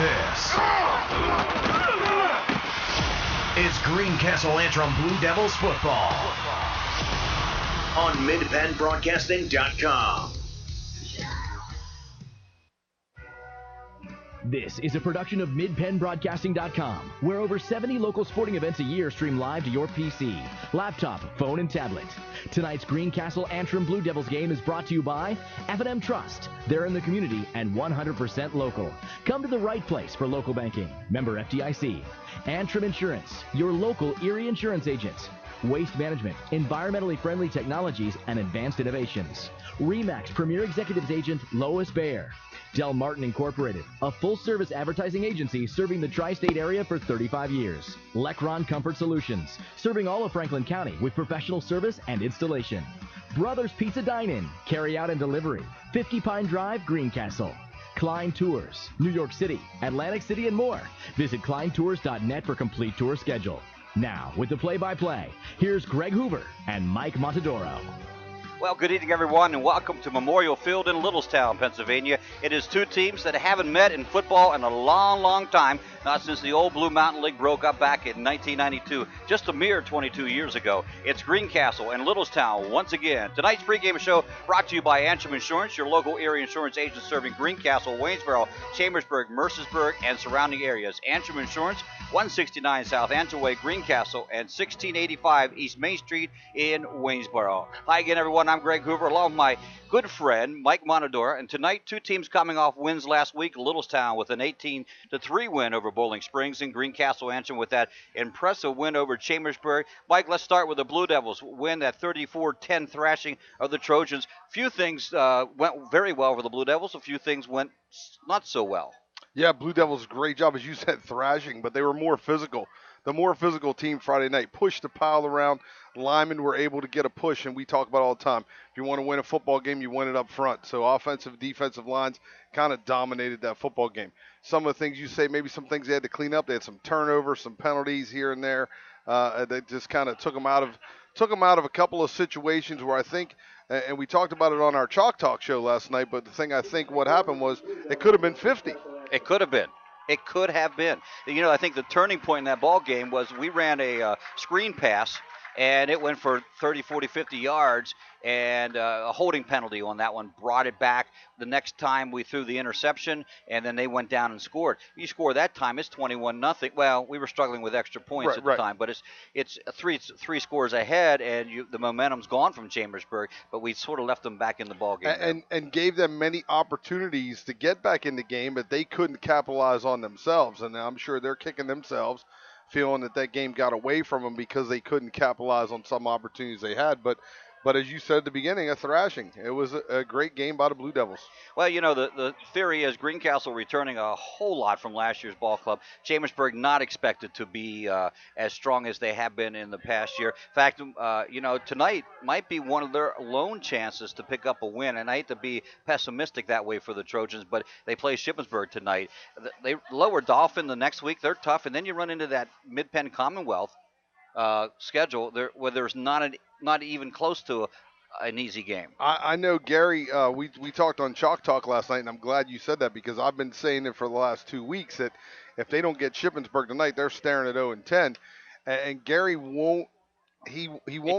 This is Greencastle Antrim Blue Devils football on MidPennBroadcasting.com. This is a production of MidPennBroadcasting.com, where over 70 local sporting events a year stream live to your PC, laptop, phone, and tablet. Tonight's Greencastle Antrim Blue Devils game is brought to you by F&M Trust. They're in the community and 100% local. Come to the right place for local banking. Member FDIC. Antrim Insurance, your local Erie insurance agent. Waste Management, environmentally friendly technologies and advanced innovations. RE/MAX Premier Executives Agent Lois Baer. Del Martin Incorporated, a full-service advertising agency serving the tri-state area for 35 years. Lecron Comfort Solutions, serving all of Franklin County with professional service and installation. Brothers Pizza Dine-In, carry out and delivery, 50 Pine Drive, Greencastle. Klein Tours, New York City, Atlantic City, and more. Visit kleintours.net for complete tour schedule. Now, with the play-by-play, here's Greg Hoover and Mike Montadoro. Well, good evening, everyone, and welcome to Memorial Field in Littlestown, Pennsylvania. It is two teams that haven't met in football in a long, long time, not since the old Blue Mountain League broke up back in 1992, just a mere 22 years ago. It's Greencastle and Littlestown once again. Tonight's pregame show brought to you by Antrim Insurance, your local area insurance agent serving Greencastle, Waynesboro, Chambersburg, Mercersburg, and surrounding areas. Antrim Insurance, 169 South Antrim Way, Greencastle, and 1685 East Main Street in Waynesboro. Hi again, everyone. I'm Greg Hoover, along with my good friend, Mike Montadoro. And tonight, two teams coming off wins last week. Littlestown with an 18-3 win over Bowling Springs, and Greencastle Antrim with that impressive win over Chambersburg. Mike, let's start with the Blue Devils. Win that 34-10 thrashing of the Trojans. Few things went very well for the Blue Devils. A few things went not so well. Yeah, Blue Devils, great job, as you said, thrashing, but they were more physical. The more physical team Friday night pushed the pile around. Linemen were able to get a push, and we talk about all the time. If you want to win a football game, you win it up front. So offensive, defensive lines kind of dominated that football game. Some of the things you say, maybe some things they had to clean up. They had some turnovers, some penalties here and there. They just kind of took them out of a couple of situations where I think, and we talked about it on our Chalk Talk show last night, but the thing I think what happened was it could have been 50. It could have been. It could have been. You know, I think the turning point in that ball game was we ran a screen pass, and it went for 30, 40, 50 yards, and a holding penalty on that one brought it back. The next time we threw the interception, and then they went down and scored. You score that time, it's 21-0. Well, we were struggling with extra points at the time, but it's three scores ahead, and the momentum's gone from Chambersburg, but we sort of left them back in the ball game. And gave them many opportunities to get back in the game, but they couldn't capitalize on themselves, and I'm sure they're kicking themselves, feeling that game got away from them because they couldn't capitalize on some opportunities they had. But as you said at the beginning, a thrashing. It was a great game by the Blue Devils. Well, you know, the theory is Greencastle returning a whole lot from last year's ball club. Chambersburg not expected to be as strong as they have been in the past year. In fact, you know, tonight might be one of their lone chances to pick up a win. And I hate to be pessimistic that way for the Trojans, but they play Shippensburg tonight. They lower Dauphin the next week. They're tough. And then you run into that Mid-Penn Commonwealth schedule where there's not even close to an easy game. I know, Gary, we talked on Chalk Talk last night, and I'm glad you said that because I've been saying it for the last 2 weeks that if they don't get Shippensburg tonight, they're staring at 0-10. And Gary won't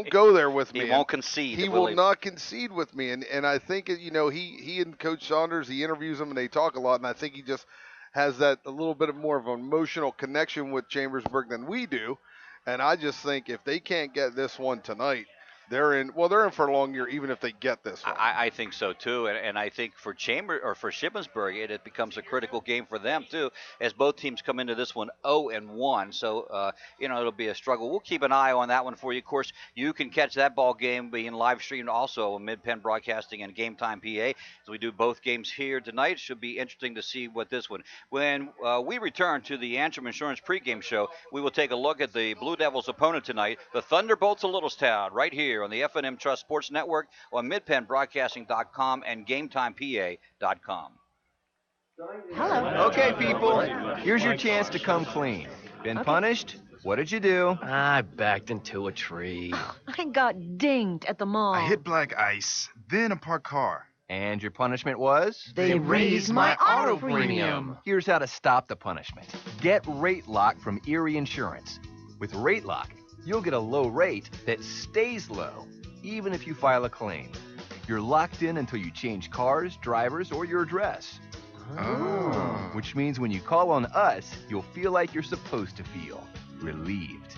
go there with me. He won't concede. He will not concede with me. And I think, you know, he and Coach Saunders, he interviews them and they talk a lot, and I think he just has that a little bit more of an emotional connection with Chambersburg than we do. And I just think if they can't get this one tonight, they're in for a long year, even if they get this one. I think so too, and I think for Shippensburg, it becomes a critical game for them too, as both teams come into this one 0-1. So you know, it'll be a struggle. We'll keep an eye on that one for you. Of course, you can catch that ball game being live streamed also on Mid-Penn Broadcasting and Game Time PA. As we do both games here tonight, should be interesting to see what this one. When we return to the Antrim Insurance pregame show, we will take a look at the Blue Devils' opponent tonight, the Thunderbolts of Littlestown, right here on the F&M Trust Sports Network on MidPennBroadcasting.com and GameTimePA.com. Hello. Okay, people, here's your chance to come clean. Been punished? What did you do? I backed into a tree. I got dinged at the mall. I hit black ice, then a parked car. And your punishment was? They raised my auto premium. Here's how to stop the punishment. Get Rate Lock from Erie Insurance. With Rate Lock, you'll get a low rate that stays low, even if you file a claim. You're locked in until you change cars, drivers, or your address. Oh. Which means when you call on us, you'll feel like you're supposed to feel. Relieved.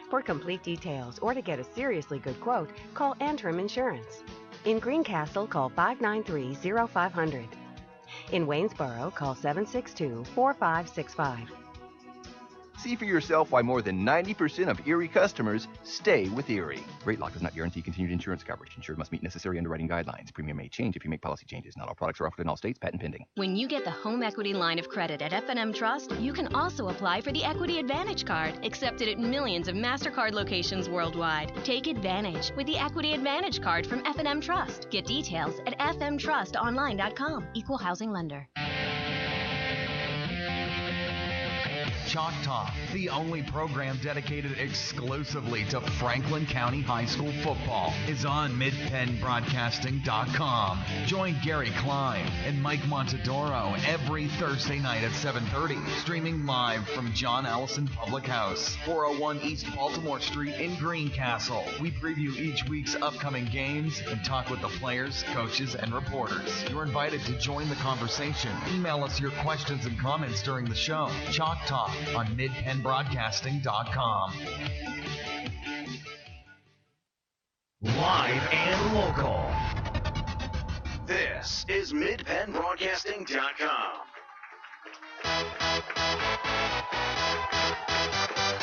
For complete details or to get a seriously good quote, call Antrim Insurance. In Greencastle, call 593-0500. In Waynesboro, call 762-4565. See for yourself why more than 90% of Erie customers stay with Erie. Rate Lock does not guarantee continued insurance coverage. Insured must meet necessary underwriting guidelines. Premium may change if you make policy changes. Not all products are offered in all states. Patent pending. When you get the home equity line of credit at F&M Trust, you can also apply for the Equity Advantage card, accepted at millions of MasterCard locations worldwide. Take advantage with the Equity Advantage card from F&M Trust. Get details at fmtrustonline.com. Equal housing lender. Chalk Talk, the only program dedicated exclusively to Franklin County High School football, is on MidPennBroadcasting.com. Join Gary Klein and Mike Montadoro every Thursday night at 7:30, streaming live from John Allison Public House, 401 East Baltimore Street in Greencastle. We preview each week's upcoming games and talk with the players, coaches, and reporters. You're invited to join the conversation. Email us your questions and comments during the show. Chalk Talk on MidPennBroadcasting.com. Live and local. This is MidPennBroadcasting.com.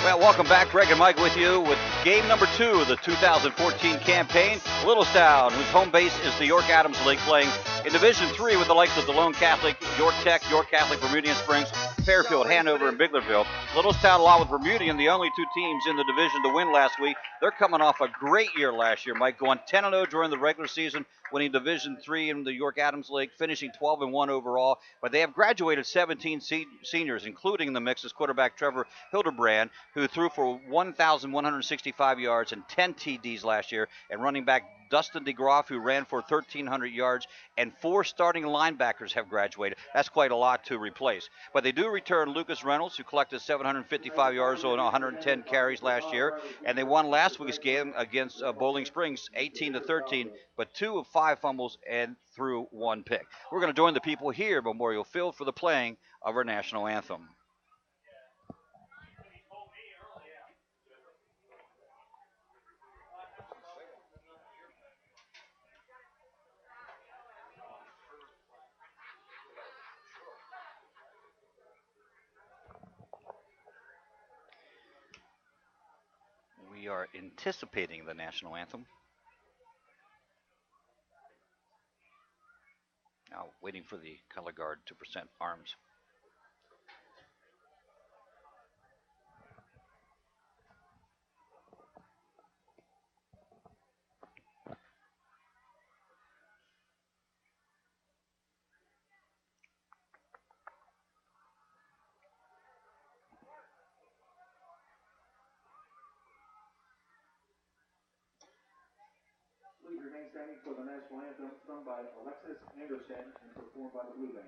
Well, welcome back. Greg and Mike with you with game number 2 of the 2014 campaign. Littlestown, whose home base is the York Adams League, playing in Division 3 with the likes of Delone Catholic, York Tech, York Catholic, Bermudian Springs, Fairfield, Hanover, and Biglerville. Littlestown, along with Bermudian, the only 2 teams in the division to win last week. They're coming off a great year last year, Mike, going 10-0 during the regular season, winning Division 3 in the York Adams League, finishing 12-1 overall. But they have graduated 17 seniors, including in the mix is quarterback Trevor Hildebrand, who threw for 1,165 yards and 10 TDs last year, and running back Dustin DeGroff, who ran for 1,300 yards, and 4 starting linebackers have graduated. That's quite a lot to replace. But they do return Lucas Reynolds, who collected 755 yards on 110 carries last year, and they won last week's game against Bowling Springs 18-13, but 2 of 5 fumbles and threw 1 pick. We're going to join the people here at Memorial Field for the playing of our national anthem. We are anticipating the national anthem. Now waiting for the color guard to present arms. Please remain standing for the national anthem sung by Alexis Anderson and performed by the Blue Band.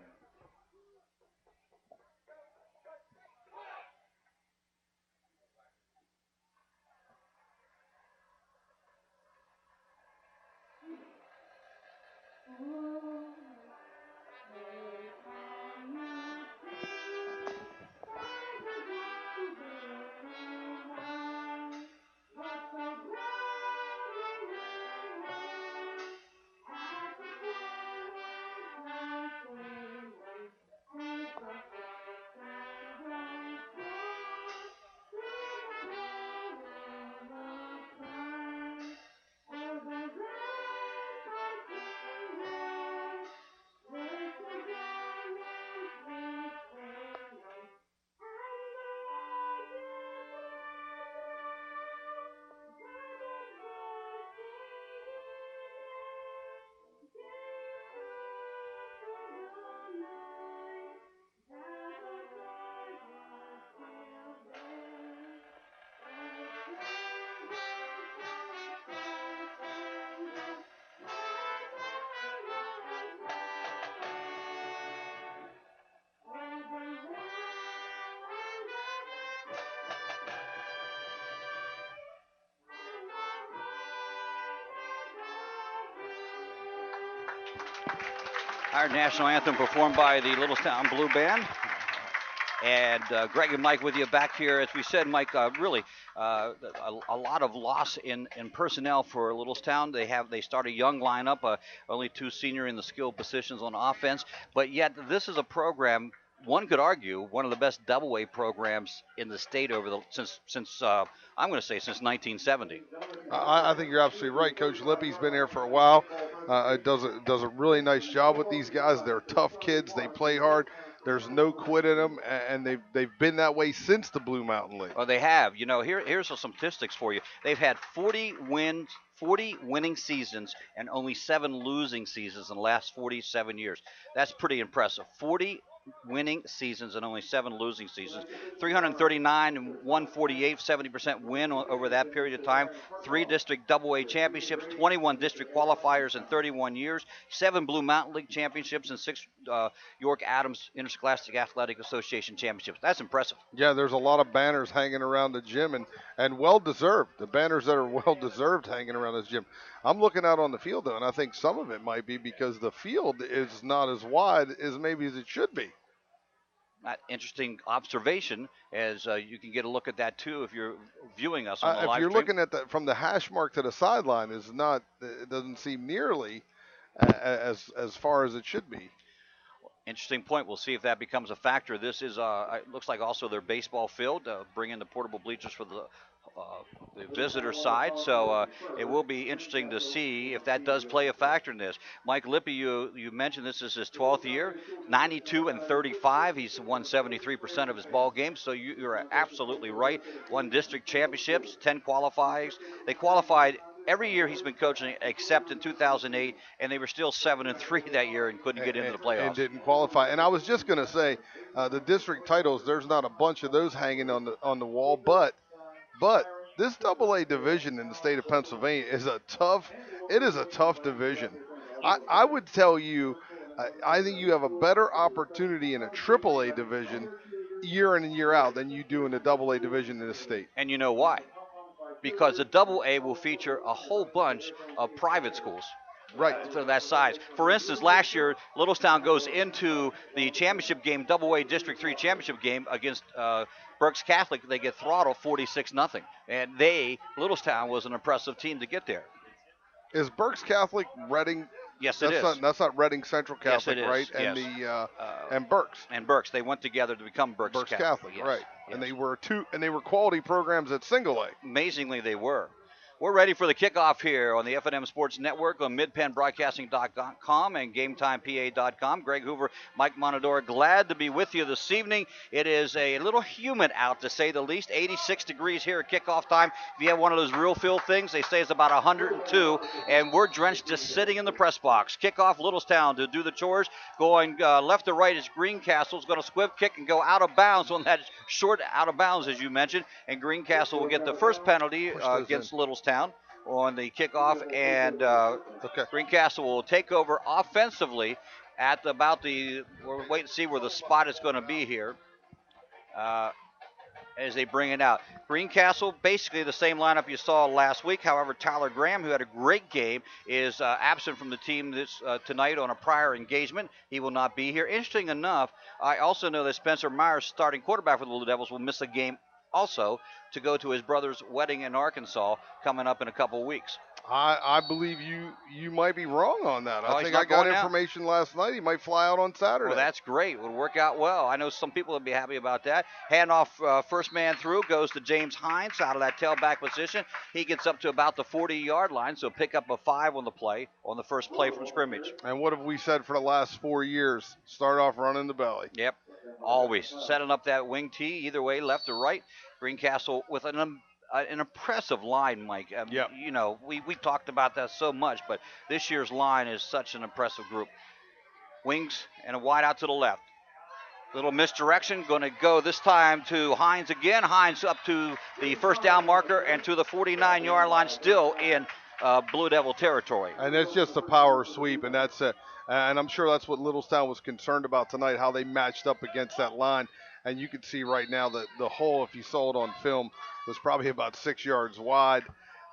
Our national anthem performed by the Littlestown Blue Band. And Greg and Mike with you back here. As we said, Mike, really a lot of loss in personnel for Littlestown. They start a young lineup, only 2 senior in the skilled positions on offense. But yet this is a program, one could argue, one of the best double-A programs in the state since I'm going to say since 1970. I think you're absolutely right. Coach Lippy's been here for a while. Does a really nice job with these guys. They're tough kids. They play hard. There's no quit in them, and they've been that way since the Blue Mountain League. Well, they have. You know, here's some statistics for you. They've had 40 winning seasons and only 7 losing seasons in the last 47 years. That's pretty impressive. 40 winning seasons and only 7 losing seasons. 339 and 148, 70% win over that period of time. 3 district AA championships, 21 district qualifiers in 31 years, 7 Blue Mountain League championships, and 6 York Adams Interscholastic Athletic Association championships. That's impressive. Yeah, there's a lot of banners hanging around the gym, and well-deserved. The banners that are well-deserved hanging around this gym. I'm looking out on the field, though, and I think some of it might be because the field is not as wide as maybe as it should be. Interesting observation, as you can get a look at that, too, if you're viewing us on the live stream. If you're looking at that from the hash mark to the sideline, it doesn't seem nearly as far as it should be. Interesting point. We'll see if that becomes a factor. This is, it looks like also their baseball field, bring in the portable bleachers for the visitor side. So it will be interesting to see if that does play a factor in this. Mike Lippy, you mentioned this is his 12th year, 92 and 35. He's won 73% of his ball games. So you're absolutely right. Won district championships, 10 qualifiers. They qualified every year he's been coaching, except in 2008, and they were still 7-3 that year and couldn't get into the playoffs. And didn't qualify. And I was just going to say, the district titles, there's not a bunch of those hanging on the wall, but this AA division in the state of Pennsylvania is a tough division. I would tell you, I think you have a better opportunity in a AAA division year in and year out than you do in the AA division in the state. And you know why? Because the AA will feature a whole bunch of private schools. Right, to that size. For instance, last year, Littlestown goes into the championship game, AA District 3 championship game against Berks Catholic. They get throttled 46-0. And Littlestown was an impressive team to get there. Is Berks Catholic Reading? Yes, it is. That's not Reading Central Catholic, yes, right? Yes. And Berks. And Berks. They went together to become Berks Catholic, yes. Right. Yes. And they were quality programs at single A. Amazingly, they were. We're ready for the kickoff here on the FNM Sports Network on midpennbroadcasting.com and GameTimePA.com. Greg Hoover, Mike Monadora, glad to be with you this evening. It is a little humid out, to say the least. 86 degrees here at kickoff time. If you have one of those real field things, they say it's about 102, and we're drenched just sitting in the press box. Kickoff, Littlestown to do the chores. Going left to right is Greencastle. It's going to squib kick and go out of bounds on that short out of bounds, as you mentioned, and Greencastle will get the first penalty against Littlestown on the kickoff, and Greencastle will take over offensively at about we'll wait and see where the spot is going to be here as they bring it out. Greencastle, basically the same lineup you saw last week. However, Tyler Graham, who had a great game, is absent from the team tonight on a prior engagement. He will not be here. Interesting enough, I also know that Spencer Myers, starting quarterback for the Blue Devils, will miss a game also to go to his brother's wedding in Arkansas coming up in a couple of weeks. I believe you might be wrong on that. I think I got information last night. He might fly out on Saturday. Well, that's great. It would work out well. I know some people would be happy about that. Handoff, first man through goes to James Hines out of that tailback position. He gets up to about the 40-yard line, so pick up a 5 on the play, on the first play from scrimmage. And what have we said for the last 4 years? Start off running the belly. Yep, always. Setting up that wing tee, either way, left or right. Greencastle with an impressive line, Mike. Yep. You know, we talked about that so much, but this year's line is such an impressive group. Wings and a wide out to the left. Little misdirection, going to go this time to Hines again. Hines up to the first down marker and to the 49-yard line, still in Blue Devil territory. And it's just a power sweep, and that's it. And I'm sure that's what Littlestown was concerned about tonight, how they matched up against that line. And you can see right now that the hole, if you saw it on film, was probably about 6 yards wide.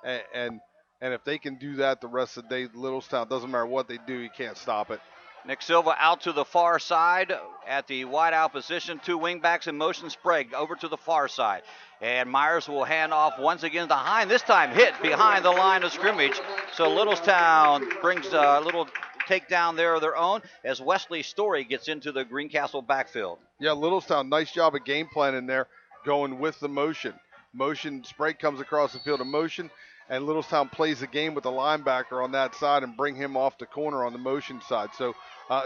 And And if they can do that the rest of the day, Littlestown, doesn't matter what they do, you can't stop it. Nick Silva out to the far side at the wideout position. 2 wingbacks in motion. Sprague over to the far side. And Myers will hand off once again to Hine. This time hit behind the line of scrimmage. So Littlestown brings a little takedown there of their own as Wesley Story gets into the Greencastle backfield. Yeah, Littlestown, nice job of game planning there, going with the motion. Sprague comes across the field of motion, and Littlestown plays the game with the linebacker on that side and bring him off the corner on the motion side. So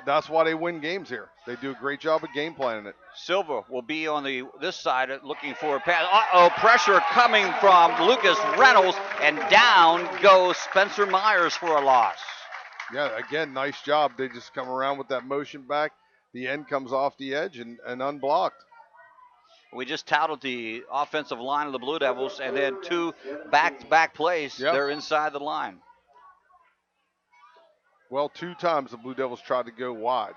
that's why they win games here. They do a great job of game planning it. Silva will be on this side looking for a pass. Uh-oh, pressure coming from Lucas Reynolds, and down goes Spencer Myers for a loss. Yeah, again, nice job. They just come around with that motion back. The end comes off the edge and unblocked. We just touted the offensive line of the Blue Devils, and then 2 back-to-back plays. Yep. They're inside the line. Well, 2 times the Blue Devils tried to go wide.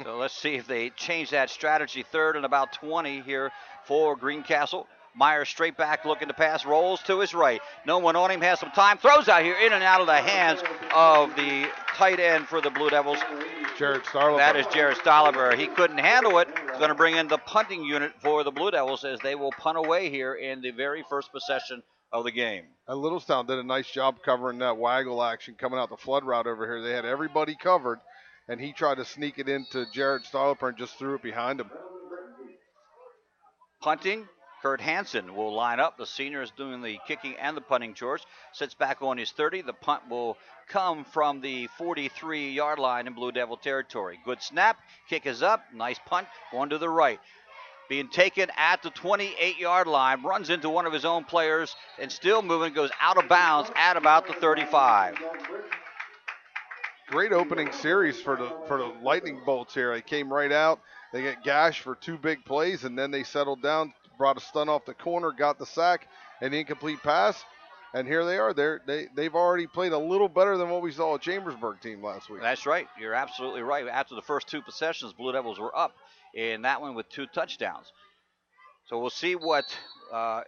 So let's see if they change that strategy. 3rd and about 20 here for Greencastle. Myers straight back looking to pass, rolls to his right. No one on him, has some time, throws out here in and out of the hands of the tight end for the Blue Devils. Jared Starliver. That is Jared Starliver. He couldn't handle it. He's going to bring in the punting unit for the Blue Devils as they will punt away here in the very first possession of the game. And Littlestown did a nice job covering that waggle action coming out the flood route over here. They had everybody covered, and he tried to sneak it into Jared Starliver and just threw it behind him. Punting. Kurt Hansen will line up. The senior is doing the kicking and the punting chores. Sits back on his 30. The punt will come from the 43-yard line in Blue Devil territory. Good snap. Kick is up. Nice punt. Going to the right. Being taken at the 28-yard line. Runs into one of his own players and still moving. Goes out of bounds at about the 35. Great opening series for the Lightning Bolts here. They came right out. They get gashed for 2 big plays, and then they settled down. Brought a stun off the corner, got the sack, an incomplete pass, and here they are. They've already played a little better than what we saw a Chambersburg team last week. That's right. You're absolutely right. After the first 2 possessions, Blue Devils were up in that one with 2 touchdowns. So we'll see what the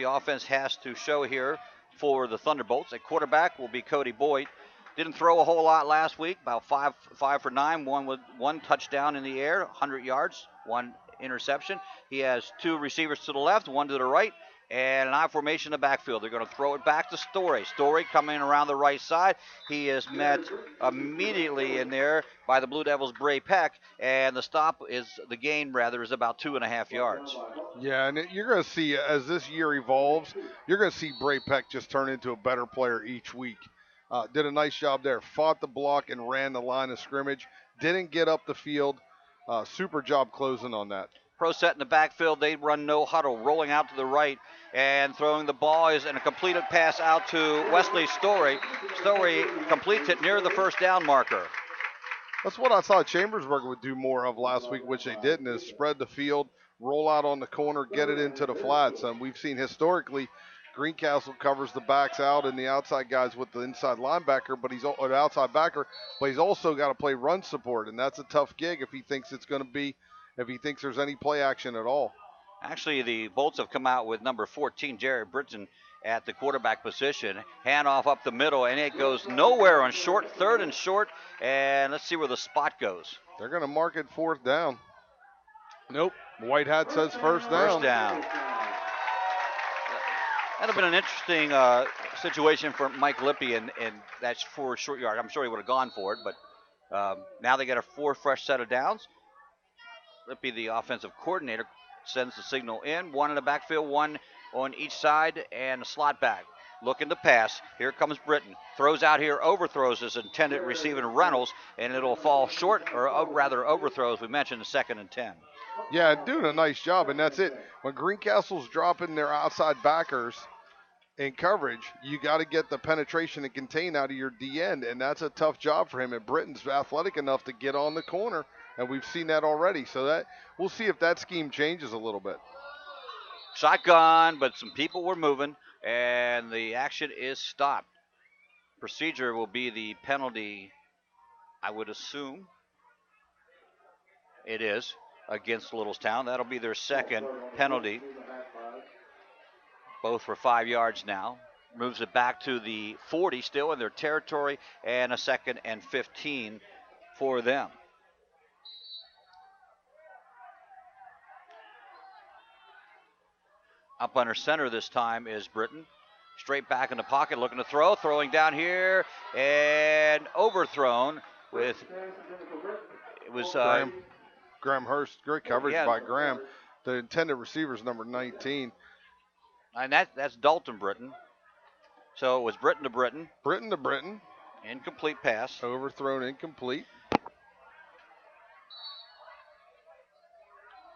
offense has to show here for the Thunderbolts. At quarterback will be Cody Boyd. Didn't throw a whole lot last week. About 5 for 9. One touchdown in the air, 100 yards, 1 interception. He has 2 receivers to the left, 1 to the right, and an I formation in the backfield. They're going to throw it back to Story. Story coming around the right side. He is met immediately in there by the Blue Devils' Bray Peck, and the gain is about 2.5 yards. Yeah, and you're going to see, as this year evolves, you're going to see Bray Peck just turn into a better player each week. Did a nice job there. Fought the block and ran the line of scrimmage. Didn't get up the field. Super job closing on that. Pro set in the backfield. They run no huddle, rolling out to the right and throwing the ball is in a completed pass out to Wesley Story. Story completes it near the first down marker. That's what I thought Chambersburg would do more of last week, which they didn't, is spread the field, roll out on the corner, get it into the flats. And we've seen historically Greencastle covers the backs out and the outside guys with the inside linebacker, but he's an outside backer, but he's also got to play run support, and that's a tough gig if he thinks there's any play action at all. Actually, the Bolts have come out with number 14, Jared Britton, at the quarterback position. Handoff up the middle, and it goes nowhere on short, 3rd and short, and let's see where the spot goes. They're going to mark it 4th down. Nope. White hat says first down. First down. That'd have been an interesting situation for Mike Lippy, and that's 4 short yard. I'm sure he would have gone for it, but now they get a 4 fresh set of downs. Lippy, the offensive coordinator, sends the signal in. 1 in the backfield, 1 on each side, and a slot back. Looking to pass. Here comes Britton. Throws out here, overthrows his intended receiving Reynolds, and it'll fall short, or rather overthrows. We mentioned the 2nd and 10. Yeah, doing a nice job, and that's it. When Greencastle's dropping their outside backers in coverage, you got to get the penetration and contain out of your D end, and that's a tough job for him. And Britton's athletic enough to get on the corner, and we've seen that already. So that we'll see if that scheme changes a little bit. Shotgun, but some people were moving, and the action is stopped. Procedure will be the penalty, I would assume. It is against Littlestown. That'll be their 2nd penalty. Both for 5 yards now. Moves it back to the 40, still in their territory, and a 2nd and 15 for them. Up under center this time is Britton. Straight back in the pocket, looking to throw. Throwing down here, and overthrown with, it was Graham Hurst. Great coverage by Graham. The intended receiver is number 19. And that's Dalton Britton. So it was Britton to Britton. Britton to Britton. Incomplete pass. Overthrown, incomplete.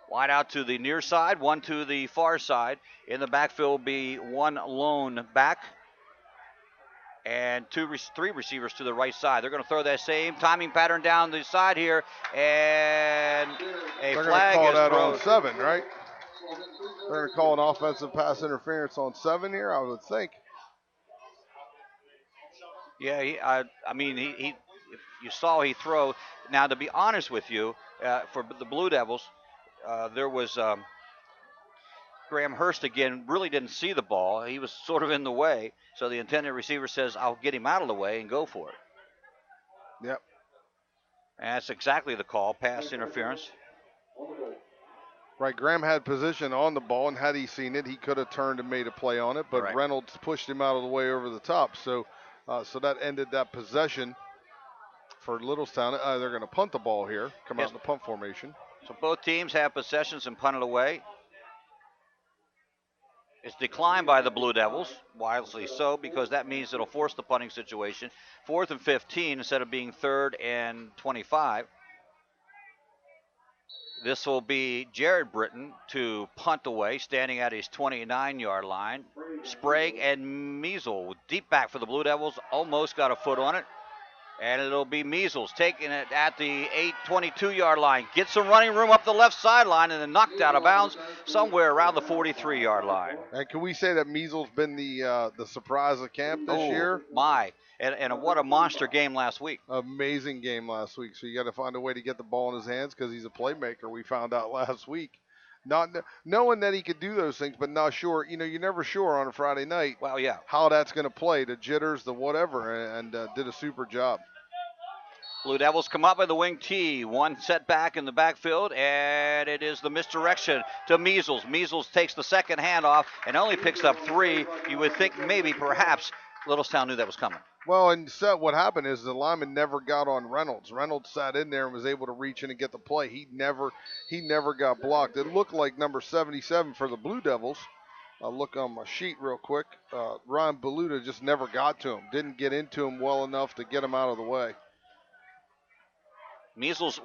Wide out to the near side, one to the far side. In the backfield will be one lone back and three receivers to the right side. They're going to throw that same timing pattern down the side here, and They're flag call is that thrown. on 7, right? They're going to call an offensive pass interference on 7 here, I would think. Yeah, he you saw he throw. Now, to be honest with you, for the Blue Devils, there was Graham Hurst again, really didn't see the ball. He was sort of in the way. So the intended receiver says, I'll get him out of the way and go for it. Yep. And that's exactly the call, pass interference. Right, Graham had position on the ball, and had he seen it, he could have turned and made a play on it, but Right. Reynolds pushed him out of the way over the top. So that ended that possession for Littlestown. They're going to punt the ball here, come out in the punt formation. So both teams have possessions and punted away. It's declined by the Blue Devils, wisely so, because that means it'll force the punting situation. 4th and 15 instead of being 3rd and 25. This will be Jared Britton to punt away, standing at his 29-yard line. Sprague and Measle deep back for the Blue Devils, almost got a foot on it. And it'll be Measles taking it at the 22-yard line. Gets some running room up the left sideline and then knocked out of bounds somewhere around the 43-yard line. And can we say that Measles been the surprise of camp this year? My. And what a monster game last week. Amazing game last week. So you got to find a way to get the ball in his hands because he's a playmaker. We found out last week. Not knowing that he could do those things, but not sure. You know, you're never sure on a Friday night. Well, yeah. How that's going to play, the jitters, the whatever, and did a super job. Blue Devils come up with the wing T. One setback in the backfield, and it is the misdirection to Measles. Measles takes the second handoff and only picks up 3. You would think maybe, perhaps, Littlestown knew that was coming. Well, and so what happened is the lineman never got on Reynolds. Reynolds sat in there and was able to reach in and get the play. He never got blocked. It looked like number 77 for the Blue Devils. I'll look on my sheet real quick. Ryan Baluta just never got to him. Didn't get into him well enough to get him out of the way. Measles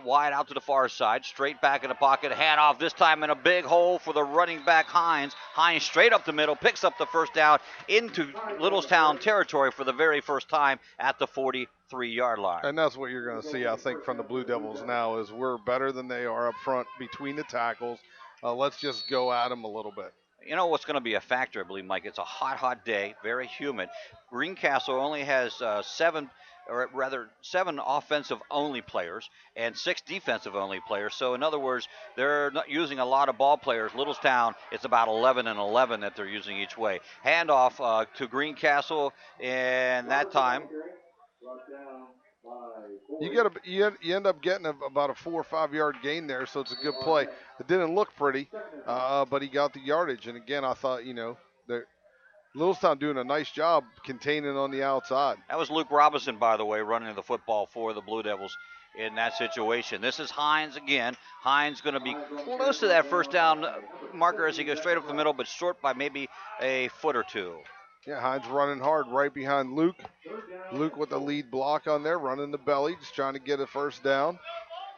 wide out to the far side, straight back in the pocket, handoff this time in a big hole for the running back Hines. Hines straight up the middle, picks up the first down into Littlestown territory for the very first time at the 43-yard line. And that's what you're going to see, I think, from the Blue Devils now is we're better than they are up front between the tackles. Let's just go at them a little bit. You know what's going to be a factor, I believe, Mike? It's a hot day, very humid. Greencastle only has 7 offensive-only players and 6 defensive-only players. So, in other words, they're not using a lot of ball players. Littlestown, it's about 11 and 11 that they're using each way. Handoff to Greencastle, and that time. You end up getting about a 4 or 5 yard gain there, so it's a good play. It didn't look pretty, but he got the yardage. And again, I thought, Littlestown doing a nice job containing on the outside. That was Luke Robinson, by the way, running the football for the Blue Devils in that situation. This is Hines again. Hines going to be close to that first down marker as he goes straight up the middle, but short by maybe a foot or 2. Yeah, Hines running hard right behind Luke. Luke with the lead block on there, running the belly, just trying to get a first down.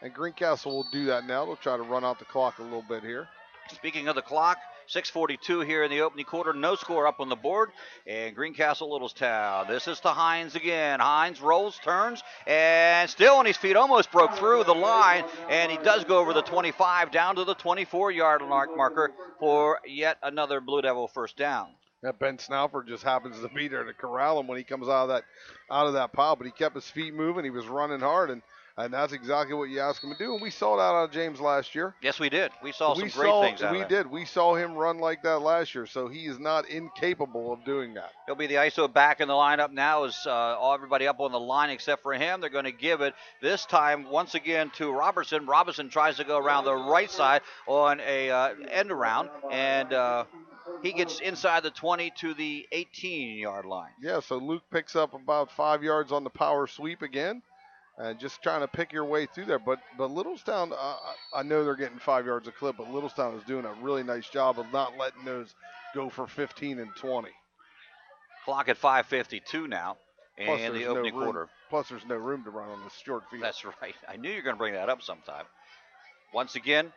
And Greencastle will do that now. They'll try to run out the clock a little bit here. Speaking of the clock, 6:42 here in the opening quarter. No score up on the board. And Greencastle, Littlestown. This is to Hines again. Hines rolls, turns, and still on his feet. Almost broke through the line. And he does go over the 25 down to the 24-yard marker for yet another Blue Devil first down. That Ben Snaufer just happens to be there to corral him when he comes out of that pile. But he kept his feet moving. He was running hard, and And that's exactly what you ask him to do. And we saw that out of James last year. Yes, we did. We saw some great things out of him. We did. We saw him run like that last year, so he is not incapable of doing that. He'll be the ISO back in the lineup now as everybody up on the line except for him. They're going to give it this time once again to Robertson. Robertson tries to go around the right side on a end around, and he gets inside the 20 to the 18-yard line. Yeah, so Luke picks up about 5 yards on the power sweep again. And just trying to pick your way through there. But Littlestown, I know they're getting 5 yards a clip, but Littlestown is doing a really nice job of not letting those go for 15 and 20. Clock at 5:52 now in the opening quarter. Plus, there's no room to run on this short field. That's right. I knew you were going to bring that up sometime. Once again,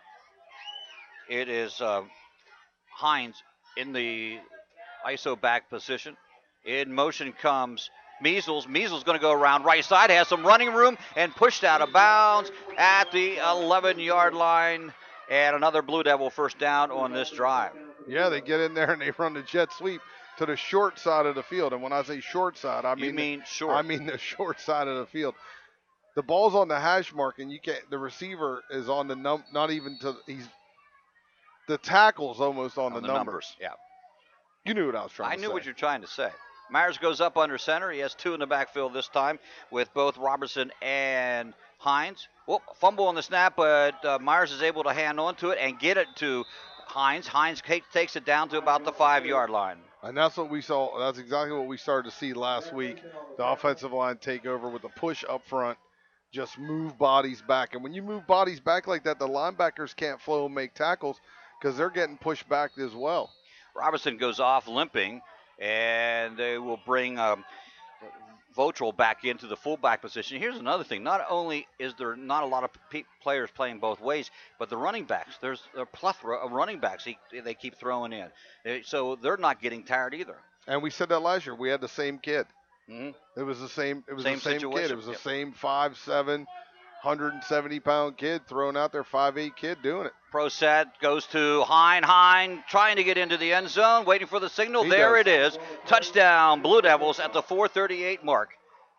it is Hines in the ISO back position. In motion comes Measles. Measles going to go around right side, has some running room, and pushed out of bounds at the 11-yard line. And another Blue Devil first down on this drive. Yeah, they get in there and they run the jet sweep to the short side of the field. And when I say short side, I mean short. I mean the short side of the field. The ball's on the hash mark, and you can't. The receiver is on the not even to. The tackle's almost on the numbers. Yeah. You knew what I was trying to say. I knew what you're trying to say. Myers goes up under center. He has two in the backfield this time with both Robertson and Hines. Whoop, fumble on the snap, but Myers is able to hand on to it and get it to Hines. Hines takes it down to about the 5-yard line. And that's what we saw. That's exactly what we started to see last week. The offensive line take over with a push up front, just move bodies back. And when you move bodies back like that, the linebackers can't flow and make tackles because they're getting pushed back as well. Robertson goes off limping, and they will bring Votrel back into the fullback position. Here's another thing. Not only is there not a lot of players playing both ways, but the running backs, there's a plethora of running backs they keep throwing in. So they're not getting tired either. And we said that last year. We had the same kid. Mm-hmm. It was the same kid. It was the Yep. same 5'7", 170-pound kid thrown out there, 5'8" kid doing it. Pro set goes to Hine trying to get into the end zone, waiting for the signal. There it is. Touchdown, Blue Devils at the 4:38 mark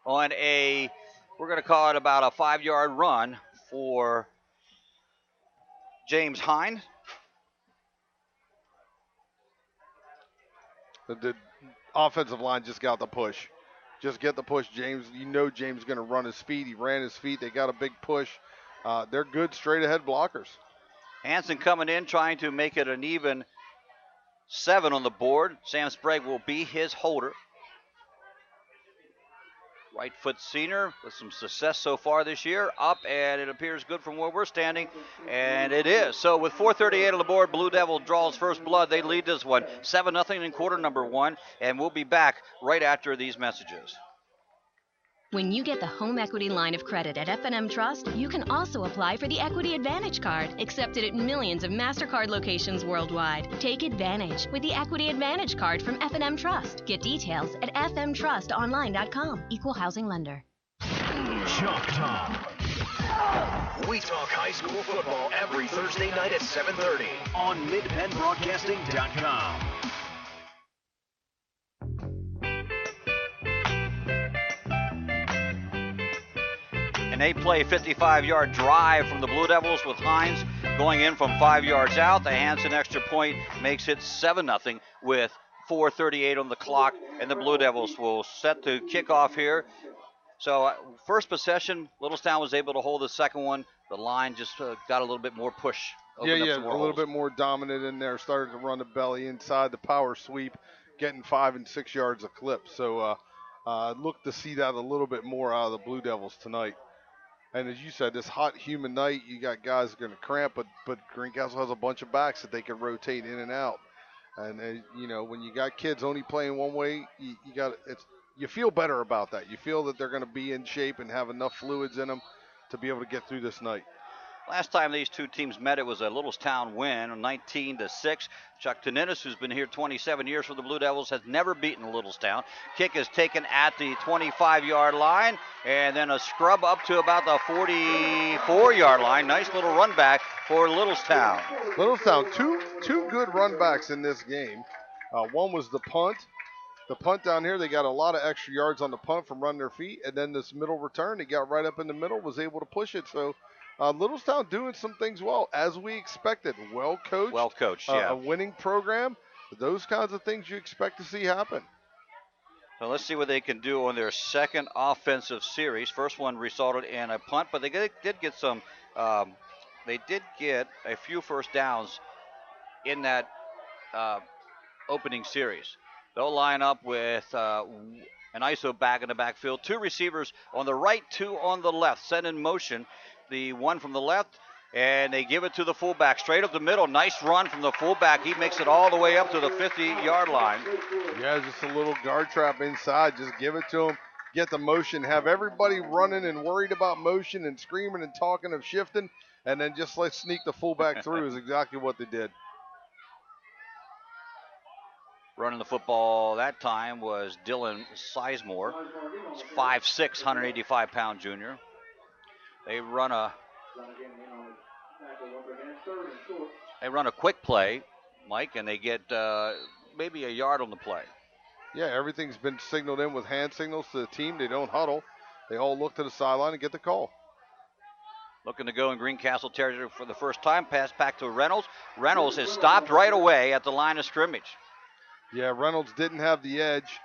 on we're going to call it about a 5-yard run for James Hine. The offensive line just got the push. Just get the push, James. You know James is going to run his feet. He ran his feet. They got a big push. They're good straight-ahead blockers. Hansen coming in, trying to make it an even 7 on the board. Sam Sprague will be his holder. Right foot senior with some success so far this year. Up, and it appears good from where we're standing, and it is. So with 4:38 on the board, Blue Devil draws first blood. They lead this one 7-0 in quarter number 1, and we'll be back right after these messages. When you get the home equity line of credit at F&M Trust, you can also apply for the Equity Advantage Card, accepted at millions of MasterCard locations worldwide. Take advantage with the Equity Advantage Card from F&M Trust. Get details at fmtrustonline.com. Equal housing lender. Chalk Talk. We talk high school football every Thursday night at 7:30 on midpennbroadcasting.com. They play 55-yard drive from the Blue Devils with Hines going in from 5 yards out. The Hansen extra point makes it 7-0 with 4:38 on the clock, and the Blue Devils will set to kick off here. So first possession, Littlestown was able to hold the second one. The line just got a little bit more push. A little bit more dominant in there. Started to run the belly inside the power sweep, getting 5 and 6 yards a clip. So look to see that a little bit more out of the Blue Devils tonight. And as you said, this hot, humid night, you got guys going to cramp, but Greencastle has a bunch of backs that they can rotate in and out. And when you got kids only playing one way, you feel better about that. You feel that they're going to be in shape and have enough fluids in them to be able to get through this night. Last time these two teams met, it was a Littlestown win, 19-6. Chuck Taninis, who's been here 27 years for the Blue Devils, has never beaten Littlestown. Kick is taken at the 25-yard line, and then a scrub up to about the 44-yard line. Nice little run back for Littlestown. Littlestown, two good run backs in this game. One was the punt, The punt down here, they got a lot of extra yards on the punt from running their feet, and then this middle return, they got right up in the middle, was able to push it. So Littlestown doing some things well, as we expected. Well coached. Well coached, yeah. A winning program. Those kinds of things you expect to see happen. So let's see what they can do on their second offensive series. First one resulted in a punt, but they did get some. They did get a few first downs in that opening series. They'll line up with an ISO back in the backfield. 2 receivers on the right, 2 on the left. Set in motion the one from the left, and they give it to the fullback. Straight up the middle. Nice run from the fullback. He makes it all the way up to the 50-yard line. Yeah, just a little guard trap inside. Just give it to him. Get the motion. Have everybody running and worried about motion and screaming and talking of shifting, and then just let's sneak the fullback through is exactly what they did. Running the football that time was Dylan Sizemore. He's 5'6", 185-pound junior. They run a quick play, Mike, and they get maybe a yard on the play. Yeah, everything's been signaled in with hand signals to the team. They don't huddle. They all look to the sideline and get the call. Looking to go in Greencastle territory for the first time. Pass back to Reynolds. Reynolds is stopped right away at the line of scrimmage. Yeah, Reynolds didn't have the edge.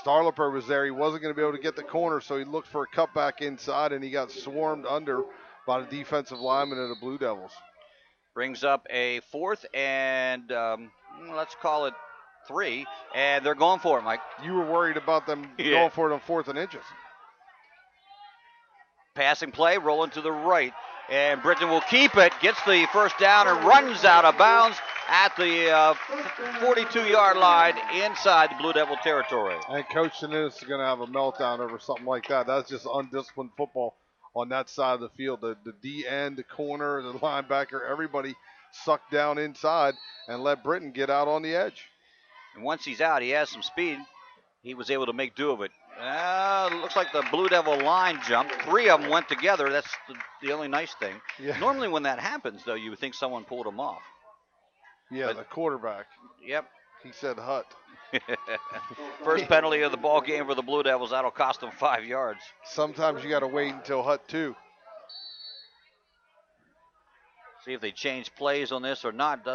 Starliper was there. He wasn't going to be able to get the corner, so he looked for a cutback inside, and he got swarmed under by the defensive lineman of the Blue Devils. Brings up a 4th and let's call it 3, and they're going for it, Mike. You were worried about them going for it on 4th and inches. Passing play, rolling to the right, and Britton will keep it, gets the first down, and runs out of bounds at the 42-yard line inside the Blue Devil territory. And Coach Tanis is going to have a meltdown over something like that. That's just undisciplined football on that side of the field. The D end, the corner, the linebacker, everybody sucked down inside and let Britton get out on the edge. And once he's out, he has some speed. He was able to make do of it. Looks like the Blue Devil line jumped. 3 of them went together. That's the only nice thing. Yeah. Normally when that happens, though, you would think someone pulled them off. Yeah, but the quarterback. Yep. He said hut. First penalty of the ball game for the Blue Devils. That'll cost them 5 yards. Sometimes you got to wait until hut 2. See if they change plays on this or not.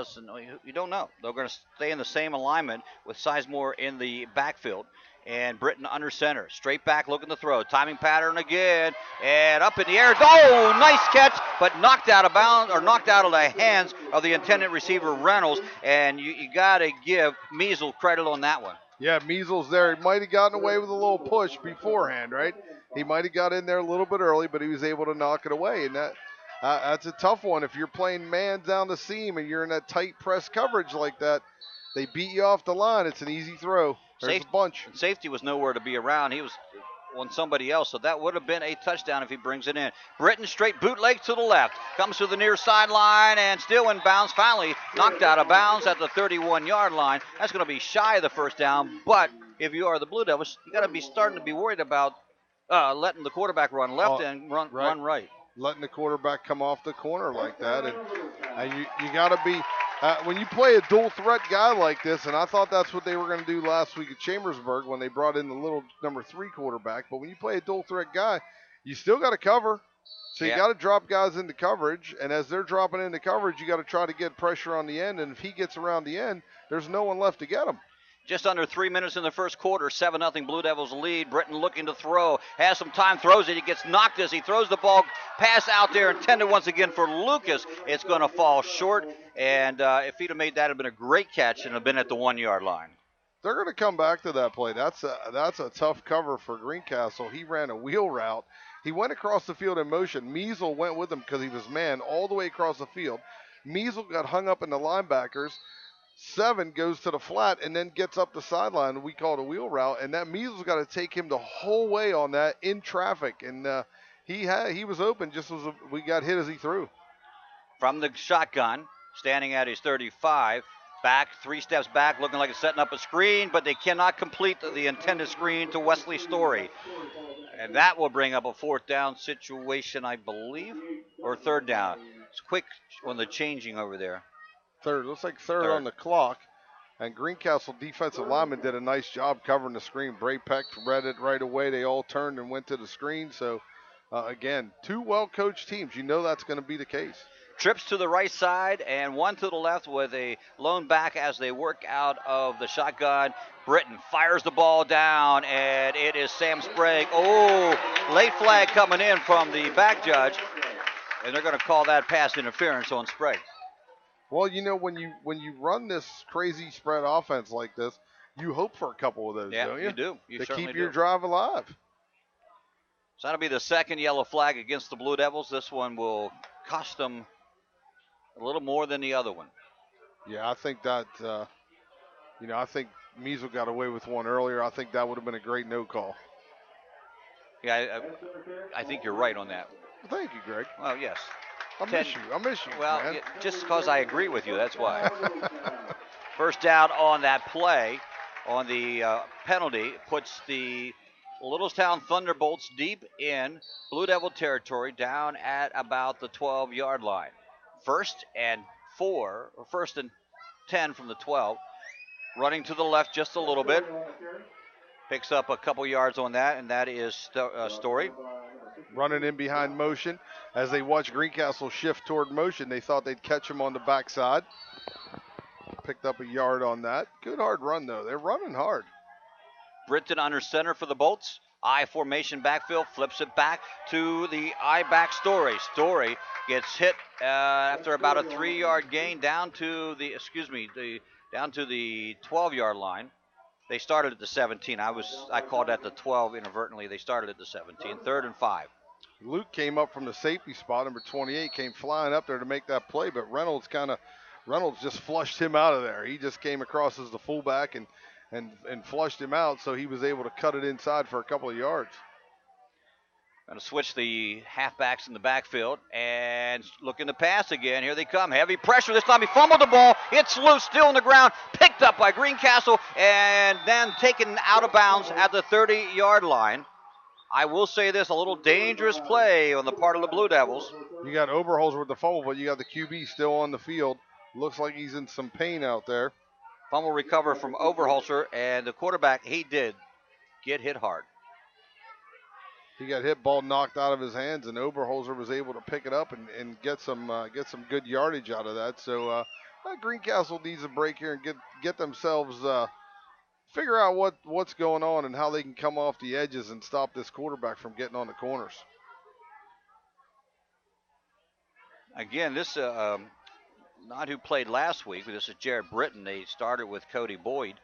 You don't know. They're going to stay in the same alignment with Sizemore in the backfield and Britton under center. Straight back looking to throw. Timing pattern again. And up in the air. Oh, nice catch, but knocked out of bounds or knocked out of the hands of the intended receiver, Reynolds. And you got to give Measles credit on that one. Yeah, Measles there. He might have gotten away with a little push beforehand, right? He might have got in there a little bit early, but he was able to knock it away. And that's a tough one. If you're playing man down the seam and you're in that tight press coverage like that, they beat you off the line. It's an easy throw. There's a bunch. Safety was nowhere to be around. He was on somebody else, so that would have been a touchdown if he brings it in. Britton straight bootleg to the left. Comes to the near sideline and still in bounds. Finally knocked out of bounds at the 31-yard line. That's going to be shy of the first down, but if you are the Blue Devils, you got to be starting to be worried about letting the quarterback run left and run right. Letting the quarterback come off the corner like that. And you got to be, when you play a dual threat guy like this, and I thought that's what they were going to do last week at Chambersburg when they brought in the little number 3 quarterback. But when you play a dual threat guy, you still got to cover. So you got to drop guys into coverage. And as they're dropping into coverage, you got to try to get pressure on the end. And if he gets around the end, there's no one left to get him. Just under 3 minutes in the first quarter, 7-0 Blue Devils lead. Britton looking to throw, has some time, throws it. He gets knocked as he throws the ball, pass out there, intended once again for Lucas. It's going to fall short, and if he'd have made that, it'd have been a great catch and have been at the 1-yard line. They're going to come back to that play. That's a tough cover for Greencastle. He ran a wheel route. He went across the field in motion. Measles went with him because he was man all the way across the field. Measles got hung up in the linebackers. 7 goes to the flat and then gets up the sideline. We call it a wheel route, and that Measles got to take him the whole way on that in traffic, and he was open just as we got hit as he threw. From the shotgun, standing at his 35, back 3 steps back, looking like it's setting up a screen, but they cannot complete the intended screen to Wesley Story, and that will bring up a 4th down situation, I believe, or 3rd down. It's quick on the changing over there. Looks like third on the clock. And Greencastle defensive lineman did a nice job covering the screen. Bray Peck read it right away. They all turned and went to the screen. So, again, two well-coached teams. You know that's going to be the case. Trips to the right side and one to the left with a lone back as they work out of the shotgun. Britton fires the ball down, and it is Sam Sprague. Oh, late flag coming in from the back judge, and they're going to call that pass interference on Sprague. Well, you know, when you run this crazy spread offense like this, you hope for a couple of those, don't you? You do. You to certainly keep your do. drive alive. So that'll be the second yellow flag against the Blue Devils. This one will cost them a little more than the other one. Yeah, I think that, I think Measle got away with one earlier. I think that would have been a great no call. Yeah, I think you're right on that. Well, thank you, Greg. Well, yes. I miss you. Well, man. just because I agree with you, that's why. First down on that play, on the penalty, puts the Littlestown Thunderbolts deep in Blue Devil territory down at about the 12-yard line. First and 10 from the 12. Running to the left just a little bit. Picks up a couple yards on that, and that is Story. Running in behind motion. As they watch Greencastle shift toward motion, they thought they'd catch him on the backside. Picked up a yard on that. Good hard run, though. They're running hard. Britton under center for the Bolts. I formation backfield, flips it back to the I back Story. Story gets hit after about a 3-yard gain down to the 12-yard line. They started at the 17. I called that the 12 inadvertently. They started at the 17. 3rd and 5. Luke came up from the safety spot. Number 28 came flying up there to make that play, but Reynolds just flushed him out of there. He just came across as the fullback and flushed him out, so he was able to cut it inside for a couple of yards. Going to switch the halfbacks in the backfield and looking to pass again. Here they come. Heavy pressure. This time he fumbled the ball. It's loose, still on the ground. Picked up by Greencastle and then taken out of bounds at the 30-yard line. I will say this, a little dangerous play on the part of the Blue Devils. You got Oberholzer with the fumble, but you got the QB still on the field. Looks like he's in some pain out there. Fumble recover from Overholzer, and the quarterback, he did get hit hard. He got hit, ball knocked out of his hands, and Oberholzer was able to pick it up and get some good yardage out of that. So Greencastle needs a break here and get themselves figure out what's going on and how they can come off the edges and stop this quarterback from getting on the corners. Again, this not who played last week, but this is Jared Britton. They started with Cody Boyd,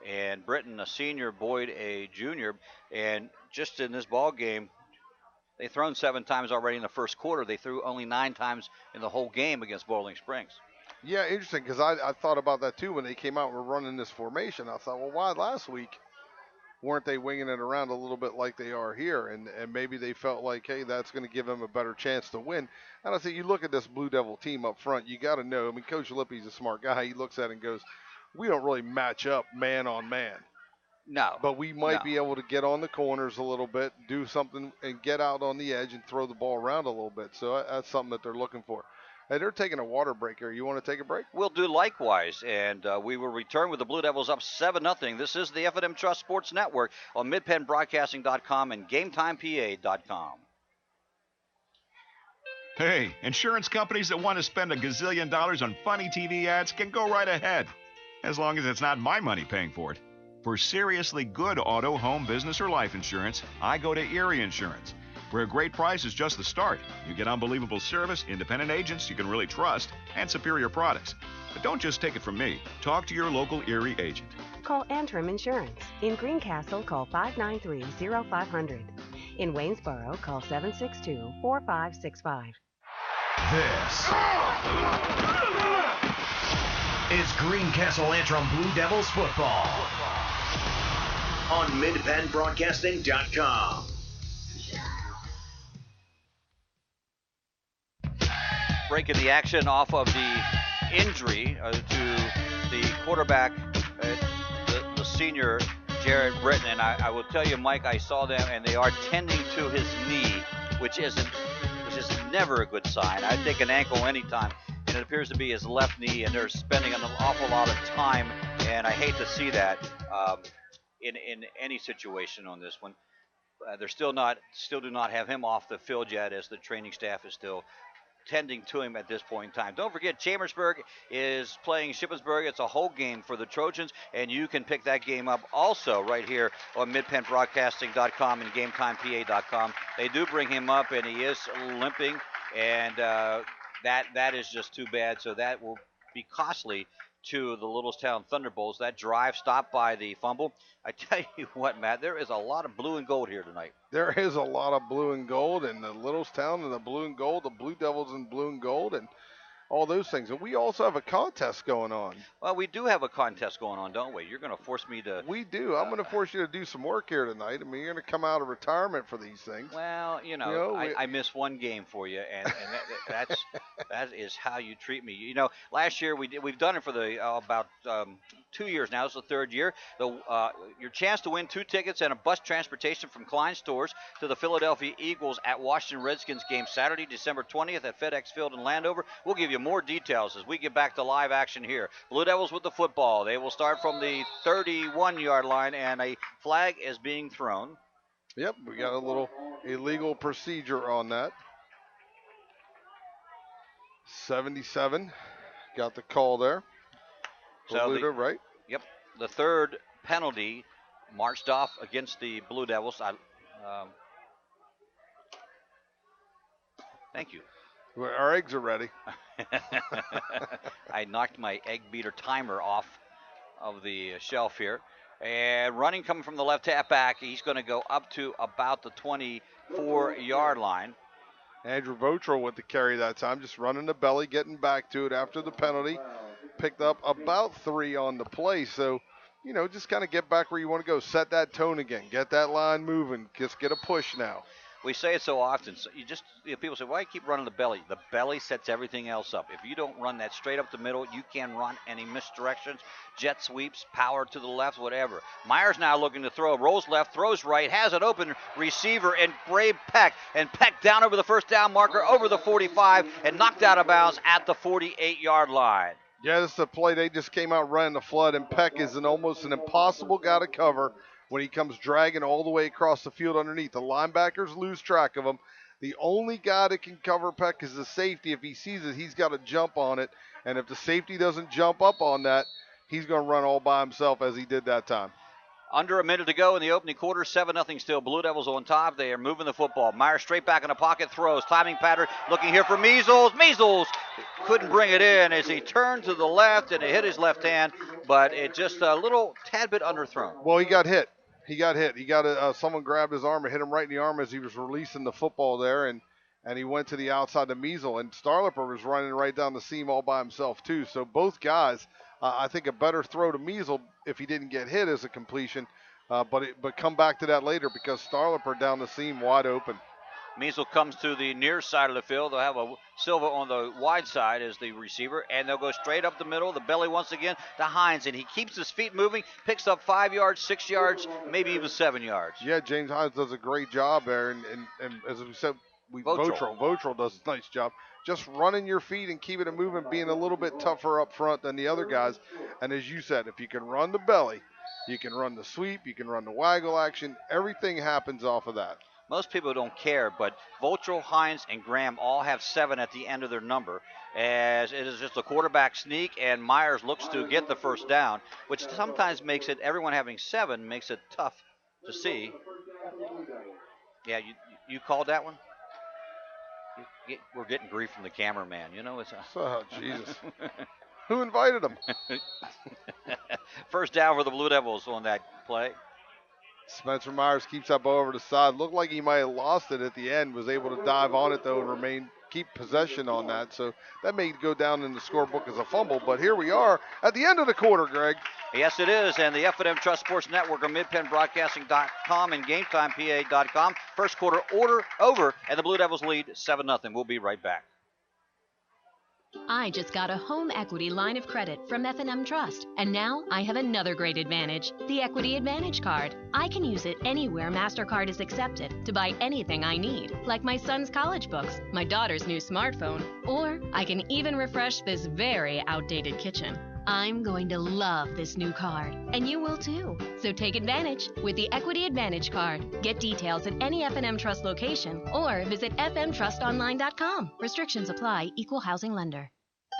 and Britton a senior, Boyd a junior. And just in this ball game, they've thrown 7 times already in the first quarter. They threw only 9 times in the whole game against Boiling Springs. Yeah, interesting, because I thought about that too when they came out and were running this formation. I thought, well, why last week weren't they winging it around a little bit like they are here? And maybe they felt like, hey, that's going to give them a better chance to win. And I think you look at this Blue Devil team up front, you got to know. I mean, Coach Lippy's a smart guy. He looks at it and goes, we don't really match up man on man. No. But we might be able to get on the corners a little bit, do something, and get out on the edge and throw the ball around a little bit. So that's something that they're looking for. Hey, they're taking a water break here. You want to take a break? We'll do likewise, and we will return with the Blue Devils up 7-0. This is the F&M Trust Sports Network on MidPennBroadcasting.com and GameTimePA.com. Hey, insurance companies that want to spend $1 gazillion on funny TV ads can go right ahead, as long as it's not my money paying for it. For seriously good auto, home, business, or life insurance, I go to Erie Insurance, where a great price is just the start. You get unbelievable service, independent agents you can really trust, and superior products. But don't just take it from me. Talk to your local Erie agent. Call Antrim Insurance. In Greencastle, call 593-0500. In Waynesboro, call 762-4565. This is Greencastle Antrim Blue Devils football on MidPennBroadcasting.com. Breaking the action off of the injury to the quarterback, the senior Jared Britton. And I will tell you, Mike, I saw them, and they are tending to his knee, which is never a good sign. I'd take an ankle anytime. and it appears to be his left knee, and they're spending an awful lot of time, and I hate to see that in any situation on this one. They're still do not have him off the field yet, as the training staff is still tending to him at this point in time. Don't forget, Chambersburg is playing Shippensburg. It's a whole game for the Trojans, and you can pick that game up also right here on midpennbroadcasting.com and GameTimePA.com. They do bring him up, and he is limping, and that is just too bad. So that will be costly to the Littlestown Thunderbolts. That drive stopped by the fumble. I tell you what, Matt, there is a lot of blue and gold here tonight. There is a lot of blue and gold, and the Littlestown and the blue and gold, the Blue Devils and blue and gold, and all those things. And we also have a contest going on. Well, we do have a contest going on, don't we? You're going to force me to... We do. I'm going to force you to do some work here tonight. I mean, you're going to come out of retirement for these things. Well, I miss one game for you, and that is how you treat me. You know, last year we've done it for the about 2 years now. It's the third year. Your chance to win 2 tickets and a bus transportation from Klein Stores to the Philadelphia Eagles at Washington Redskins game Saturday, December 20th at FedEx Field in Landover. We'll give you more details as we get back to live action here. Blue Devils with the football. They will start from the 31-yard line, and a flag is being thrown. Yep, we got a little illegal procedure on that. 77 got the call there. So right? Yep, the third penalty marched off against the Blue Devils. Thank you. Our eggs are ready. I knocked my egg beater timer off of the shelf here. And running coming from the left halfback, he's going to go up to about the 24-yard line. Andrew Votro with the carry that time, just running the belly, getting back to it after the penalty. Picked up about 3 on the play. So, just kind of get back where you want to go. Set that tone again. Get that line moving. Just get a push now. We say it so often. So people say, why keep running the belly? The belly sets everything else up. If you don't run that straight up the middle, you can run any misdirections, jet sweeps, power to the left, whatever. Myers now looking to throw. Rolls left, throws right, has an open receiver in Brave Peck. And Peck down over the first down marker, over the 45, and knocked out of bounds at the 48-yard line. Yeah, this is a play. They just came out running the flood, and Peck is almost an impossible guy to cover when he comes dragging all the way across the field underneath. The linebackers lose track of him. The only guy that can cover Peck is the safety. If he sees it, he's got to jump on it. And if the safety doesn't jump up on that, he's going to run all by himself as he did that time. Under a minute to go in the opening quarter, 7-0 still. Blue Devils on top. They are moving the football. Myers straight back in the pocket, throws. Timing pattern, looking here for Measles. Measles couldn't bring it in as he turned to the left, and it hit his left hand, but it just a little tad bit underthrown. Well, he got hit. He got someone grabbed his arm and hit him right in the arm as he was releasing the football there, and he went to the outside to Measle, and Starlipper was running right down the seam all by himself too. So both guys, I think a better throw to Measle if he didn't get hit as a completion, but come back to that later because Starlipper down the seam wide open. Measle comes to the near side of the field. They'll have a Silva on the wide side as the receiver, and they'll go straight up the middle. The belly once again to Hines, and he keeps his feet moving, picks up 5 yards, 6 yards, maybe even 7 yards. Yeah, James Hines does a great job there, and as we said, Votro does a nice job. Just running your feet and keeping it moving, being a little bit tougher up front than the other guys. And as you said, if you can run the belly, you can run the sweep, you can run the waggle action. Everything happens off of that. Most people don't care, but Votro, Hines, and Graham all have 7 at the end of their number, as it is just a quarterback sneak, and Myers looks to get the first down, which sometimes makes it, everyone having 7 makes it tough to see. Yeah, you called that one? We're getting grief from the cameraman, Oh, Jesus. Who invited him? First down for the Blue Devils on that play. Spencer Myers keeps that ball over the side. Looked like he might have lost it at the end. Was able to dive on it, though, and keep possession on that. So that may go down in the scorebook as a fumble. But here we are at the end of the quarter, Greg. Yes, it is. And the F&M Trust Sports Network on midpennbroadcasting.com and GameTimePA.com. First quarter order over, and the Blue Devils lead 7-0. We'll be right back. I just got a home equity line of credit from F&M Trust, and now I have another great advantage, the Equity Advantage Card. I can use it anywhere MasterCard is accepted to buy anything I need, like my son's college books, my daughter's new smartphone, or I can even refresh this very outdated kitchen. I'm going to love this new card, and you will too. So take advantage with the Equity Advantage Card. Get details at any F&M Trust location or visit fmtrustonline.com. Restrictions apply. Equal housing lender.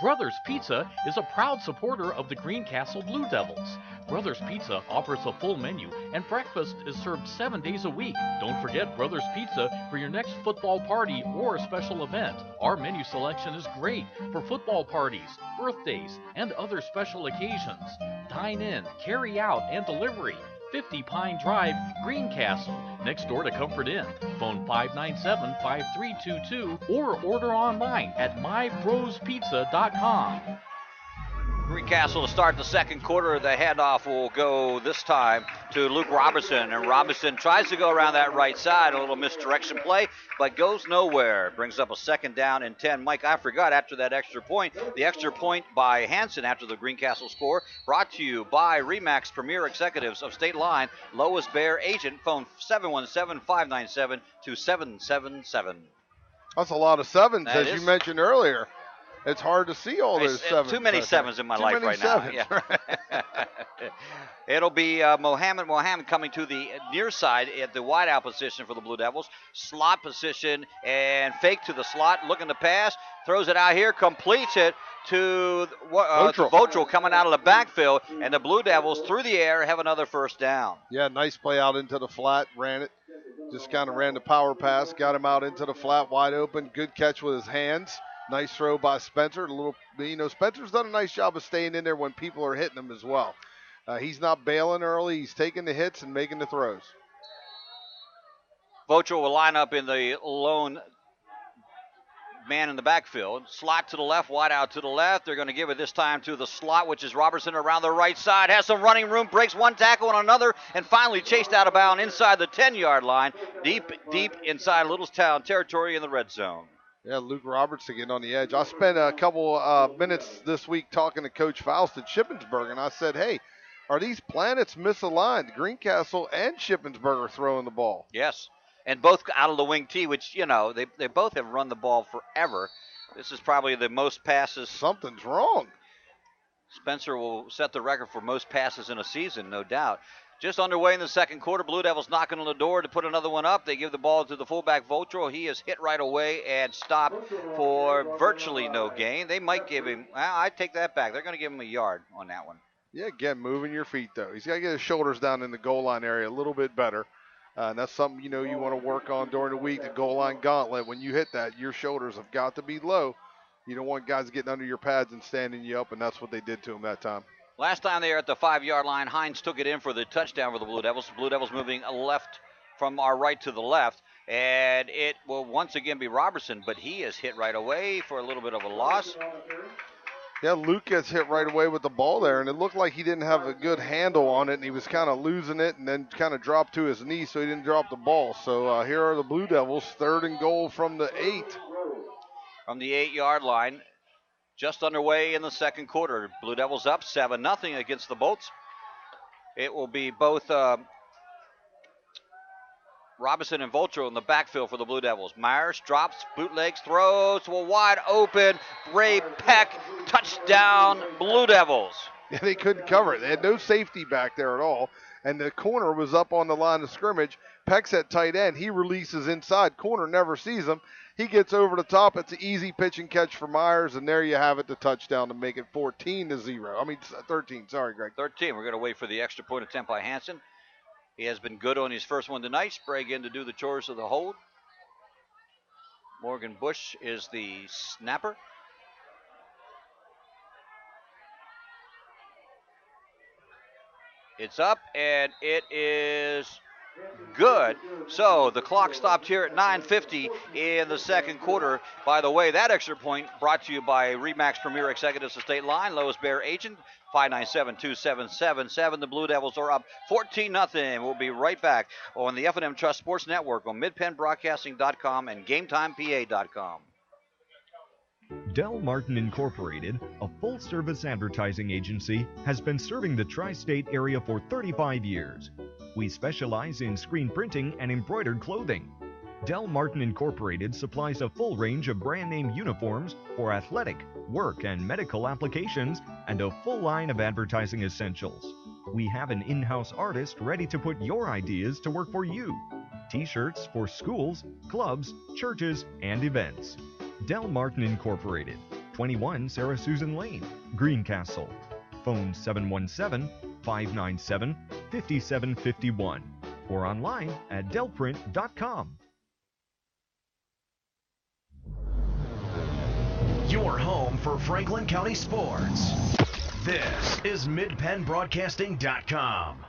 Brothers Pizza is a proud supporter of the Greencastle Blue Devils. Brothers Pizza offers a full menu, and breakfast is served 7 days a week. Don't forget Brothers Pizza for your next football party or special event. Our menu selection is great for football parties, birthdays, and other special occasions. Dine in, carry out, and delivery. 50 Pine Drive, Greencastle, next door to Comfort Inn. Phone 597-5322 or order online at myprospizza.com. Greencastle to start the second quarter. The handoff will go this time to Luke Robertson, and Robinson tries to go around that right side. A little misdirection play, but goes nowhere. Brings up a second down and 10. Mike, I forgot after that extra point, the extra point by Hanson after the Greencastle score, brought to you by RE/MAX Premier Executives of State Line, lowest bear agent. Phone 717-597-2777. That's a lot of sevens, That as is. you mentioned earlier. It's hard to see all those sevens. Too many sevens in my life right now. Yeah. It'll be Mohammed coming to the near side at the wideout position for the Blue Devils. Slot position and fake to the slot, looking to pass. Throws it out here, completes it to Votral coming out of the backfield. And the Blue Devils, through the air, have another first down. Yeah, nice play out into the flat. Ran it. Just kind of ran the power pass. Got him out into the flat, wide open. Good catch with his hands. Nice throw by Spencer. Spencer's done a nice job of staying in there when people are hitting him as well. He's not bailing early. He's taking the hits and making the throws. Votral will line up in the lone man in the backfield. Slot to the left, wide out to the left. They're going to give it this time to the slot, which is Robertson around the right side. Has some running room, breaks one tackle on another, and finally chased out of bounds inside the 10-yard line, deep inside Littlestown territory in the red zone. Yeah, Luke Robertson getting on the edge. I spent a couple minutes this week talking to Coach Faust at Shippensburg, and I said, hey, are these planets misaligned? Greencastle and Shippensburg are throwing the ball. Yes, and both out of the wing tee, which, they both have run the ball forever. This is probably the most passes. Something's wrong. Spencer will set the record for most passes in a season, no doubt. Just underway in the second quarter. Blue Devils knocking on the door to put another one up. They give the ball to the fullback, Votral. He is hit right away and stopped for virtually no gain. They might give him, I take that back. They're going to give him a yard on that one. Yeah, again, moving your feet, though. He's got to get his shoulders down in the goal line area a little bit better. And that's something, you want to work on during the week, the goal line gauntlet. When you hit that, your shoulders have got to be low. You don't want guys getting under your pads and standing you up, and that's what they did to him that time. Last time they were at the 5-yard line, Hines took it in for the touchdown for the Blue Devils. The Blue Devils moving left from our right to the left. And it will once again be Robertson, but he is hit right away for a little bit of a loss. Yeah, Luke gets hit right away with the ball there, and it looked like he didn't have a good handle on it, and he was kind of losing it and then kind of dropped to his knee, so he didn't drop the ball. So here are the Blue Devils, 3rd and goal from the 8. From the 8-yard line. Just underway in the second quarter. Blue Devils up 7-0 against the Bolts. It will be both Robinson and Votral in the backfield for the Blue Devils. Myers drops, bootlegs, throws to a wide open Bray Peck. Touchdown, Blue Devils. Yeah, they couldn't cover it. They had no safety back there at all, and the corner was up on the line of scrimmage. Peck's at tight end. He releases inside. Corner never sees him. He gets over the top. It's an easy pitch and catch for Myers, and there you have it, the touchdown to make it 13. Sorry, Greg. 13. We're going to wait for the extra point attempt by Hanson. He has been good on his first one tonight. Sprague in to do the chores of the hold. Morgan Bush is the snapper. It's up, and it is good. So the clock stopped here at 9:50 in the second quarter. By the way, that extra point brought to you by RE/MAX Premier Executives of State Line, lowest bear agent, 597-2777. The Blue Devils are up 14-0. We'll be right back on the F&M Trust Sports Network on MidPennBroadcasting.com and GameTimePA.com. Del Martin Incorporated, a full-service advertising agency, has been serving the tri-state area for 35 years. We specialize in screen printing and embroidered clothing. Del Martin Incorporated supplies a full range of brand name uniforms for athletic, work, and medical applications, and a full line of advertising essentials. We have an in-house artist ready to put your ideas to work for you. T-shirts for schools, clubs, churches, and events. Del Martin Incorporated, 21 Sarah Susan Lane, Greencastle. Phone 717-597-5751 or online at delprint.com. Your home for Franklin County sports. This is MidPennBroadcasting.com.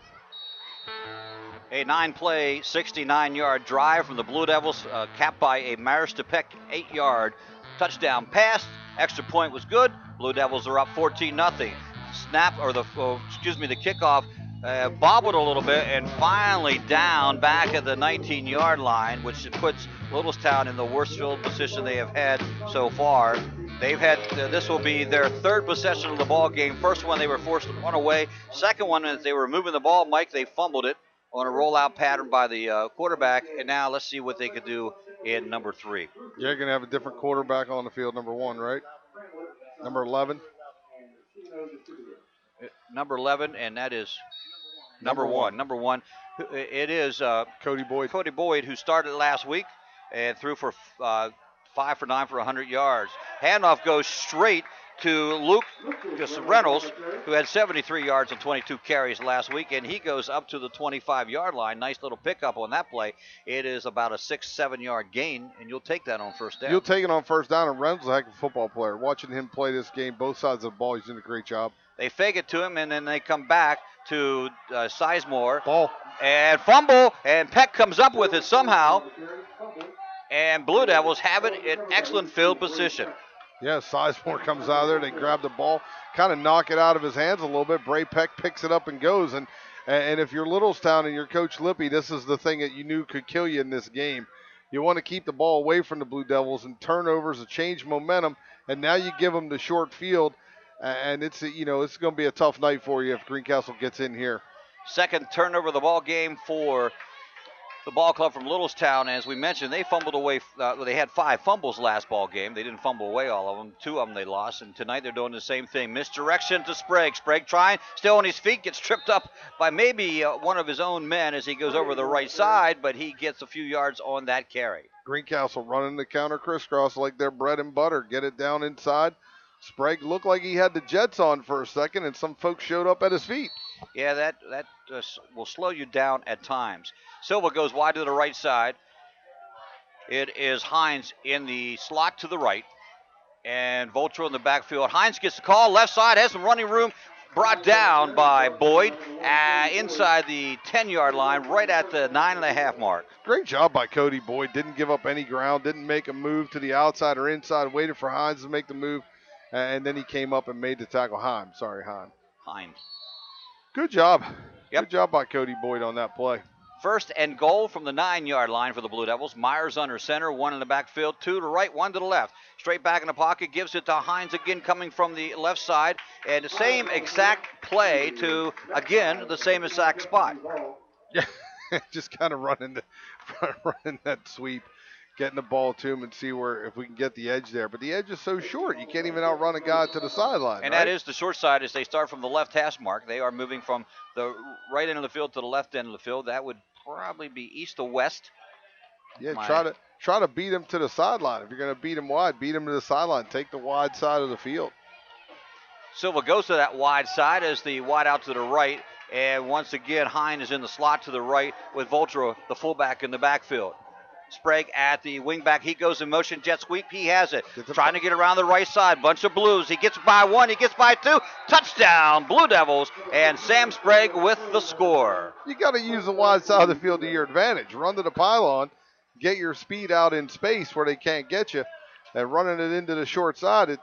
A 9-play, 69-yard drive from the Blue Devils, capped by a Maris DePeck 8-yard touchdown pass. Extra point was good. Blue Devils are up 14-0. The kickoff bobbled a little bit and finally down back at the 19-yard line, which puts Littlestown in the worst field position they have had so far. They've had, this will be their third possession of the ball game. First one, they were forced to run away. Second one, as they were moving the ball, Mike, they fumbled it on a rollout pattern by the quarterback. And now let's see what they could do in number 3. You're going to have a different quarterback on the field, number 1, right? Number 11. Number 11, and that is number 1. Number 1. It is Cody Boyd. Cody Boyd, who started last week and threw for 5 for 9 for 100 yards. Handoff goes straight to Lucas Reynolds, who had 73 yards and 22 carries last week, and he goes up to the 25-yard line. Nice little pickup on that play. It is about a 6-7 yard gain, and you'll take that on first down. You'll take it on first down, and Reynolds is a heck of a football player. Watching him play this game, both sides of the ball, he's doing a great job. They fake it to him, and then they come back to Sizemore. Ball. And fumble, and Peck comes up with it somehow. And Blue Devils have it in excellent field position. Yeah, Sizemore comes out of there. They grab the ball, kind of knock it out of his hands a little bit. Bray Peck picks it up and goes. And if you're Littlestown and you're Coach Lippy, this is the thing that you knew could kill you in this game. You want to keep the ball away from the Blue Devils, and turnovers to change momentum. And now you give them the short field, and it's going to be a tough night for you if Greencastle gets in here. Second turnover of the ball game for the ball club from Littlestown. As we mentioned, they fumbled away. They had 5 fumbles last ball game. They didn't fumble away all of them. 2 of them they lost, and tonight they're doing the same thing. Misdirection to Sprague. Sprague trying, still on his feet, gets tripped up by maybe one of his own men as he goes over the right side, but he gets a few yards on that carry. Greencastle running the counter crisscross like their bread and butter. Get it down inside. Sprague looked like he had the Jets on for a second, and some folks showed up at his feet. Yeah, that will slow you down at times. Silva goes wide to the right side. It is Hines in the slot to the right, and Voltro in the backfield. Hines gets the call, left side, has some running room, brought down by Boyd inside the 10-yard line, right at the 9.5 mark. Great job by Cody Boyd. Didn't give up any ground, didn't make a move to the outside or inside, waited for Hines to make the move, and then he came up and made the tackle. Hines. Good job. Yep. Good job by Cody Boyd on that play. First and goal from the 9-yard line for the Blue Devils. Myers under center, 1 in the backfield, 2 to the right, 1 to the left. Straight back in the pocket, gives it to Hines again coming from the left side. And the same exact play to, again, the same exact spot. Yeah, just kind of running that sweep, getting the ball to him and see if we can get the edge there. But the edge is so short, you can't even outrun a guy to the sideline. And right? that is the short side as they start from the left hash mark. They are moving from the right end of the field to the left end of the field. That would probably be east to west. Yeah, try to beat him to the sideline. If you're going to beat him wide, beat him to the sideline. Take the wide side of the field. Silva goes to that wide side as the wide out to the right. And once again, Hine is in the slot to the right with Voltro, the fullback, in the backfield. Sprague at the wingback. He goes in motion, jet sweep. He has it. Trying to get around the right side. Bunch of Blues. He gets by 1. He gets by 2. Touchdown, Blue Devils. And Sam Sprague with the score. You got to use the wide side of the field to your advantage. Run to the pylon. Get your speed out in space where they can't get you. And running it into the short side, it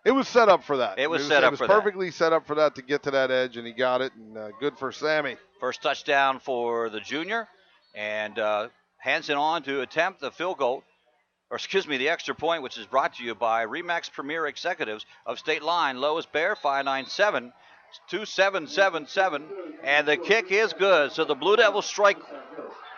was set up for that. It was perfectly set up for that to get to that edge, and he got it. And good for Sammy. First touchdown for the junior. And Hansen on to attempt the field goal, the extra point, which is brought to you by Remax Premier Executives of State Line. Lowest Bear, 597-2777. And the kick is good. So the Blue Devils strike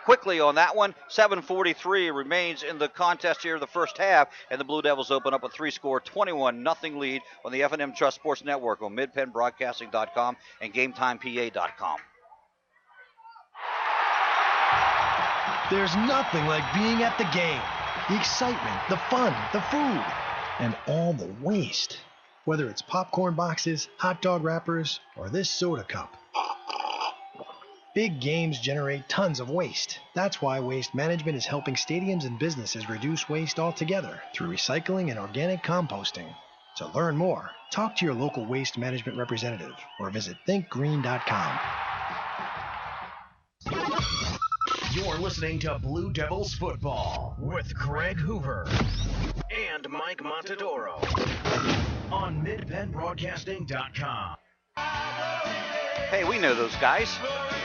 quickly on that one. 7:43 remains in the contest here in the first half, and the Blue Devils open up a 3-score, 21-0 lead on the F&M Trust Sports Network on MidPennBroadcasting.com and GameTimePA.com. There's nothing like being at the game. The excitement, the fun, the food, and all the waste. Whether it's popcorn boxes, hot dog wrappers, or this soda cup. Big games generate tons of waste. That's why Waste Management is helping stadiums and businesses reduce waste altogether through recycling and organic composting. To learn more, talk to your local waste management representative or visit thinkgreen.com. You're listening to Blue Devils Football with Craig Hoover and Mike Montadoro on MidPennBroadcasting.com. Hey, we know those guys.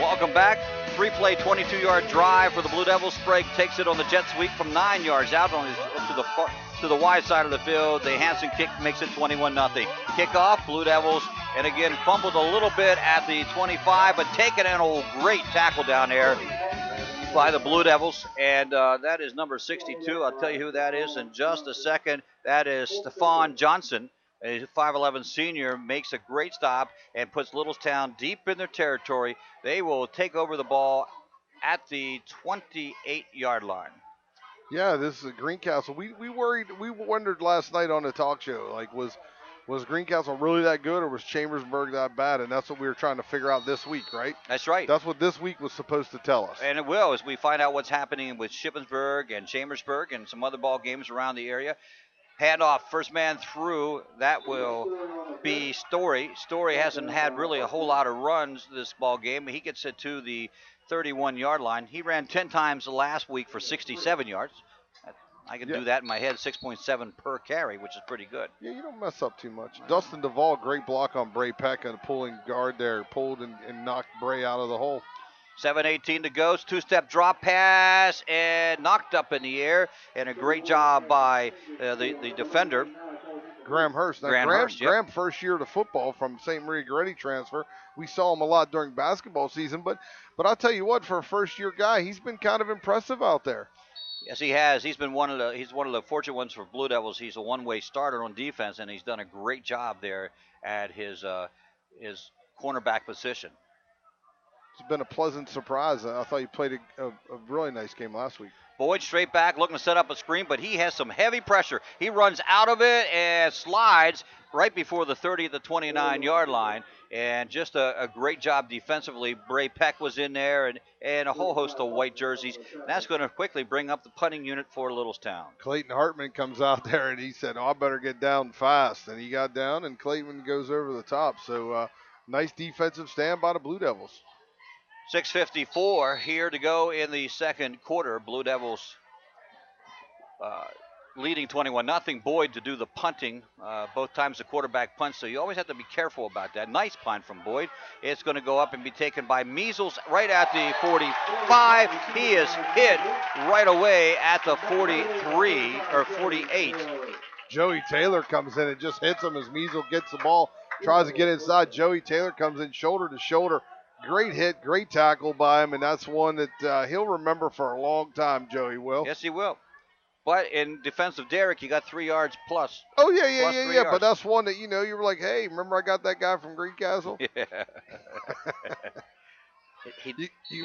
Welcome back. 3-play, 22-yard drive for the Blue Devils. Sprague takes it on the jet sweep from 9 yards out to the wide side of the field. The Hansen kick makes it 21-0. Kickoff, Blue Devils, and again fumbled a little bit at the 25, but taken in a great tackle down there by the Blue Devils, and that is number 62. I'll tell you who that is in just a second. That is Stephon Johnson, a 5'11 senior, makes a great stop and puts Littlestown deep in their territory. They will take over the ball at the 28-yard line. Yeah, this is Greencastle. We wondered last night on the talk show, like, was Greencastle really that good, or was Chambersburg that bad? And that's what we were trying to figure out this week, right? That's right. That's what this week was supposed to tell us. And it will, as we find out what's happening with Shippensburg and Chambersburg and some other ball games around the area. Handoff, first man through, that will be Story. Story hasn't had really a whole lot of runs this ball game. He gets it to the 31-yard line. He ran 10 times last week for 67 yards. I can do that in my head, 6.7 per carry, which is pretty good. Yeah, you don't mess up too much. Dustin Duvall, great block on Bray Peck and pulling guard there, pulled and knocked Bray out of the hole. 7:18 to go. Two-step drop pass and knocked up in the air, and a great job by the defender. Graham Hurst. Now, Graham first year to football from St. Marie Goretti transfer. We saw him a lot during basketball season, but I'll tell you what, for a first-year guy, he's been kind of impressive out there. Yes, he has. He's one of the fortunate ones for Blue Devils. He's a one-way starter on defense, and he's done a great job there at his cornerback position. It's been a pleasant surprise. I thought he played a really nice game last week. Boyd straight back, looking to set up a screen, but he has some heavy pressure. He runs out of it and slides right before the 30 at the 29-yard line, and just a great job defensively. Bray Peck was in there, and a whole host of white jerseys. That's going to quickly bring up the punting unit for Littlestown. Clayton Hartman comes out there, and he said, I better get down fast. And he got down, and Clayton goes over the top. So nice defensive stand by the Blue Devils. 6:54 here to go in the second quarter. Blue Devils leading 21-0. Boyd to do the punting. Both times the quarterback punts, so you always have to be careful about that. Nice punt from Boyd. It's going to go up and be taken by Measles right at the 45. He is hit right away at the 43 or 48. Joey Taylor comes in and just hits him as Measles gets the ball, tries to get inside. Joey Taylor comes in shoulder to shoulder. Great hit, great tackle by him, and that's one that he'll remember for a long time, Joey will. Yes, he will. But in defense of Derek, you got 3 yards plus. Oh, yeah. But that's one that, you were like, hey, remember I got that guy from Greencastle? Yeah.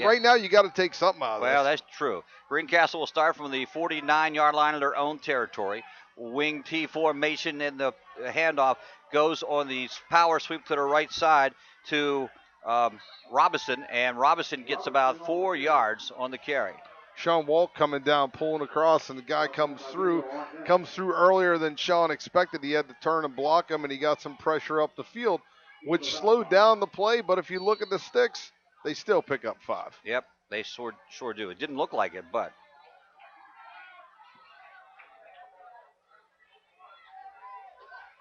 Right now, you got to take something out of this. Well, that's true. Greencastle will start from the 49-yard line of their own territory. Wing T formation, and the handoff goes on the power sweep to the right side to Robinson, and Robinson gets about 4 yards on the carry. Sean Walt coming down, pulling across, and the guy comes through earlier than Sean expected. He had to turn and block him, and he got some pressure up the field, which slowed down the play. But if you look at the sticks, they still pick up 5. Yep, they sure do. It didn't look like it, but.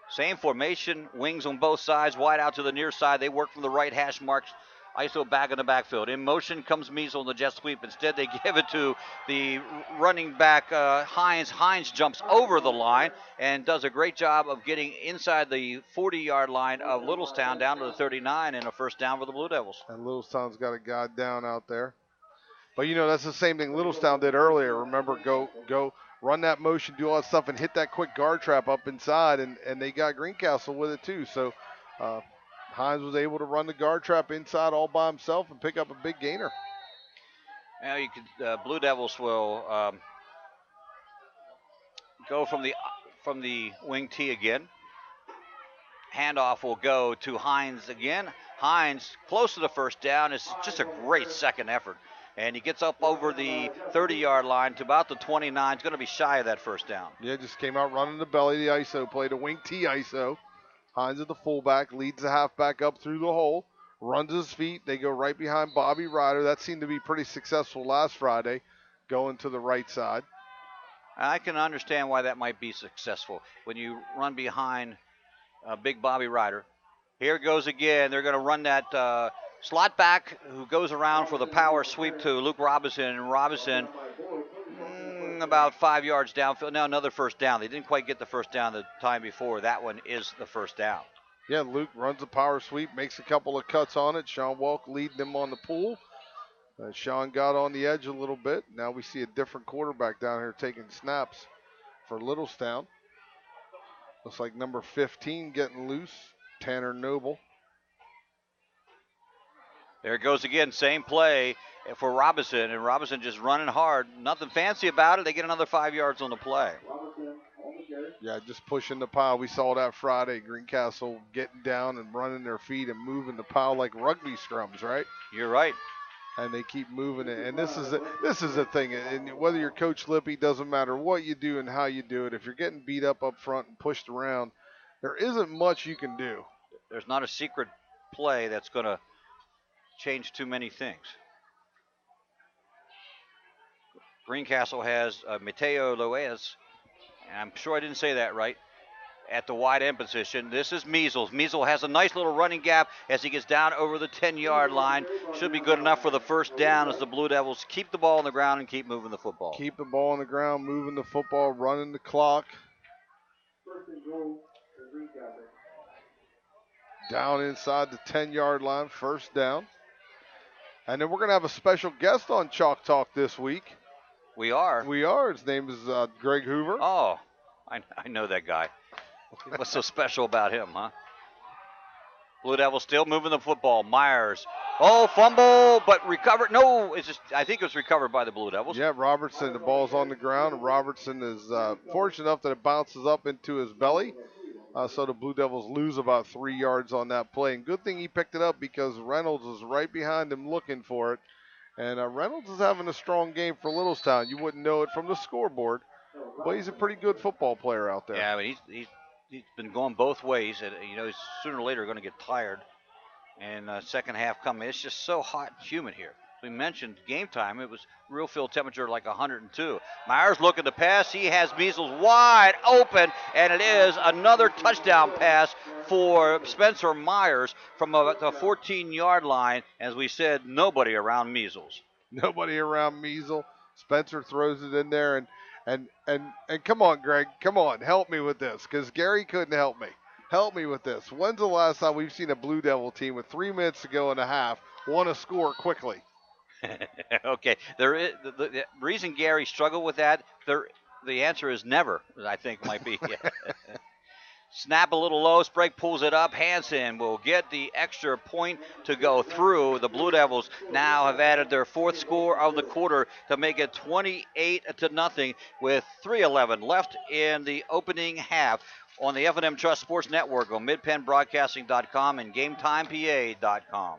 Same formation, wings on both sides, wide out to the near side. They work from the right hash marks ISO back in the backfield. In motion comes Measle in the jet sweep. Instead, they give it to the running back, Hines. Hines jumps over the line and does a great job of getting inside the 40-yard line of Littlestown down to the 39 and a first down for the Blue Devils. And Littlestown's got a guy down out there. But, that's the same thing Littlestown did earlier. Remember, go, run that motion, do all that stuff, and hit that quick guard trap up inside, and they got Greencastle with it too. So Hines was able to run the guard trap inside all by himself and pick up a big gainer. Now Blue Devils will go from the wing tee again. Handoff will go to Hines again. Hines close to the first down. It's just a great second effort. And he gets up over the 30-yard line to about the 29. He's going to be shy of that first down. Yeah, just came out running the belly, the ISO, played a wing T ISO. Hines at the fullback, leads the halfback up through the hole, runs his feet. They go right behind Bobby Ryder. That seemed to be pretty successful last Friday, going to the right side. I can understand why that might be successful when you run behind big Bobby Ryder. Here it goes again. They're going to run that slot back who goes around for the power sweep to Luke Robinson. And Robinson about 5 yards downfield. Now another first down. They didn't quite get the first down the time before. That one is the first down. Yeah, Luke runs a power sweep, makes a couple of cuts on it. Sean Welk leading them on the pool. Sean got on the edge a little bit. Now we see a different quarterback down here taking snaps for Littlestown. Looks like number 15 getting loose, Tanner Noble. There it goes again, same play for Robinson, and Robinson just running hard. Nothing fancy about it. They get another 5 yards on the play. Yeah, just pushing the pile. We saw that Friday. Greencastle getting down and running their feet and moving the pile like rugby scrums, right? You're right. And they keep moving it. And this is the thing. And whether you're Coach Lippy, doesn't matter what you do and how you do it. If you're getting beat up front and pushed around, there isn't much you can do. There's not a secret play that's going to change too many things. Greencastle has Mateo Loez, and I'm sure I didn't say that right, at the wide end position. This is Measles. Measles has a nice little running gap as he gets down over the 10-yard line. Should be good enough for the first down as the Blue Devils keep the ball on the ground and keep moving the football. Keep the ball on the ground, moving the football, running the clock. Down inside the 10-yard line, first down. And then we're going to have a special guest on Chalk Talk this week. We are? We are. His name is Greg Hoover. Oh, I know that guy. What's so special about him, huh? Blue Devils still moving the football. Myers. Oh, fumble, but recovered. No, I think it was recovered by the Blue Devils. Yeah, Robertson, the ball's on the ground. And Robertson is fortunate enough that it bounces up into his belly. So the Blue Devils lose about 3 yards on that play. And good thing he picked it up because Reynolds is right behind him looking for it. And Reynolds is having a strong game for Littlestown. You wouldn't know it from the scoreboard, but he's a pretty good football player out there. Yeah, I mean, he's been going both ways. And, he's sooner or later going to get tired. And second half coming. It's just so hot and humid here. We mentioned game time. It was real field temperature like 102. Myers looking to pass. He has Measles wide open, and it is another touchdown pass for Spencer Myers from the 14-yard line. As we said, nobody around Measles. Nobody around Measles. Spencer throws it in there, and come on, Greg, come on, help me with this, because Gary couldn't help me. Help me with this. When's the last time we've seen a Blue Devil team with 3 minutes to go in a half want to score quickly? Okay, there is the reason Gary struggled with that. The answer is never. I think might be. Snap a little low. Sprague pulls it up. Hansen will get the extra point to go through. The Blue Devils now have added their fourth score of the quarter to make it 28-0 with 3:11 left in the opening half on the F&M Trust Sports Network on midpennbroadcasting.com and GameTimePA.com.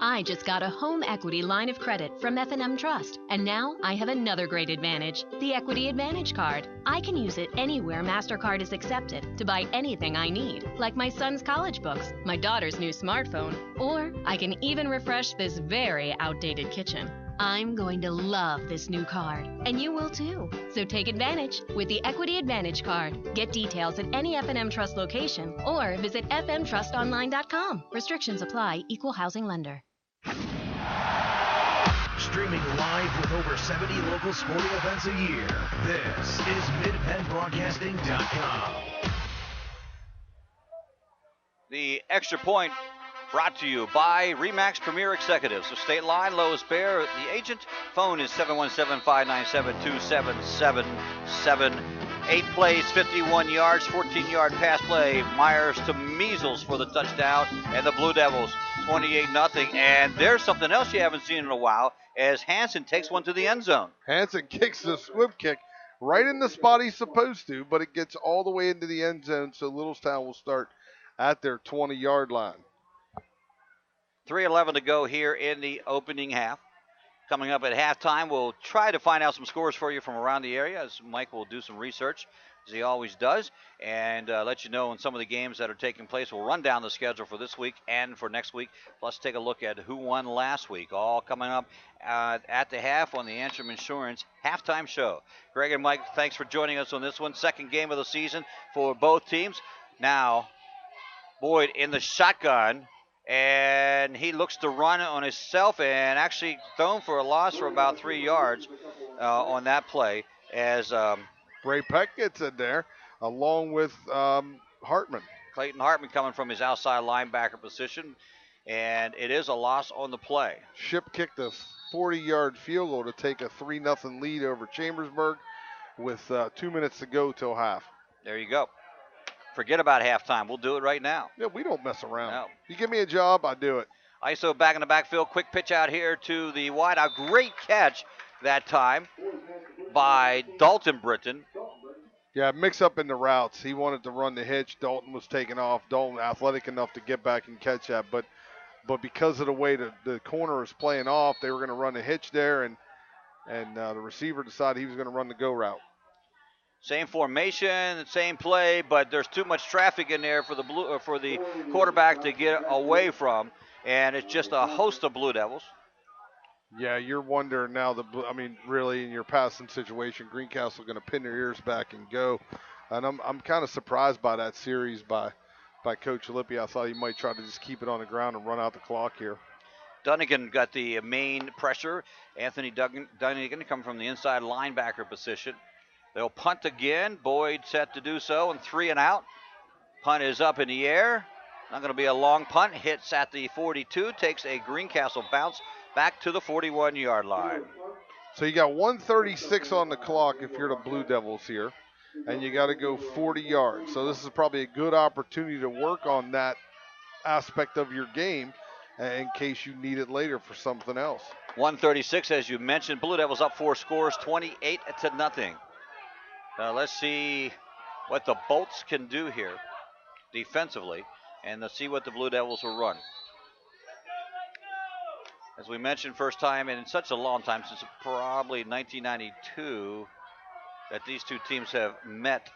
I just got a home equity line of credit from F&M Trust, and now I have another great advantage, the Equity Advantage Card. I can use it anywhere MasterCard is accepted to buy anything I need, like my son's college books, my daughter's new smartphone, or I can even refresh this very outdated kitchen. I'm going to love this new card, and you will too. So take advantage with the Equity Advantage card. Get details at any F&M Trust location or visit fmtrustonline.com. Restrictions apply. Equal housing lender. Streaming live with over 70 local sporting events a year, this is MidPennBroadcasting.com. The extra point brought to you by RE/MAX Premier Executives. The state line, Lois Bear. The agent phone is 717-597-2777. 8 plays, 51 yards, 14-yard pass play. Myers to Measles for the touchdown, and the Blue Devils 28-0. And there's something else you haven't seen in a while, as Hansen takes one to the end zone. Hansen kicks the swim kick right in the spot he's supposed to, but it gets all the way into the end zone, so Littlestown will start at their 20-yard line. 3:11 to go here in the opening half. Coming up at halftime, we'll try to find out some scores for you from around the area, as Mike will do some research, as he always does, and let you know in some of the games that are taking place. We'll run down the schedule for this week and for next week, plus take a look at who won last week. All coming up at the half on the Antrim Insurance halftime show. Greg and Mike, thanks for joining us on this one. Second game of the season for both teams. Now, Boyd in the shotgun, and he looks to run on himself and actually thrown for a loss for about 3 yards on that play, as Bray Peck gets in there along with Hartman. Clayton Hartman coming from his outside linebacker position, and it is a loss on the play. Ship kicked a 40-yard field goal to take a 3-0 lead over Chambersburg with 2 minutes to go till half. There you go. Forget about halftime. We'll do it right now. Yeah, we don't mess around. No. You give me a job, I do it. ISO back in the backfield. Quick pitch out here to the wide out. Great catch that time by Dalton Britton. Yeah, mix up in the routes. He wanted to run the hitch. Dalton was taking off. Dalton athletic enough to get back and catch that. But because of the way the corner was playing off, they were going to run the hitch there, and the receiver decided he was going to run the go route. Same formation, same play, but there's too much traffic in there for the quarterback to get away from, and it's just a host of Blue Devils. Yeah, you're wondering now. Really, in your passing situation, Greencastle going to pin their ears back and go. And I'm kind of surprised by that series by Coach Lippi. I thought he might try to just keep it on the ground and run out the clock here. Dunnigan got the main pressure. Anthony Dunnigan come from the inside linebacker position. They'll punt again. Boyd set to do so, and 3 and out. Punt is up in the air. Not going to be a long punt. Hits at the 42. Takes a Greencastle bounce back to the 41-yard line. So you got 1:36 on the clock if you're the Blue Devils here, and you got to go 40 yards. So this is probably a good opportunity to work on that aspect of your game in case you need it later for something else. 1:36, as you mentioned. Blue Devils up 4 scores, 28-0. Let's see what the Bolts can do here defensively, and let's see what the Blue Devils will run. As we mentioned, first time in such a long time, since probably 1992, that these two teams have met.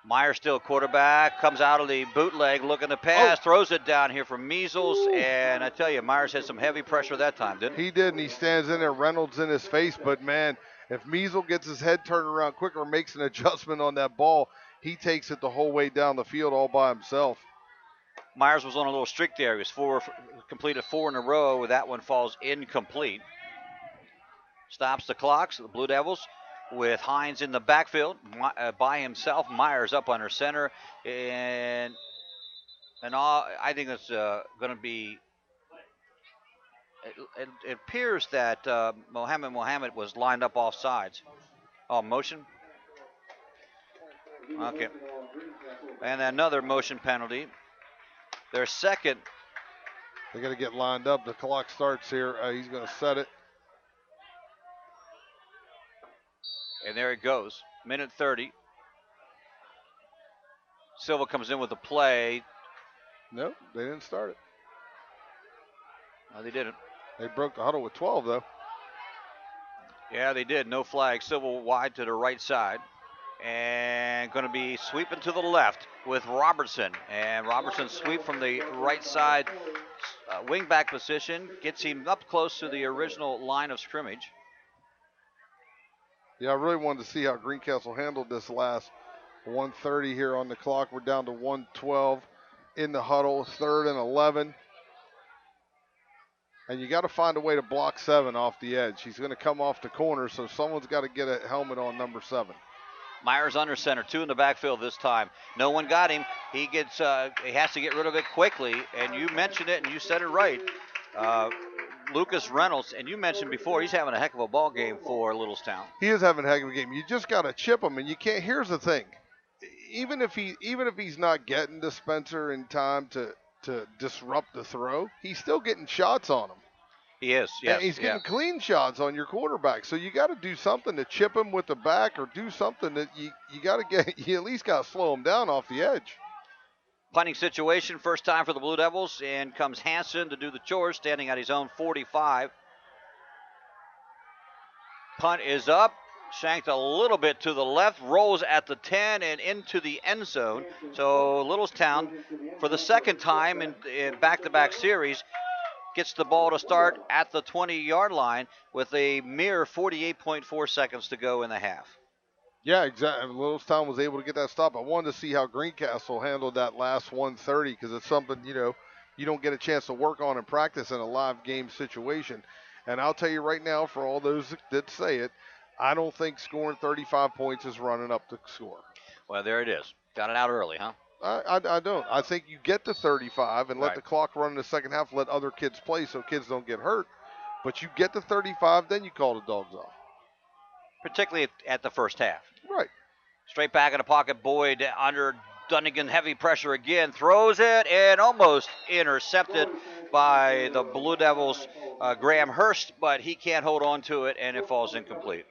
Myers still quarterback, comes out of the bootleg, looking to pass, throws it down here for Measles, and I tell you, Myers had some heavy pressure that time, didn't he? He did, and he stands in there, Reynolds in his face, but man, if Measles gets his head turned around quicker, makes an adjustment on that ball, he takes it the whole way down the field all by himself. Myers was on a little streak there. He was completed 4 in a row. That one falls incomplete. Stops the clock. So the Blue Devils with Hines in the backfield by himself. Myers up under center, and I think it's going to be. It appears that Mohammed was lined up off sides. Oh, motion? Okay. And another motion penalty. Their second. They got to get lined up. The clock starts here. He's going to set it. And there it goes. Minute 30. Silva comes in with the play. Nope, they didn't start it. No, they didn't. They broke the huddle with 12, though. Yeah, they did. No flag. Silva wide to the right side. And going to be sweeping to the left with Robertson. And Robertson sweep from the right side. wing-back position, gets him up close to the original line of scrimmage. Yeah, I really wanted to see how Greencastle handled this last 1:30 here on the clock. We're down to 1:12 in the huddle, 3rd and 11. And you got to find a way to block 7 off the edge. He's going to come off the corner, so someone's got to get a helmet on number 7. Myers under center, 2 in the backfield this time. No one got him. He has to get rid of it quickly, and you mentioned it, and you said it right. Lucas Reynolds, and you mentioned before, he's having a heck of a ball game for Littlestown. He is having a heck of a game. You just got to chip him, and you can't. Here's the thing: even if he's not getting to Spencer in time to disrupt the throw, he's still getting shots on him. He is, yes. And he's getting clean shots on your quarterback. So you got to do something to chip him with the back, or do something that you got to get. You at least got to slow him down off the edge. Punting situation, first time for the Blue Devils, and comes Hanson to do the chores, standing at his own 45. Punt is up, shanked a little bit to the left, rolls at the 10 and into the end zone. So Littlestown, for the second time in back-to-back series, gets the ball to start at the 20-yard line with a mere 48.4 seconds to go in the half. Yeah, exactly. Littlestown was able to get that stop. I wanted to see how Greencastle handled that last 1:30 because it's something, you don't get a chance to work on and practice in a live game situation. And I'll tell you right now, for all those that say it, I don't think scoring 35 points is running up the score. Well, there it is. Got it out early, huh? I don't. I think you get to 35 and let the clock run in the second half, let other kids play so kids don't get hurt. But you get to 35, then you call the dogs off. Particularly at the first half. Right. Straight back in the pocket, Boyd under Dunnigan, heavy pressure again, throws it and almost intercepted by the Blue Devils, Graham Hurst, but he can't hold on to it and it falls incomplete.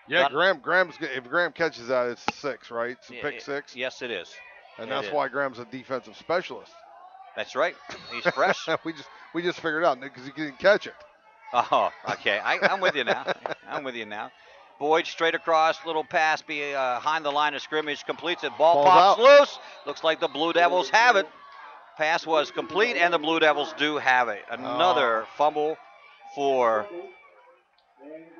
Yeah, if Graham catches that, it's 6, right? It's a pick 6. Yes, it is. And that's why Graham's a defensive specialist. That's right. He's fresh. we just figured it out because he didn't catch it. Oh, okay. I'm with you now. Boyd straight across, little pass behind the line of scrimmage, completes it. Ball pops loose. Looks like the Blue Devils have it. Pass was complete, and the Blue Devils do have it. Another fumble for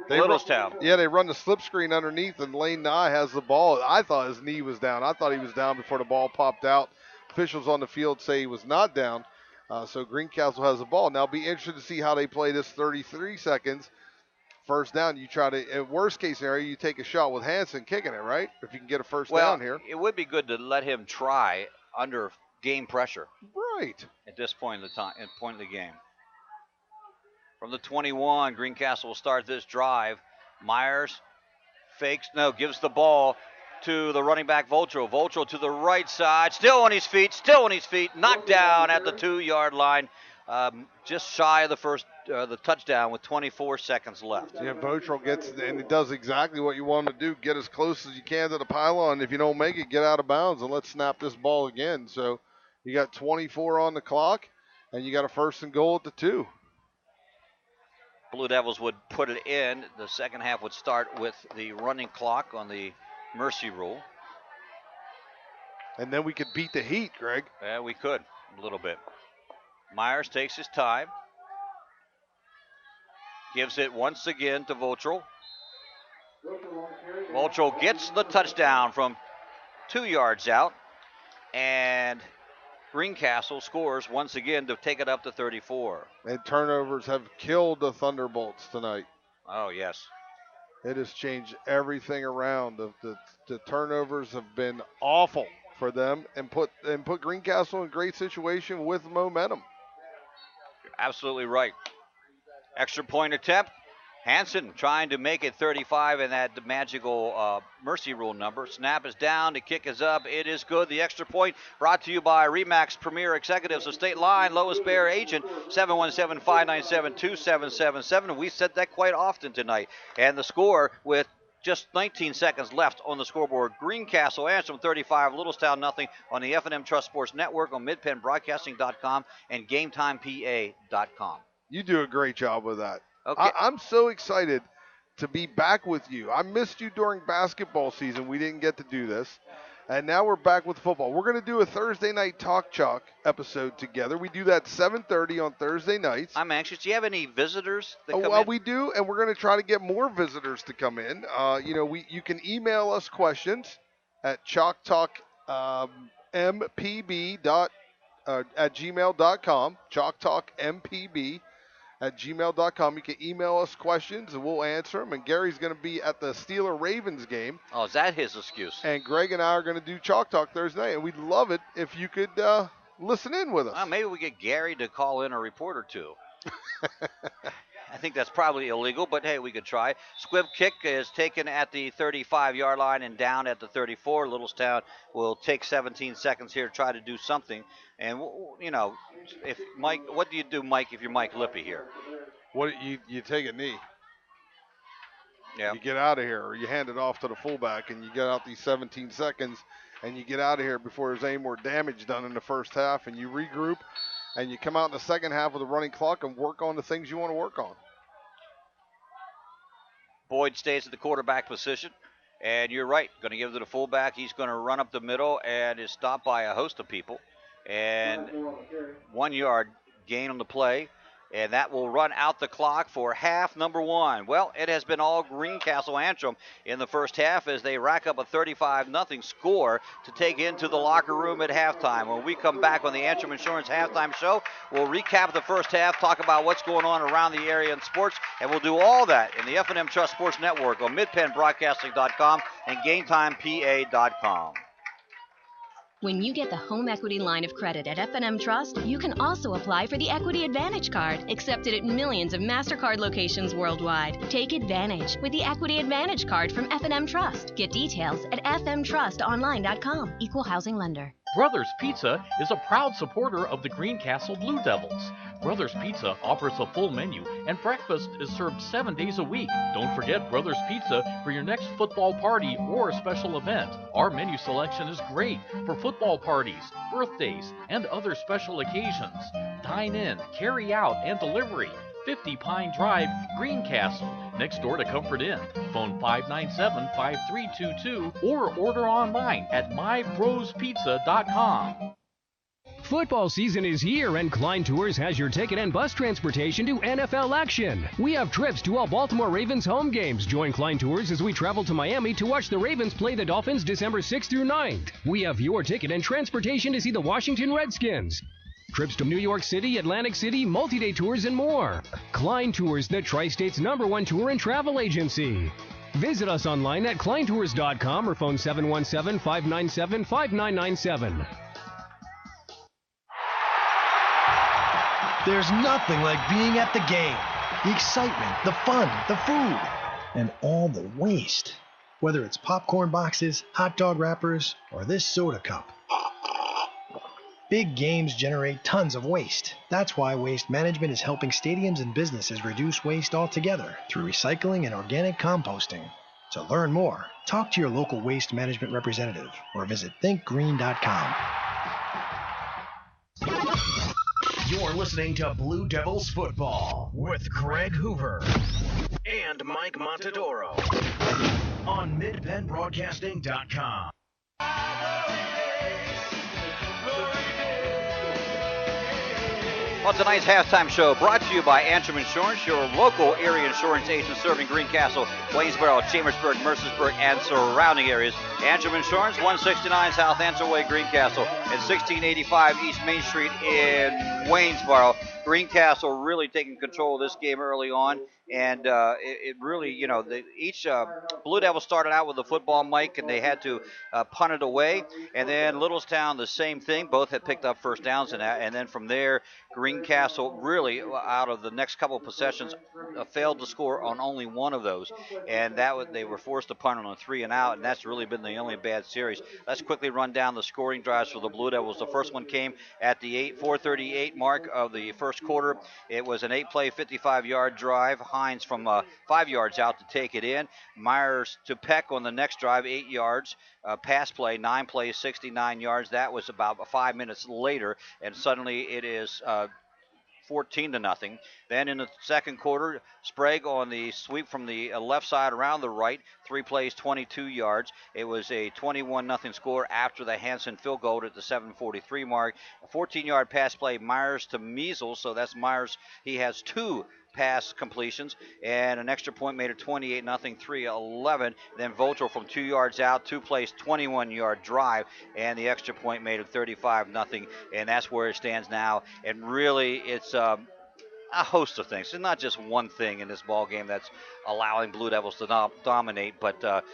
Littlestown. They run the slip screen underneath, and Lane Nye has the ball. I thought his knee was down. I thought he was down before the ball popped out. Officials on the field say he was not down. So Greencastle has the ball. Now, be interested to see how they play this 33 seconds. First down, you try to, in worst case scenario, you take a shot with Hanson kicking it, right? If you can get a first down here. It would be good to let him try under game pressure. Right. At this point in the game. From the 21, Greencastle will start this drive. Myers gives the ball to the running back, Voltro. Voltro to the right side, still on his feet, knocked down at the 2-yard line. Just shy of the touchdown with 24 seconds left. Yeah, Voltro gets, and it does exactly what you want him to do. Get as close as you can to the pylon. If you don't make it, get out of bounds and let's snap this ball again. So you got 24 on the clock, and you got a 1st and goal at the 2. Blue Devils would put it in. The second half would start with the running clock on the mercy rule. And then we could beat the heat, Greg. Yeah, we could a little bit. Myers takes his time. Gives it once again to Voltro. Voltro gets the touchdown from 2 yards out. And Greencastle scores once again to take it up to 34. And turnovers have killed the Thunderbolts tonight. Oh, yes. It has changed everything around. The turnovers have been awful for them and put Greencastle in great situation with momentum. You're absolutely right. Extra point attempt. Hanson trying to make it 35 in that magical mercy rule number. Snap is down. The kick is up. It is good. The extra point brought to you by RE/MAX Premier Executives of State Line. Lowest Bear agent 717-597-2777. We said that quite often tonight. And the score with just 19 seconds left on the scoreboard. Greencastle Antrim 35, Littlestown nothing on the F&M Trust Sports Network on MidPennBroadcasting.com and GameTimePA.com. You do a great job with that. Okay. I'm so excited to be back with you. I missed you during basketball season. We didn't get to do this. And now we're back with football. We're going to do a Thursday night Talk Chalk episode together. We do that 7:30 on Thursday nights. I'm anxious. Do you have any visitors that come Well, in? we do, and we're going to try to get more visitors to come in. You can email us questions at chalktalkmpb@gmail.com. chalktalkmpb@gmail.com. You can email us questions, and we'll answer them. And Gary's going to be at the Steeler-Ravens game. Oh, is that his excuse? And Greg and I are going to do Chalk Talk Thursday night, and we'd love it if you could listen in with us. Well, maybe we get Gary to call in a report or two. I think that's probably illegal, but hey, we could try. Squib kick is taken at the 35-yard line and down at the 34. Littlestown will take 17 seconds here to try to do something. And, if Mike, what do you do, Mike, if you're Mike Lippy here? What you take a knee. Yeah. You get out of here, or you hand it off to the fullback, and you get out these 17 seconds, and you get out of here before there's any more damage done in the first half, and you regroup, and you come out in the second half with a running clock and work on the things you want to work on. Boyd stays at the quarterback position, and you're right, going to give it to the fullback. He's going to run up the middle and is stopped by a host of people, and 1 yard gain on the play. And that will run out the clock for half number one. Well, it has been all Greencastle Antrim in the first half as they rack up a 35-0 score to take into the locker room at halftime. When we come back on the Antrim Insurance Halftime Show, we'll recap the first half, talk about what's going on around the area in sports, and we'll do all that in the F&M Trust Sports Network on MidPennBroadcasting.com and GameTimePA.com. When you get the home equity line of credit at F&M Trust, you can also apply for the Equity Advantage Card, accepted at millions of MasterCard locations worldwide. Take advantage with the Equity Advantage Card from F&M Trust. Get details at fmtrustonline.com. Equal housing lender. Brothers Pizza is a proud supporter of the Greencastle Blue Devils. Brothers Pizza offers a full menu, and breakfast is served 7 days a week. Don't forget Brothers Pizza for your next football party or special event. Our menu selection is great for football parties, birthdays, and other special occasions. Dine in, carry out, and delivery. 50 Pine Drive, Greencastle, next door to Comfort Inn. Phone 597-5322 or order online at mybrospizza.com. Football season is here, and Klein Tours has your ticket and bus transportation to NFL action. We have trips to all Baltimore Ravens home games. Join Klein Tours as we travel to Miami to watch the Ravens play the Dolphins December 6th through 9th. We have your ticket and transportation to see the Washington Redskins. Trips to New York City, Atlantic City, multi-day tours, and more. Klein Tours, the Tri-State's #1 tour and travel agency. Visit us online at kleintours.com or phone 717-597-5997. There's nothing like being at the game. The excitement, the fun, the food, and all the waste. Whether it's popcorn boxes, hot dog wrappers, or this soda cup. Big games generate tons of waste. That's why Waste Management is helping stadiums and businesses reduce waste altogether through recycling and organic composting. To learn more, talk to your local waste management representative or visit thinkgreen.com. You're listening to Blue Devils Football with Greg Hoover and Mike Montadoro on MidPennBroadcasting.com. Well, tonight's halftime show brought to you by Antrim Insurance, your local area insurance agent serving Greencastle, Waynesboro, Chambersburg, Mercersburg, and surrounding areas. Antrim Insurance, 169 South Antrim Way, Greencastle, and 1685 East Main Street in Waynesboro. Greencastle really taking control of this game early on, and it really, each Blue Devils started out with the football, Mike, and they had to punt it away. And then Littlestown, the same thing. Both had picked up first downs, and then from there, Greencastle really, out of the next couple of possessions, failed to score on only one of those, and they were forced to punt on a 3 and out, and that's really been the only bad series. Let's quickly run down the scoring drives for the Blue Devils. The first one came at the 4:38 mark of the first quarter. It was an 8-play, 55-yard drive. Hines from 5 yards out to take it in. Myers to Peck on the next drive, 8 yards. Pass play, 9 plays, 69 yards. That was about 5 minutes later, and suddenly it is 14-0. Then in the second quarter, Sprague on the sweep from the left side around the right, 3 plays, 22 yards. It was a 21-0 score after the Hansen field goal at the 7:43 mark. A 14-yard pass play, Myers to Measles, so that's Myers. He has 2 pass completions, and an extra point made it 28-0, 3-11. Then Volter from 2 yards out, 2 plays, 21-yard drive, and the extra point made it 35-0, and that's where it stands now. And really, it's a host of things. It's not just one thing in this ball game that's allowing Blue Devils to dominate, but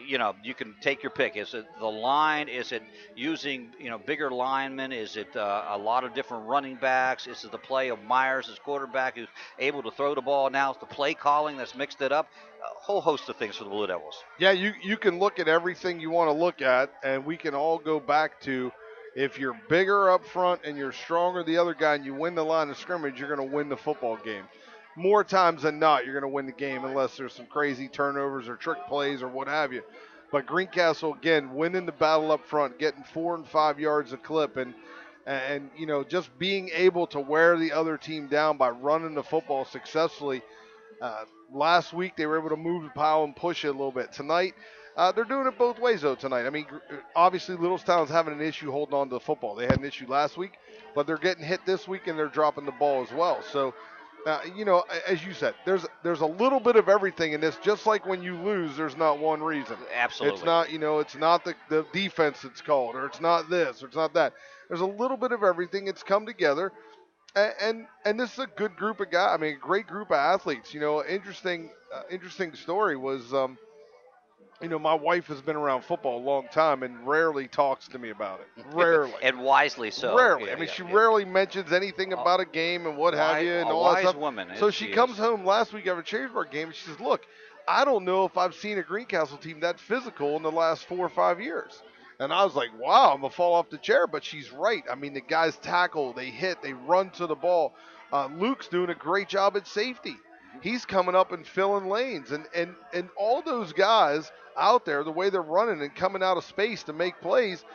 you can take your pick. Is it the line? Is it using bigger linemen? Is it a lot of different running backs? Is it the play of Myers as quarterback who's able to throw the ball? Now it's the play calling that's mixed it up. A whole host of things for the Blue Devils. Yeah, you can look at everything you want to look at, and we can all go back to, if you're bigger up front and you're stronger than the other guy and you win the line of scrimmage, you're going to win the football game. More times than not, you're going to win the game unless there's some crazy turnovers or trick plays or what have you. But Greencastle, again, winning the battle up front, getting 4 and 5 yards a clip, and just being able to wear the other team down by running the football successfully. Last week, they were able to move the pile and push it a little bit. Tonight, they're doing it both ways, though, tonight. I mean, obviously, Littlestown's having an issue holding on to the football. They had an issue last week, but they're getting hit this week, and they're dropping the ball as well. So, as you said, there's a little bit of everything in this. Just like when you lose, there's not one reason. Absolutely. It's not, it's not the defense that's called, or it's not this, or it's not that. There's a little bit of everything. It's come together. And this is a good group of guys. I mean, a great group of athletes. Interesting story was, my wife has been around football a long time and rarely talks to me about it. Rarely. And wisely so. Rarely. Yeah, she rarely mentions anything about a game and what have you and all that stuff. Woman. So she comes home last week after a Chambersburg game and she says, look, I don't know if I've seen a Greencastle team that physical in the last 4 or 5 years. And I was like, wow, I'm going to fall off the chair. But she's right. I mean, the guys tackle, they hit, they run to the ball. Luke's doing a great job at safety. He's coming up and filling lanes. And all those guys out there, the way they're running and coming out of space to make plays,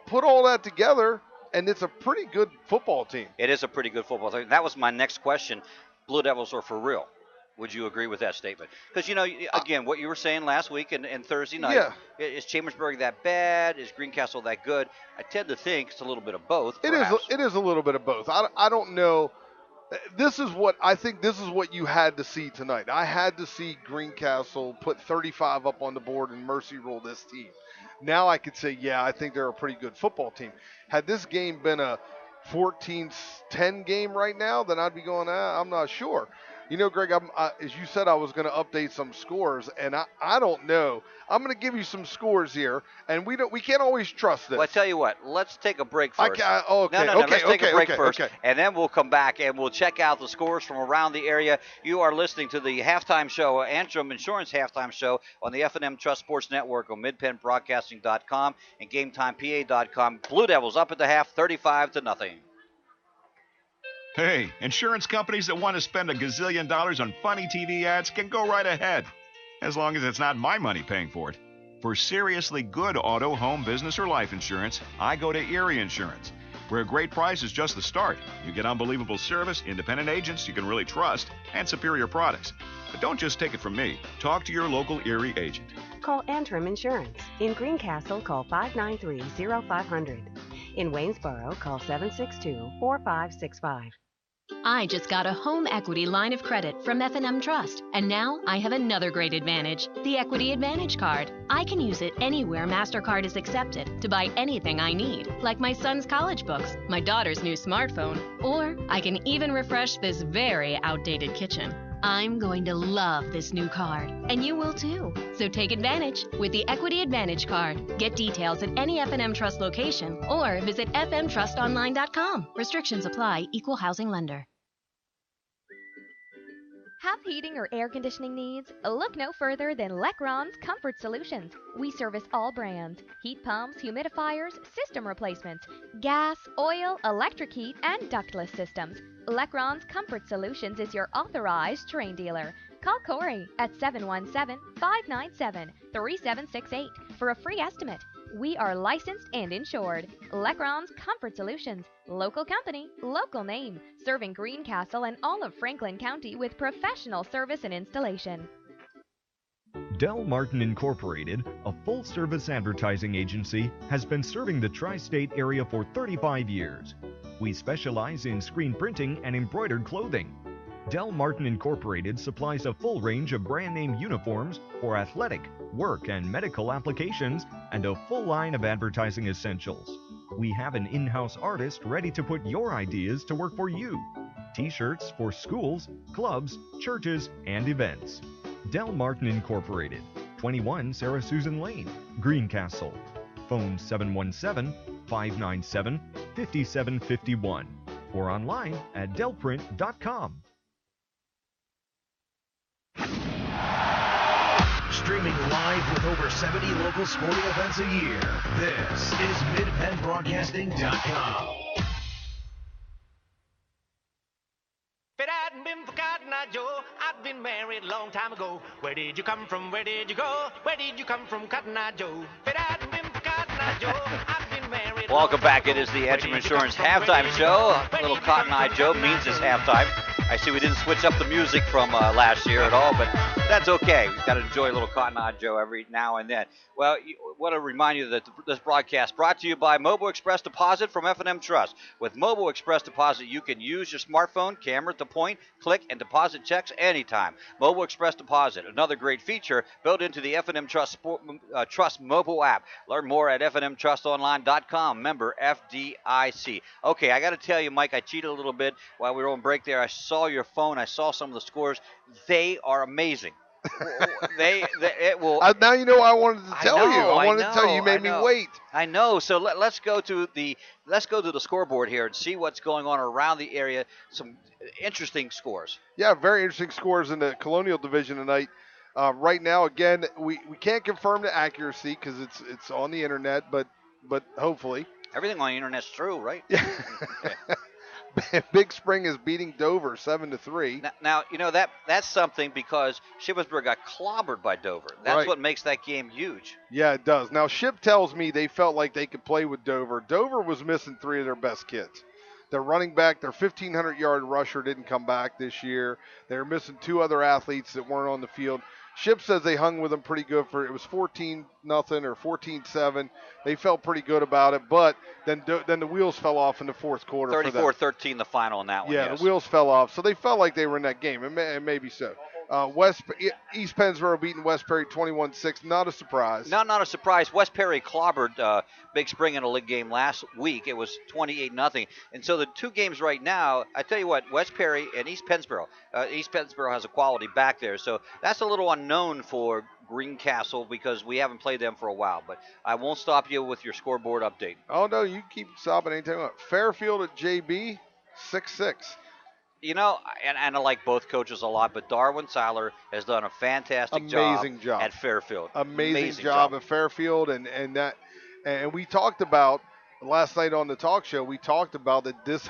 put all that together, and it's a pretty good football team. It is a pretty good football team. That was my next question. Blue Devils are for real. Would you agree with that statement? Because, again, what you were saying last week and Thursday night, is Chambersburg that bad? Is Greencastle that good? I tend to think it's a little bit of both. It is a little bit of both. I don't know. This is what you had to see tonight. I had to see Greencastle put 35 up on the board and mercy rule this team. Now I could say, I think they're a pretty good football team. Had this game been a 14-10 game right now, then I'd be going, I'm not sure. Greg, as you said, I was going to update some scores, and I don't know. I'm going to give you some scores here, and we can't always trust this. Well, I tell you what, let's take a break first. Okay. Let's take a break first, and then we'll come back and we'll check out the scores from around the area. You are listening to the halftime show, Antrim Insurance halftime show on the F&M Trust Sports Network on MidPennBroadcasting.com and GameTimePA.com. Blue Devils up at the half, 35-0. Hey, insurance companies that want to spend $1 gazillion on funny TV ads can go right ahead, as long as it's not my money paying for it. For seriously good auto, home, business, or life insurance, I go to Erie Insurance, where a great price is just the start. You get unbelievable service, independent agents you can really trust, and superior products. But don't just take it from me. Talk to your local Erie agent. Call Antrim Insurance. In Greencastle, call 593-0500. In Waynesboro, call 762-4565. I just got a home equity line of credit from F&M Trust, and now I have another great advantage, the Equity Advantage Card. I can use it anywhere MasterCard is accepted to buy anything I need, like my son's college books, my daughter's new smartphone, or I can even refresh this very outdated kitchen. I'm going to love this new card, and you will too. So take advantage with the Equity Advantage Card. Get details at any F&M Trust location or visit fmtrustonline.com. Restrictions apply. Equal housing lender. Have heating or air conditioning needs? Look no further than Lecron's Comfort Solutions. We service all brands: heat pumps, humidifiers, system replacements, gas, oil, electric heat, and ductless systems. Lecron's Comfort Solutions is your authorized Trane dealer. Call Corey at 717-597-3768 for a free estimate. We are licensed and insured. Lecron's Comfort Solutions. Local company, local name. Serving Greencastle and all of Franklin County with professional service and installation. Del Martin Incorporated, a full-service advertising agency, has been serving the tri-state area for 35 years. We specialize in screen printing and embroidered clothing. Del Martin Incorporated supplies a full range of brand name uniforms for athletic, work, and medical applications, and a full line of advertising essentials. We have an in-house artist ready to put your ideas to work for you. T-shirts for schools, clubs, churches, and events. Del Martin Incorporated, 21 Sarah Susan Lane, Greencastle. Phone 717-597-5751 or online at delprint.com. Streaming live with over 70 local sporting events a year, this is MidPennBroadcasting.com. If it hadn't been for Cotton Eye Joe, I'd been married a long time ago. Where did you come from? Where did you go? Where did you come from, Cotton Eye Joe? If it hadn't been for Cotton Eye Joe, I'd been married. Welcome back. It is the Antrim Insurance halftime show. A little Cotton Eye Joe means it's halftime. I see we didn't switch up the music from last year at all, but that's okay. We've got to enjoy a little Cotton Eye Joe every now and then. Well, I want to remind you that this broadcast brought to you by Mobile Express Deposit from F&M Trust. With Mobile Express Deposit, you can use your smartphone camera to point, click, and deposit checks anytime. Mobile Express Deposit, another great feature built into the F&M Trust Trust mobile app. Learn more at fnmtrustonline.com. Member FDIC. Okay, I got to tell you, Mike, I cheated a little bit while we were on break there. I saw your phone. I saw some of the scores. They are amazing. It will. Now you know I wanted to tell you. I wanted to tell you. You made me wait. I know. So let's go to the scoreboard here and see what's going on around the area. Some interesting scores. Yeah, very interesting scores in the Colonial Division tonight. Right now, again, we can't confirm the accuracy because it's on the internet, but hopefully everything on the internet's true, right? Yeah. Okay. Big Spring is beating Dover 7-3. Now you know that's something because Shippensburg got clobbered by Dover. That's right. What makes that game huge. Yeah, it does. Now Ship tells me they felt like they could play with Dover. Dover was missing 3 of their best kids. Their running back, their 1,500-yard rusher didn't come back this year. They were missing 2 other athletes that weren't on the field. Ship says they hung with them pretty good it was 14-0 or 14-7. They felt pretty good about it, but then the wheels fell off in the fourth quarter. 34-13 the final in that one. Yeah, yes. The wheels fell off, so they felt like they were in that game, and maybe so. East Pennsboro beating West Perry 21-6. Not a surprise. Not a surprise. West Perry clobbered Big Spring in a league game last week. It was 28-0. And so the 2 games right now, I tell you what, West Perry and East Pennsboro. East Pennsboro has a quality back there, so that's a little unknown for Greencastle because we haven't played them for a while. But I won't stop you with your scoreboard update. Oh, no, you keep stopping anytime. Fairfield at JB, 6-6. You know, and I like both coaches a lot, but Darwin Seiler has done a fantastic job at Fairfield. Amazing job at Fairfield, and we talked about last night on the talk show. We talked about that this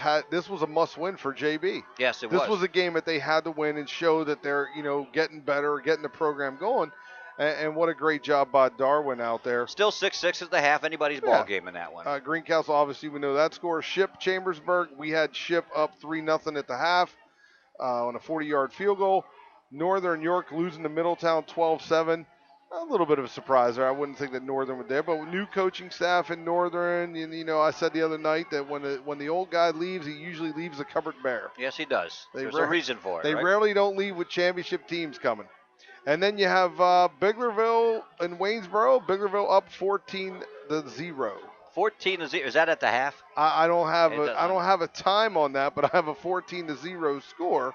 was a must-win for JB. Yes, it was. This was a game that they had to win and show that they're getting better, getting the program going. And what a great job by Darwin out there. Still 6-6 at the half. Anybody's ball game in that one. Greencastle, obviously, we know that score. Ship Chambersburg, we had Ship up 3-0 at the half on a 40-yard field goal. Northern York losing to Middletown 12-7. A little bit of a surprise there. I wouldn't think that Northern would there, but new coaching staff in Northern. And, I said the other night that when the old guy leaves, he usually leaves a cupboard bare. Yes, he does. There's a reason for it. They rarely don't leave with championship teams coming. And then you have Biglerville and Waynesboro. Biglerville up 14-0. 14-0. Is that at the half? I don't have a time on that, but I have a 14-0 score,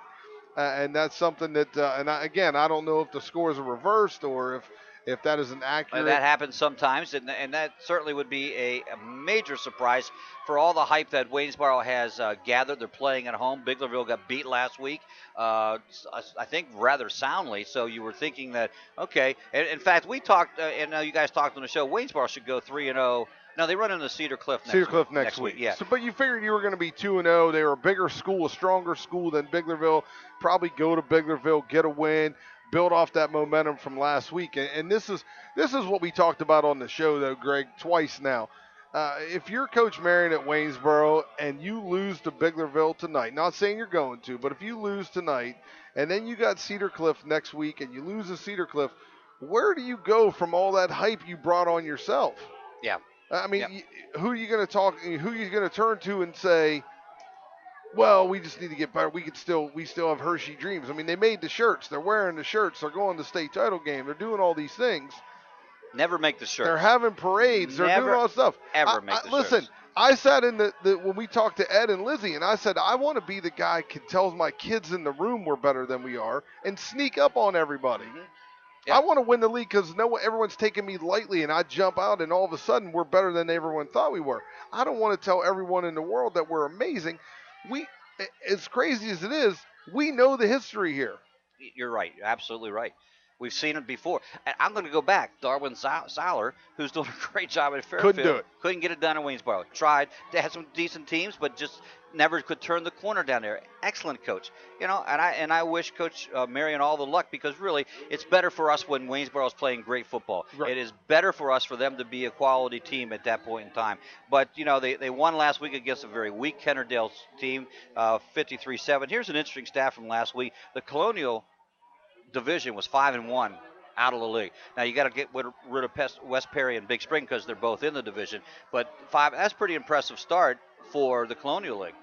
and that's something that. I don't know if the scores are reversed or if that is an accurate. That happens sometimes, and that certainly would be a major surprise for all the hype that Waynesboro has gathered. They're playing at home. Biglerville got beat last week, I think rather soundly. So you were thinking that, okay. And in fact, we talked, and you guys talked on the show, Waynesboro should go 3-0. No, they run into Cedar Cliff next week. Yeah. So, but you figured you were going to be 2-0. They were a bigger school, a stronger school than Biglerville. Probably go to Biglerville, get a win. build off that momentum from last week. And this is what we talked about on the show, though, Greg, twice now. If you're Coach Marion at Waynesboro and you lose to Biglerville tonight, not saying you're going to, but if you lose tonight and then you got Cedar Cliff next week and you lose to Cedar Cliff, where do you go from all that hype you brought on yourself? Yeah. I mean, who are you going to talk? Who are you going to turn to and say, well, we just need to get better. We still have Hershey dreams. I mean, they made the shirts. They're wearing the shirts. They're going to the state title game. They're doing all these things. Never make the shirts. They're having parades. They're doing all that stuff. Ever make the listen, shirts. I sat in the when we talked to Ed and Lizzie, and I said, I want to be the guy who tells my kids in the room we're better than we are and sneak up on everybody. Yeah. I want to win the league because everyone's taking me lightly, and I jump out, and all of a sudden we're better than everyone thought we were. I don't want to tell everyone in the world that we're amazing. As crazy as it is, we know the history here. You're right. You're absolutely right. We've seen it before. And I'm going to go back. Darwin Seiler, who's doing a great job at Fairfield. Couldn't do it. Couldn't get it done in Waynesboro. Tried. They had some decent teams, but just never could turn the corner down there. Excellent coach. And I wish Coach Marion all the luck, because really it's better for us when Waynesboro's playing great football. Right. It is better for us for them to be a quality team at that point in time. But, they won last week against a very weak Kennerdale team, 53-7. Here's an interesting stat from last week. The Colonial division was 5-1 out of the league. Now you got to get rid of West Perry and Big Spring because they're both in the division. But that's pretty impressive start for the Colonial League.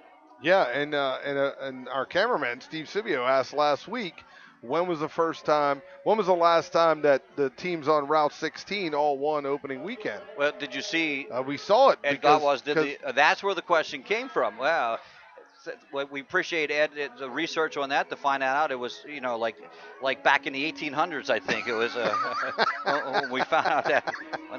Yeah, and our cameraman Steve Sivio asked last week, when was the last time that the teams on Route 16 all won opening weekend? Well, did you see? We saw it. And that's where the question came from. Well, we appreciate Ed's research on that to find out. It was, like back in the 1800s, I think it was. When we found out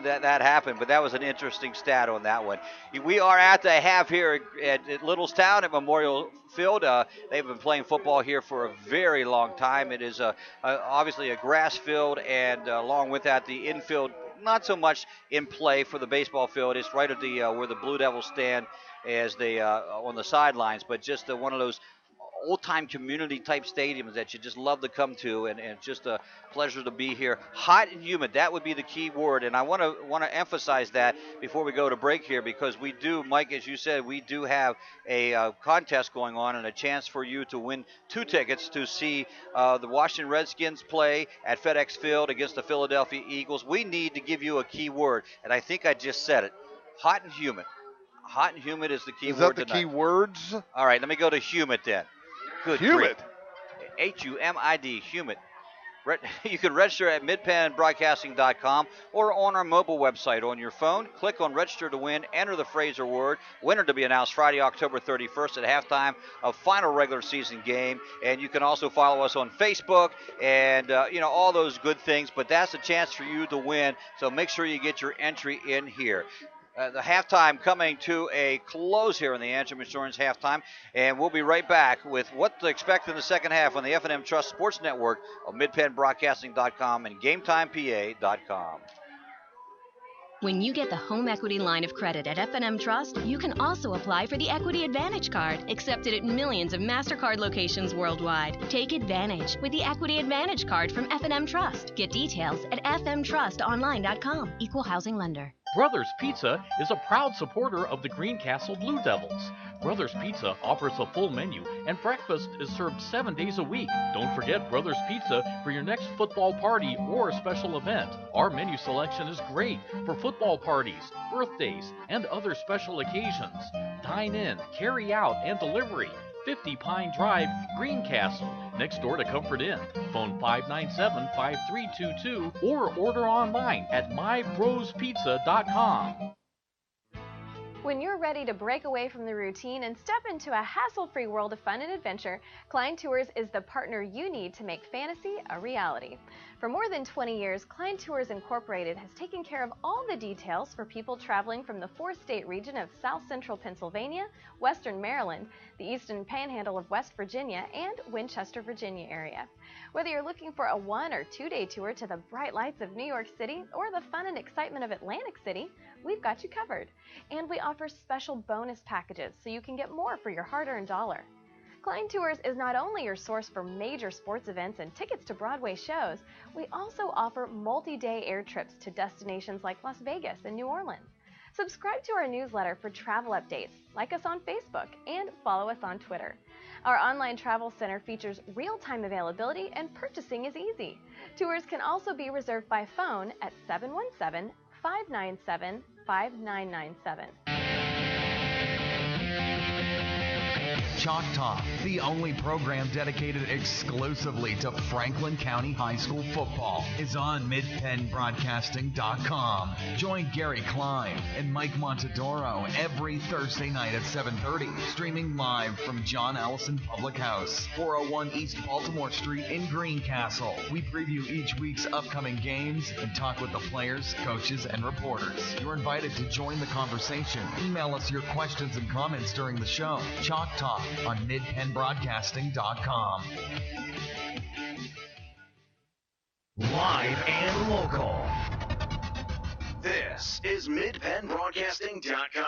that happened. But that was an interesting stat on that one. We are at the half here at Littlestown at Memorial Field. They've been playing football here for a very long time. It is obviously a grass field, and along with that, the infield not so much in play for the baseball field. It's right at the where the Blue Devils stand as they on the sidelines, but just one of those old-time community-type stadiums that you just love to come to, and just a pleasure to be here. Hot and humid, that would be the key word, and I want to emphasize that before we go to break here, because we do, Mike, as you said, we do have a contest going on and a chance for you to win 2 tickets to see the Washington Redskins play at FedEx Field against the Philadelphia Eagles. We need to give you a key word, and I think I just said it. Hot and humid. Hot and humid is the key word tonight. Is that the tonight. key words? All right, let me go to humid then. Good humid. H-U-M-I-D, humid. You can register at midpennbroadcasting.com or on our mobile website on your phone. Click on register to win, enter the phrase or word. Winner to be announced Friday, October 31st at halftime of final regular season game. And you can also follow us on Facebook and, all those good things. But that's a chance for you to win, so make sure you get your entry in here. The halftime coming to a close here in the Antrim Insurance halftime, and we'll be right back with what to expect in the second half on the F&M Trust Sports Network of midpennbroadcasting.com and GameTimePA.com. When you get the home equity line of credit at F&M Trust, you can also apply for the Equity Advantage Card, accepted at millions of MasterCard locations worldwide. Take advantage with the Equity Advantage Card from F&M Trust. Get details at fmtrustonline.com. Equal housing lender. Brothers Pizza is a proud supporter of the Greencastle Blue Devils. Brothers Pizza offers a full menu, and breakfast is served 7 days a week. Don't forget Brothers Pizza for your next football party or special event. Our menu selection is great for football parties, birthdays, and other special occasions. Dine in, carry out, and delivery. 50 Pine Drive, Greencastle, next door to Comfort Inn. Phone 597-5322 or order online at mybrospizza.com. When you're ready to break away from the routine and step into a hassle-free world of fun and adventure, Klein Tours is the partner you need to make fantasy a reality. For more than 20 years, Klein Tours Incorporated has taken care of all the details for people traveling from the 4-state region of South Central Pennsylvania, Western Maryland, the Eastern Panhandle of West Virginia, and Winchester, Virginia area. Whether you're looking for a 1- or 2-day tour to the bright lights of New York City or the fun and excitement of Atlantic City, we've got you covered. And we offer special bonus packages so you can get more for your hard-earned dollar. Klein Tours is not only your source for major sports events and tickets to Broadway shows, we also offer multi-day air trips to destinations like Las Vegas and New Orleans. Subscribe to our newsletter for travel updates, like us on Facebook, and follow us on Twitter. Our online travel center features real-time availability and purchasing is easy. Tours can also be reserved by phone at 717-597-5997. Chalk Talk, the only program dedicated exclusively to Franklin County High School football, is on MidPennBroadcasting.com. Join Gary Klein and Mike Montadoro every Thursday night at 7:30, streaming live from John Allison Public House, 401 East Baltimore Street in Greencastle. We preview each week's upcoming games and talk with the players, coaches, and reporters. You're invited to join the conversation. Email us your questions and comments during the show. Chalk Talk on MidPennBroadcasting.com. Live and local. This is MidPennBroadcasting.com.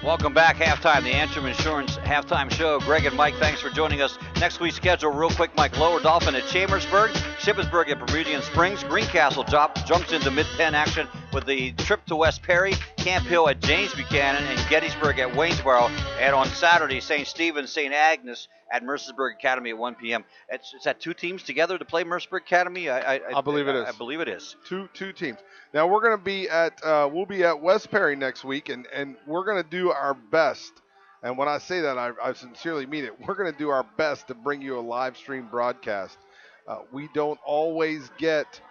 Welcome back, halftime, the Antrim Insurance halftime show. Greg and Mike, thanks for joining us. Next week's schedule, real quick, Mike. Lower Dolphin at Chambersburg, Shippensburg at Bermudian Springs, Greencastle jumps into Mid-Penn action with the trip to West Perry, Camp Hill at James Buchanan, and Gettysburg at Waynesboro. And on Saturday, St. Stephen's, St. Agnes at Mercersburg Academy at 1 p.m. Is that two teams together to play Mercersburg Academy? I believe it is. I believe it is. Two teams. Now we're going to be at we'll be at West Perry next week, and we're going to do our best. And when I say that, I sincerely mean it. We're going to do our best to bring you a live stream broadcast. We don't always get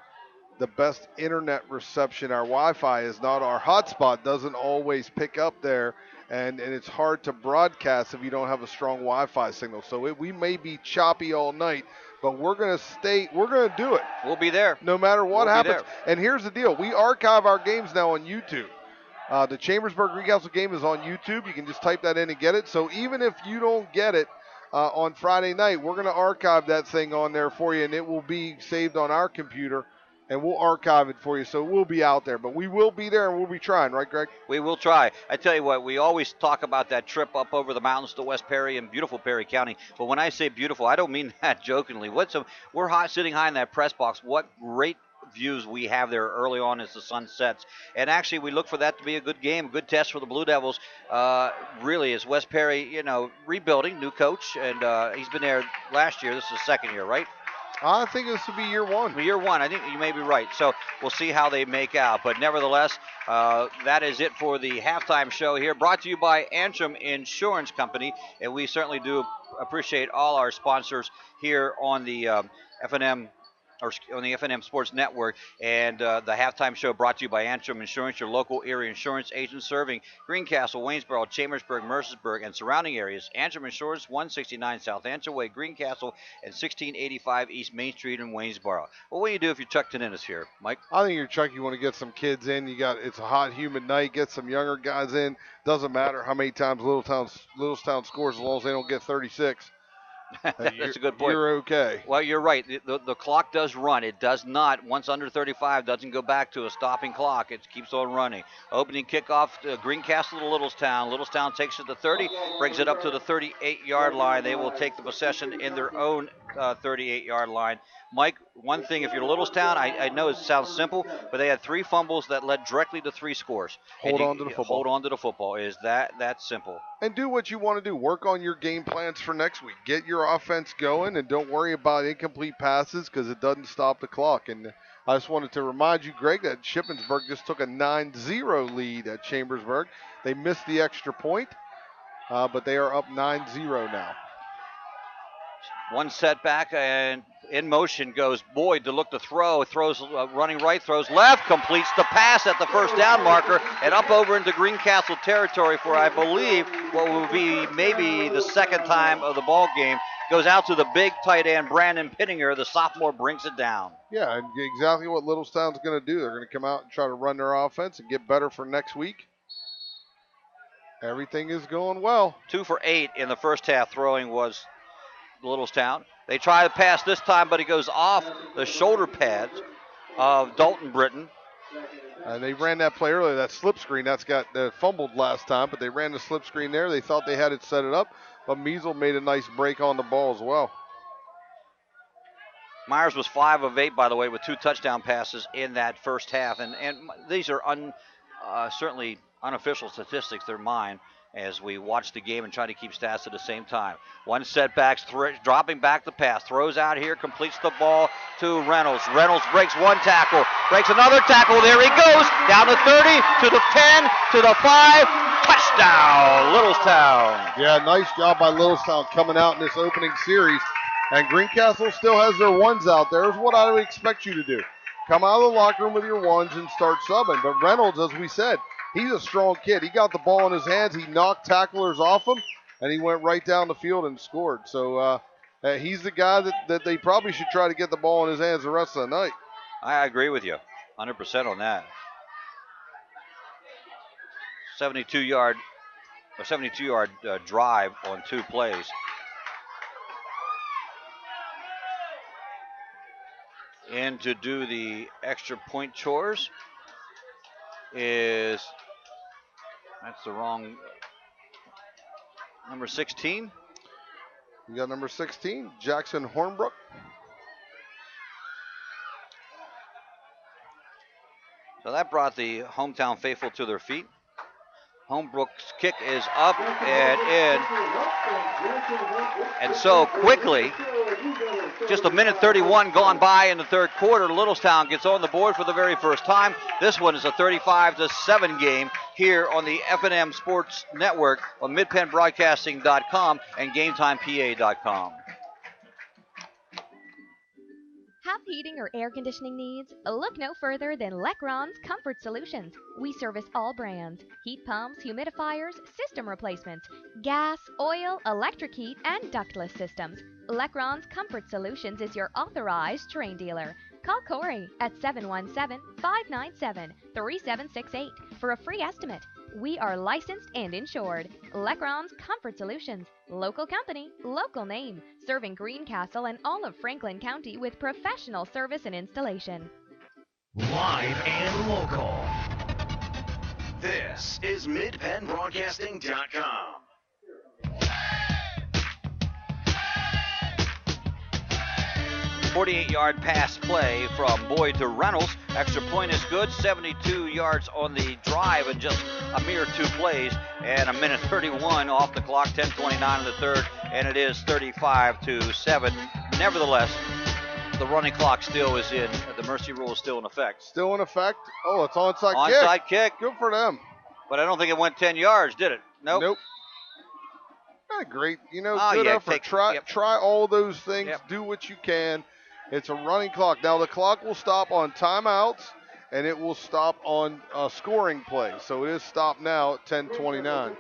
the best internet reception. Our Wi-Fi is not our hotspot. Doesn't always pick up there, and it's hard to broadcast if you don't have a strong Wi-Fi signal. So we may be choppy all night, but we're going to do it. We'll be there. No matter what happens. And here's the deal. We archive our games now on YouTube. The Chambersburg Greencastle game is on YouTube. You can just type that in and get it. So even if you don't get it on Friday night, we're going to archive that thing on there for you, and it will be saved on our computer, and we'll archive it for you. So we'll be out there. But we will be there, and we'll be trying. Right, Greg? We will try. I tell you what, we always talk about that trip up over the mountains to West Perry and beautiful Perry County. But when I say beautiful, I don't mean that jokingly. We're sitting high in that press box. What great views we have there early on as the sun sets. And actually, we look for that to be a good game, a good test for the Blue Devils. Really, is West Perry, rebuilding, new coach, and he's been there last year. This is the second year, right? I think this will be year one. Year one. I think you may be right. So we'll see how they make out. But nevertheless, that is it for the halftime show here, brought to you by Antrim Insurance Company. And we certainly do appreciate all our sponsors here on the FNM or on the FNM Sports Network, and the halftime show brought to you by Antrim Insurance, your local area insurance agent serving Greencastle, Waynesboro, Chambersburg, Mercersburg, and surrounding areas. Antrim Insurance, 169 South Antrim Way, Greencastle, and 1685 East Main Street in Waynesboro. Well, what do you do if you're Chuck Taninis here, Mike? I think you're Chuck. You want to get some kids in. It's a hot, humid night. Get some younger guys in. Doesn't matter how many times Littlestown scores as long as they don't get 36. That's a good point. You're okay. Well, you're right. The clock does run. It does not, once under 35, doesn't go back to a stopping clock. It keeps on running. Opening kickoff to Greencastle to Littlestown. Littlestown takes it to 30, brings it up to the 38-yard line. They will take the possession in their own 38-yard line. Mike, one thing, if you're Littlestown, I know it sounds simple, but they had 3 fumbles that led directly to 3 scores. Hold on to the football. Hold on to the football. Is that simple? And do what you want to do. Work on your game plans for next week. Get your offense going, and don't worry about incomplete passes because it doesn't stop the clock. And I just wanted to remind you, Greg, that Shippensburg just took a 9-0 lead at Chambersburg. They missed the extra point, but they are up 9-0 now. One setback, and in motion goes Boyd to look to throw. Throws running right, throws left, completes the pass at the first down marker, and up over into Greencastle territory for, I believe, what will be maybe the second time of the ball game. Goes out to the big tight end, Brandon Pittinger. The sophomore brings it down. Yeah, and exactly what Littlestown's going to do. They're going to come out and try to run their offense and get better for next week. Everything is going well. 2 for 8 in the first half throwing was Littlestown. They try to pass this time, but he goes off the shoulder pads of Dalton Britton. They ran that play earlier, that slip screen. That's got fumbled last time, but they ran the slip screen there. They thought they had it set it up, but Measle made a nice break on the ball as well. Myers was 5 of 8, by the way, with 2 touchdown passes in that first half. And these are certainly unofficial statistics. They're mine as we watch the game and try to keep stats at the same time. One setbacks, dropping back the pass, throws out here, completes the ball to Reynolds. Reynolds breaks 1 tackle, breaks another tackle. There he goes, down to 30, to the 10, to the 5. Touchdown, Littlestown. Yeah, nice job by Littlestown coming out in this opening series. And Greencastle still has their ones out there. Is what I would expect you to do. Come out of the locker room with your ones and start subbing. But Reynolds, as we said, he's a strong kid. He got the ball in his hands. He knocked tacklers off him, and he went right down the field and scored. So he's the guy that they probably should try to get the ball in his hands the rest of the night. I agree with you 100% on that. 72-yard drive on 2 plays. And to do the extra point chores that's the wrong, number 16. You got number 16, Jackson Hornbrook. So that brought the hometown faithful to their feet. Hornbrook's kick is up and in. And so quickly, just a minute 31 gone by in the third quarter, Littlestown gets on the board for the very first time. This one is a 35-7 game here on the F&M Sports Network on MidPennBroadcasting.com and GameTimePA.com. Have heating or air conditioning needs? Look no further than Lecron's Comfort Solutions. We service all brands: heat pumps, humidifiers, system replacements, gas, oil, electric heat, and ductless systems. Lecron's Comfort Solutions is your authorized Trane dealer. Call Corey at 717-597-3768 for a free estimate. We are licensed and insured. Lecron's Comfort Solutions. Local company, local name. Serving Greencastle and all of Franklin County with professional service and installation. Live and local. This is MidPennBroadcasting.com. 48-yard pass play from Boyd to Reynolds. Extra point is good. 72 yards on the drive in just a mere 2 plays. And a minute 31 off the clock. 10:29 in the third. And it is 35-7. Nevertheless, the running clock still is in. The mercy rule is still in effect. Still in effect? Oh, it's onside kick. Onside kick. Good for them. But I don't think it went 10 yards, did it? Nope. Nope. Great. Good effort. Try all those things. Yep. Do what you can. It's a running clock. Now, the clock will stop on timeouts, and it will stop on scoring play. So it is stopped now at 10:29.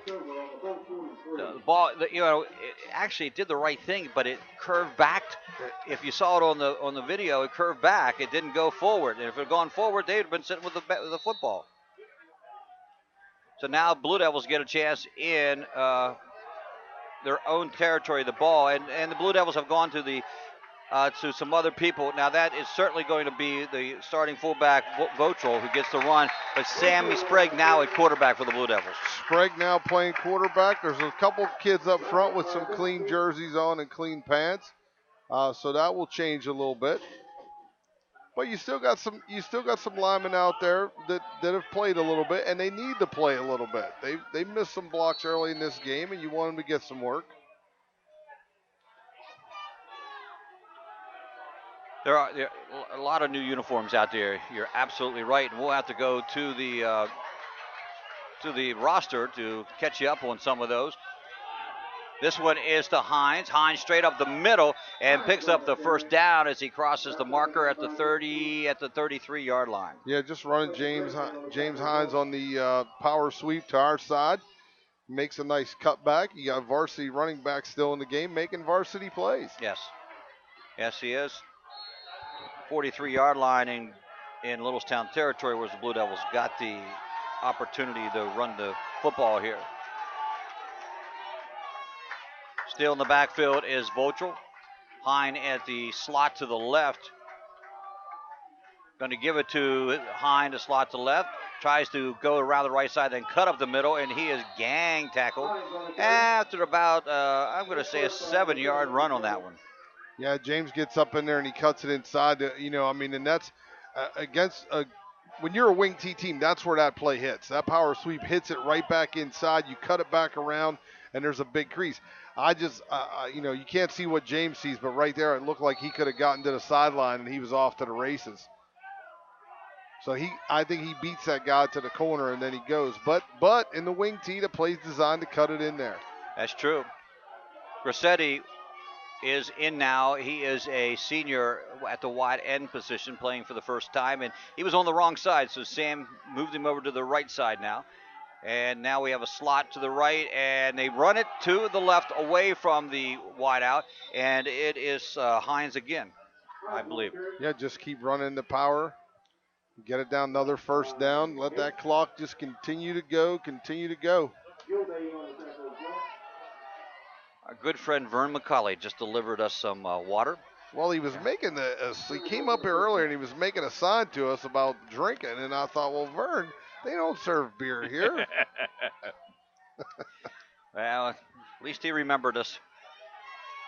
The ball, it actually did the right thing, but it curved back. If you saw it on the video, it curved back. It didn't go forward. And if it had gone forward, they would have been sitting with the football. So now Blue Devils get a chance in their own territory, the ball, and the Blue Devils have gone to some other people. Now that is certainly going to be the starting fullback, Votrel, who gets the run, but Sammy Sprague now at quarterback for the Blue Devils. Sprague now playing quarterback. There's a couple kids up front with some clean jerseys on and clean pants, so that will change a little bit. But you still got some linemen out there that have played a little bit, and they need to play a little bit. They missed some blocks early in this game, and you want them to get some work. There are a lot of new uniforms out there. You're absolutely right, and we'll have to go to the roster to catch you up on some of those. This one is to Hines. Hines straight up the middle and picks up the first down as he crosses the marker at the 33-yard line. Yeah, just running James Hines on the power sweep to our side. Makes a nice cutback. You got varsity running back still in the game making varsity plays. Yes. Yes, he is. 43-yard line in Littlestown territory where the Blue Devils got the opportunity to run the football here. Still in the backfield is Votrel. Hine at the slot to the left. Going to give it to Hine to slot to left. Tries to go around the right side, then cut up the middle, and he is gang tackled after about, I'm going to say, a 7-yard run on that one. Yeah, James gets up in there and he cuts it inside. And that's against when you're a wing T team, that's where that play hits. That power sweep hits it right back inside. You cut it back around, and there's a big crease. You can't see what James sees, but right there it looked like he could have gotten to the sideline and he was off to the races. So I think he beats that guy to the corner and then he goes. But in the wing tee, the play's designed to cut it in there. That's true. Grassetti is in now. He is a senior at the wide end position playing for the first time, and he was on the wrong side, so Sam moved him over to the right side now. And now we have a slot to the right, and they run it to the left away from the wide out, and it is Hines again, I believe. Yeah, just keep running the power. Get it down, another first down. Let that clock just continue to go. Our good friend Vern McCauley just delivered us some water. Well, he was making he came up here earlier and he was making a sign to us about drinking, and I thought, well, Vern, they don't serve beer here. Well, at least he remembered us.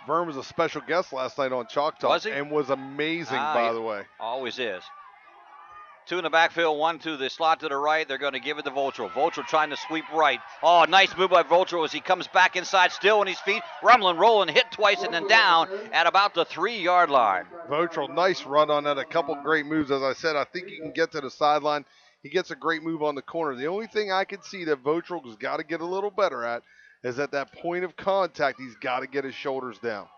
Vern was a special guest last night on Chalk Talk. Was he? And was amazing, by the way. Always is. 2 in the backfield, 1 to the slot to the right. They're going to give it to Voltrell. Voltrell trying to sweep right. Oh, nice move by Voltrell as he comes back inside, still on his feet, rumbling, rolling, hit twice, and then down at about the 3-yard line. Voltrell, nice run on that. A couple great moves. As I said, I think he can get to the sideline. He gets a great move on the corner. The only thing I can see that Voltrell has got to get a little better at is at that point of contact, he's got to get his shoulders down.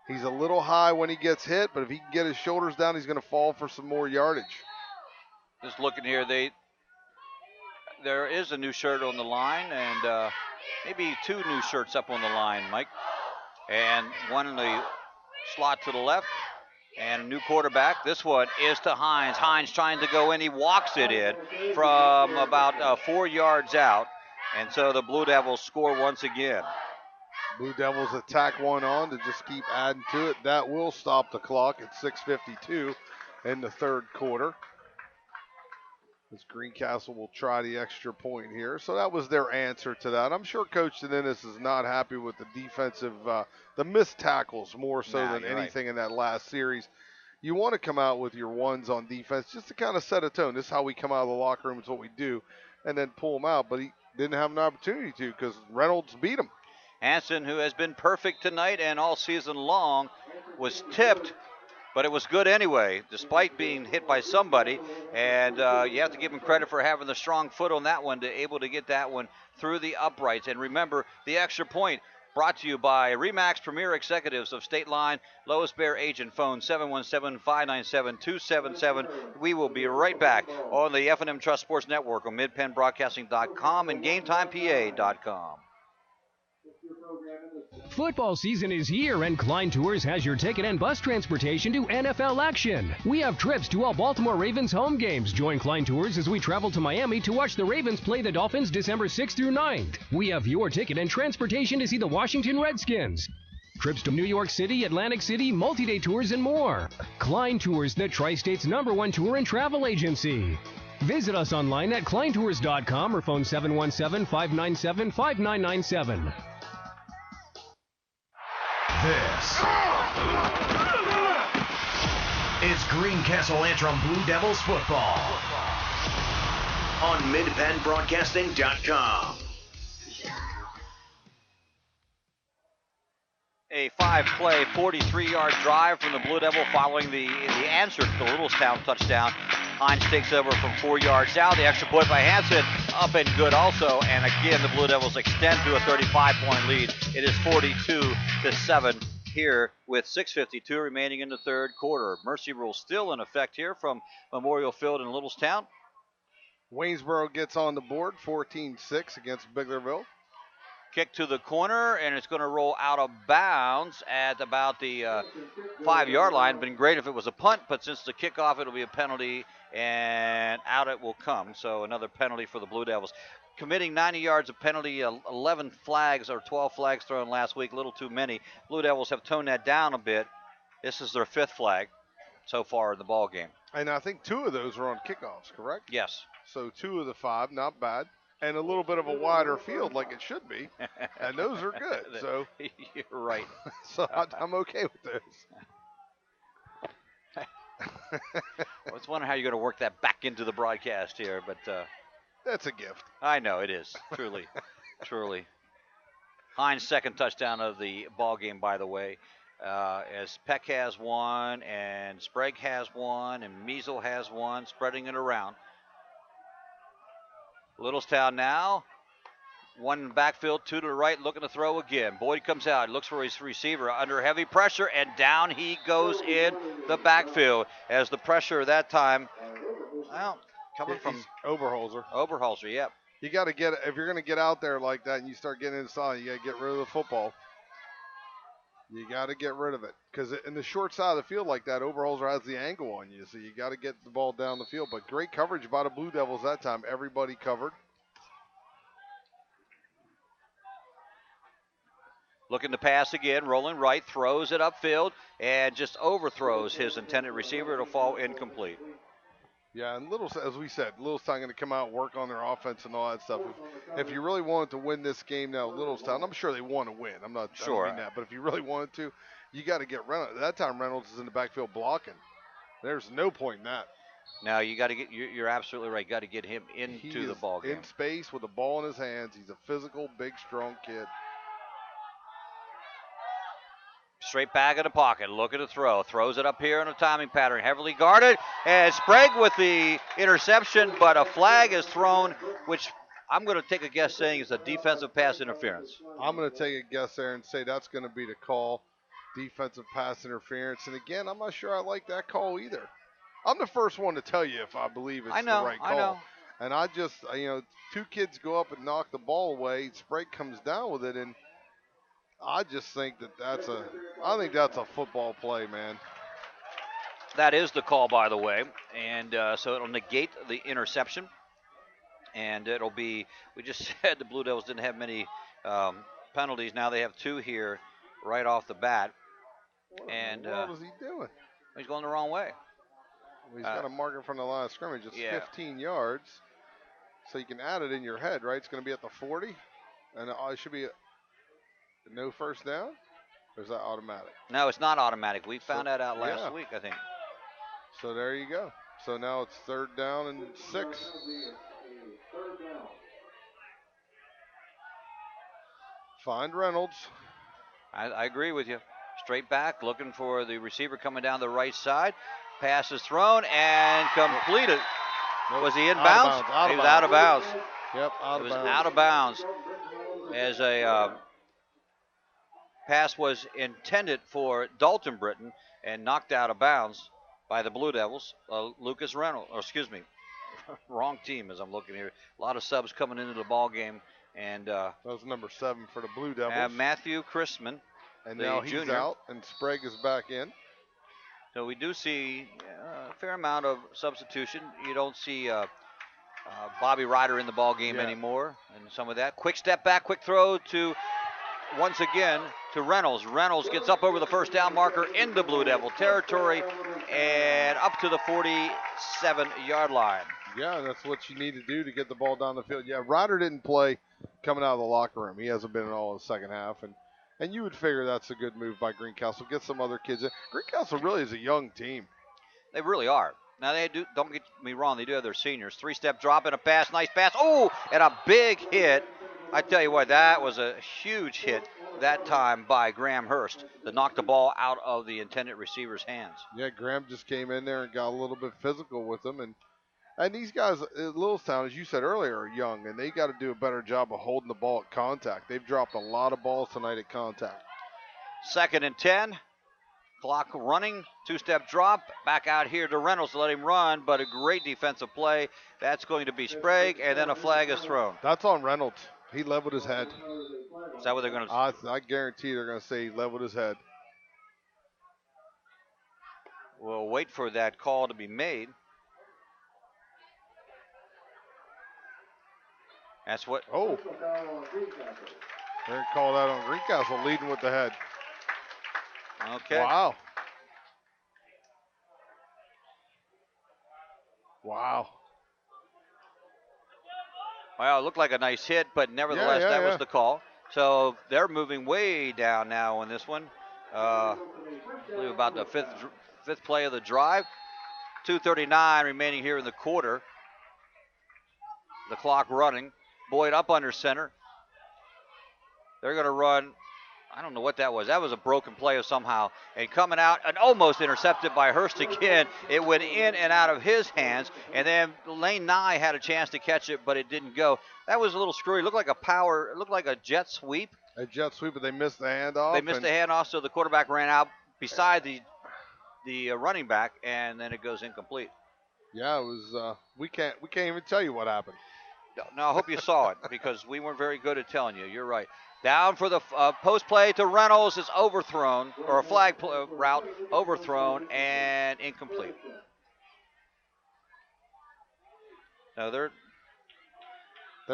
He's a little high when he gets hit, but if he can get his shoulders down, he's going to fall for some more yardage. Just looking here, there is a new shirt on the line, and maybe 2 new shirts up on the line, Mike. And 1 in the slot to the left, and a new quarterback. This one is to Hines. Hines trying to go in. He walks it in from about 4 yards out, and so the Blue Devils score once again. Blue Devils attack one on to just keep adding to it. That will stop the clock at 6:52 in the third quarter. As Greencastle will try the extra point here. So that was their answer to that. I'm sure Coach Dennis is not happy with the defensive, the missed tackles more so than anything in that last series. You want to come out with your ones on defense just to kind of set a tone. This is how we come out of the locker room. It's what we do. And then pull them out. But he didn't have an opportunity to because Reynolds beat him. Hanson, who has been perfect tonight and all season long, was tipped. But it was good anyway, despite being hit by somebody. And you have to give him credit for having the strong foot on that one to able to get that one through the uprights. And remember, the extra point brought to you by RE/MAX Premier Executives of State Line, Lois Bear agent, phone 717-597-277. We will be right back on the F&M Trust Sports Network on MidPennBroadcasting.com and GameTimePA.com. Football season is here, and Klein Tours has your ticket and bus transportation to NFL action. We have trips to all Baltimore Ravens home games. Join Klein Tours as we travel to Miami to watch the Ravens play the Dolphins December 6th through 9th. We have your ticket and transportation to see the Washington Redskins. Trips to New York City, Atlantic City, multi-day tours, and more. Klein Tours, the Tri-State's #1 tour and travel agency. Visit us online at kleintours.com or phone 717-597-5997. This is Greencastle Antrim Blue Devils football on MidPennBroadcasting.com. A 5-play, 43-yard drive from the Blue Devil following the answer to the Littlestown touchdown. Hines takes over from 4 yards out. The extra point by Hanson up and good also. And again, the Blue Devils extend to a 35-point lead. It is 42-7 here with 6:52 remaining in the third quarter. Mercy rule still in effect here from Memorial Field in Littlestown. Waynesboro gets on the board, 14-6 against Biglerville. Kick to the corner, and it's going to roll out of bounds at about the 5-yard line. Been great if it was a punt, but since the kickoff, it'll be a penalty, and out it will come. So another penalty for the Blue Devils. Committing 90 yards of penalty, 11 flags or 12 flags thrown last week, a little too many. Blue Devils have toned that down a bit. This is their 5th flag. so far in the ball game. And I think 2 of those are on kickoffs, correct? Yes. So 2 of the 5, not bad. And a little bit of a wider field like it should be. And those are good. So you're right. So I'm okay with those. I was wondering how you're going to work that back into the broadcast here, but that's a gift. I know it is, truly, truly. Hines' second touchdown of the ball game, by the way, as Peck has one, and Sprague has one, and Measle has one, spreading it around. Littlestown now, 1 in the backfield, 2 to the right, looking to throw again. Boyd comes out, looks for his receiver under heavy pressure, and down he goes in the backfield as the pressure that time, well, coming from Oberholzer. Oberholzer, yep. You got to get, if you're going to get out there like that and you start getting inside, you got to get rid of the football. You got to get rid of it. Because in the short side of the field like that, Oberholzer has the angle on you. So you got to get the ball down the field. But great coverage by the Blue Devils that time. Everybody covered. Looking to pass again, rolling right, throws it upfield, and just overthrows his intended receiver. It'll fall incomplete. Yeah, and as we said, Littlestown going to come out and work on their offense and all that stuff. If you really wanted to win this game now, Littlestown, I'm sure they want to win. I'm not sure. I don't mean that, but if you really wanted to, you got to get Reynolds. That time Reynolds is in the backfield blocking. There's no point in that. Now you got to get. You're absolutely right. Got to get him into the ball game. In space with the ball in his hands. He's a physical, big, strong kid. Straight back in the pocket, looking to throw. Throws it up here in a timing pattern, heavily guarded. And Sprague with the interception, but a flag is thrown, which I'm going to take a guess saying is a defensive pass interference. I'm going to take a guess there and say that's going to be the call, defensive pass interference. And again, I'm not sure I like that call either. I'm the first one to tell you if I believe it's the right call. I know. And I just, 2 kids go up and knock the ball away. Sprague comes down with it, and I just think that's a football play, man. That is the call, by the way. And so it'll negate the interception. And it'll be, we just said the Blue Devils didn't have many penalties. Now they have 2 here right off the bat. What is he doing? He's going the wrong way. He's got a marker from the line of scrimmage. It's 15 yards. So you can add it in your head, right? It's going to be at the 40. And it should be no first down? Or is that automatic? No, it's not automatic. We found that out last week, I think. So there you go. So now it's 3rd down and 6. Find Reynolds. I agree with you. Straight back, looking for the receiver coming down the right side. Pass is thrown and completed. Was he in bounds? He was out of bounds. Yep, out of bounds. It was out of bounds. As a pass was intended for Dalton Britton and knocked out of bounds by the Blue Devils. Lucas Reynolds, wrong team as I'm looking here. A lot of subs coming into the ball game. And that was number 7 for the Blue Devils. Matthew Chrisman. And now he's out, and Sprague is back in. So we do see a fair amount of substitution. You don't see Bobby Ryder in the ball game anymore, and some of that. Quick step back, quick throw to, once again, to Reynolds. Reynolds gets up over the first down marker into Blue Devil territory and up to the 47-yard line. Yeah, that's what you need to do to get the ball down the field. Yeah, Ryder didn't play coming out of the locker room. He hasn't been in all the second half, and you would figure that's a good move by Greencastle. Get some other kids in. Greencastle really is a young team. They really are. Now, they do. Don't get me wrong. They do have their seniors. 3-step drop and a pass. Nice pass. Oh, and a big hit. I tell you what, that was a huge hit that time by Graham Hurst that knocked the ball out of the intended receiver's hands. Yeah, Graham just came in there and got a little bit physical with them. And these guys at Littlestown, as you said earlier, are young, and they got to do a better job of holding the ball at contact. They've dropped a lot of balls tonight at contact. 2nd and 10. Clock running. 2-step drop. Back out here to Reynolds to let him run, but a great defensive play. That's going to be Sprague, and then a flag is thrown. That's on Reynolds. He leveled his head. Is that what they're going to say? I guarantee they're going to say he leveled his head. We'll wait for that call to be made. That's what. Oh. They're going to call that on Greencastle, leading with the head. Okay. Wow. Wow. Well, it looked like a nice hit, but nevertheless, that was the call. So they're moving way down now on this one. I believe about the fifth play of the drive. 2:39 remaining here in the quarter. The clock running. Boyd up under center. They're going to run. I don't know what that was. That was a broken play of somehow. And coming out and almost intercepted by Hurst again. It went in and out of his hands. And then Lane Nye had a chance to catch it, but it didn't go. That was a little screwy. It looked like a jet sweep. A jet sweep, but they missed the handoff. They missed the handoff, so the quarterback ran out beside the running back, and then it goes incomplete. Yeah, it was. We can't even tell you what happened. No, I hope you saw it because we weren't very good at telling you. You're right. Down for the post play to Reynolds is overthrown, or a flag route overthrown and incomplete. No, they're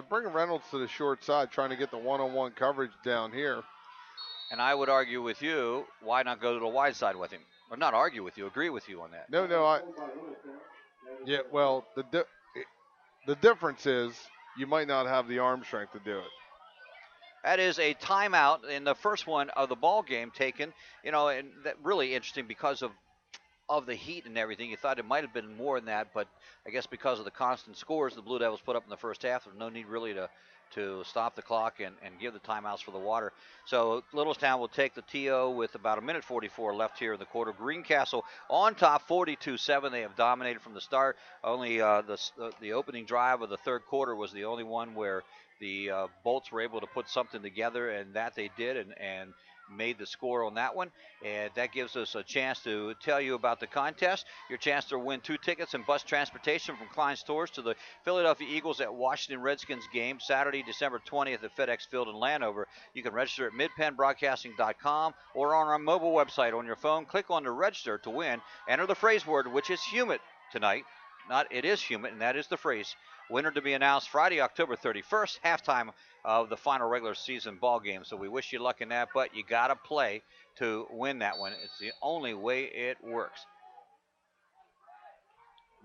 bringing Reynolds to the short side, trying to get the one-on-one coverage down here. And I would argue with you, why not go to the wide side with him? Or not argue with you, agree with you on that. No, yeah, well, the difference is you might not have the arm strength to do it. That is a timeout in the first one of the ball game taken, and that really interesting because of the heat and everything. You thought it might have been more than that, but I guess because of the constant scores the Blue Devils put up in the first half, there's no need really to stop the clock and give the timeouts for the water. So Littlestown will take the TO with about 1:44 left here in the quarter. Greencastle on top 42-7. They have dominated from the start. Only the opening drive of the third quarter was the only one where the Bolts were able to put something together, and that they did, and made the score on that one. And that gives us a chance to tell you about the contest. Your chance to win 2 tickets and bus transportation from Klein's Tours to the Philadelphia Eagles at Washington Redskins game Saturday, December 20th at FedEx Field in Landover. You can register at midpennbroadcasting.com or on our mobile website on your phone. Click on the register to win. Enter the phrase word, which is humid tonight. Not it is humid, and that is the phrase. Winner to be announced Friday, October 31st, halftime of the final regular season ball game. So we wish you luck in that, but you got to play to win that one. It's the only way it works.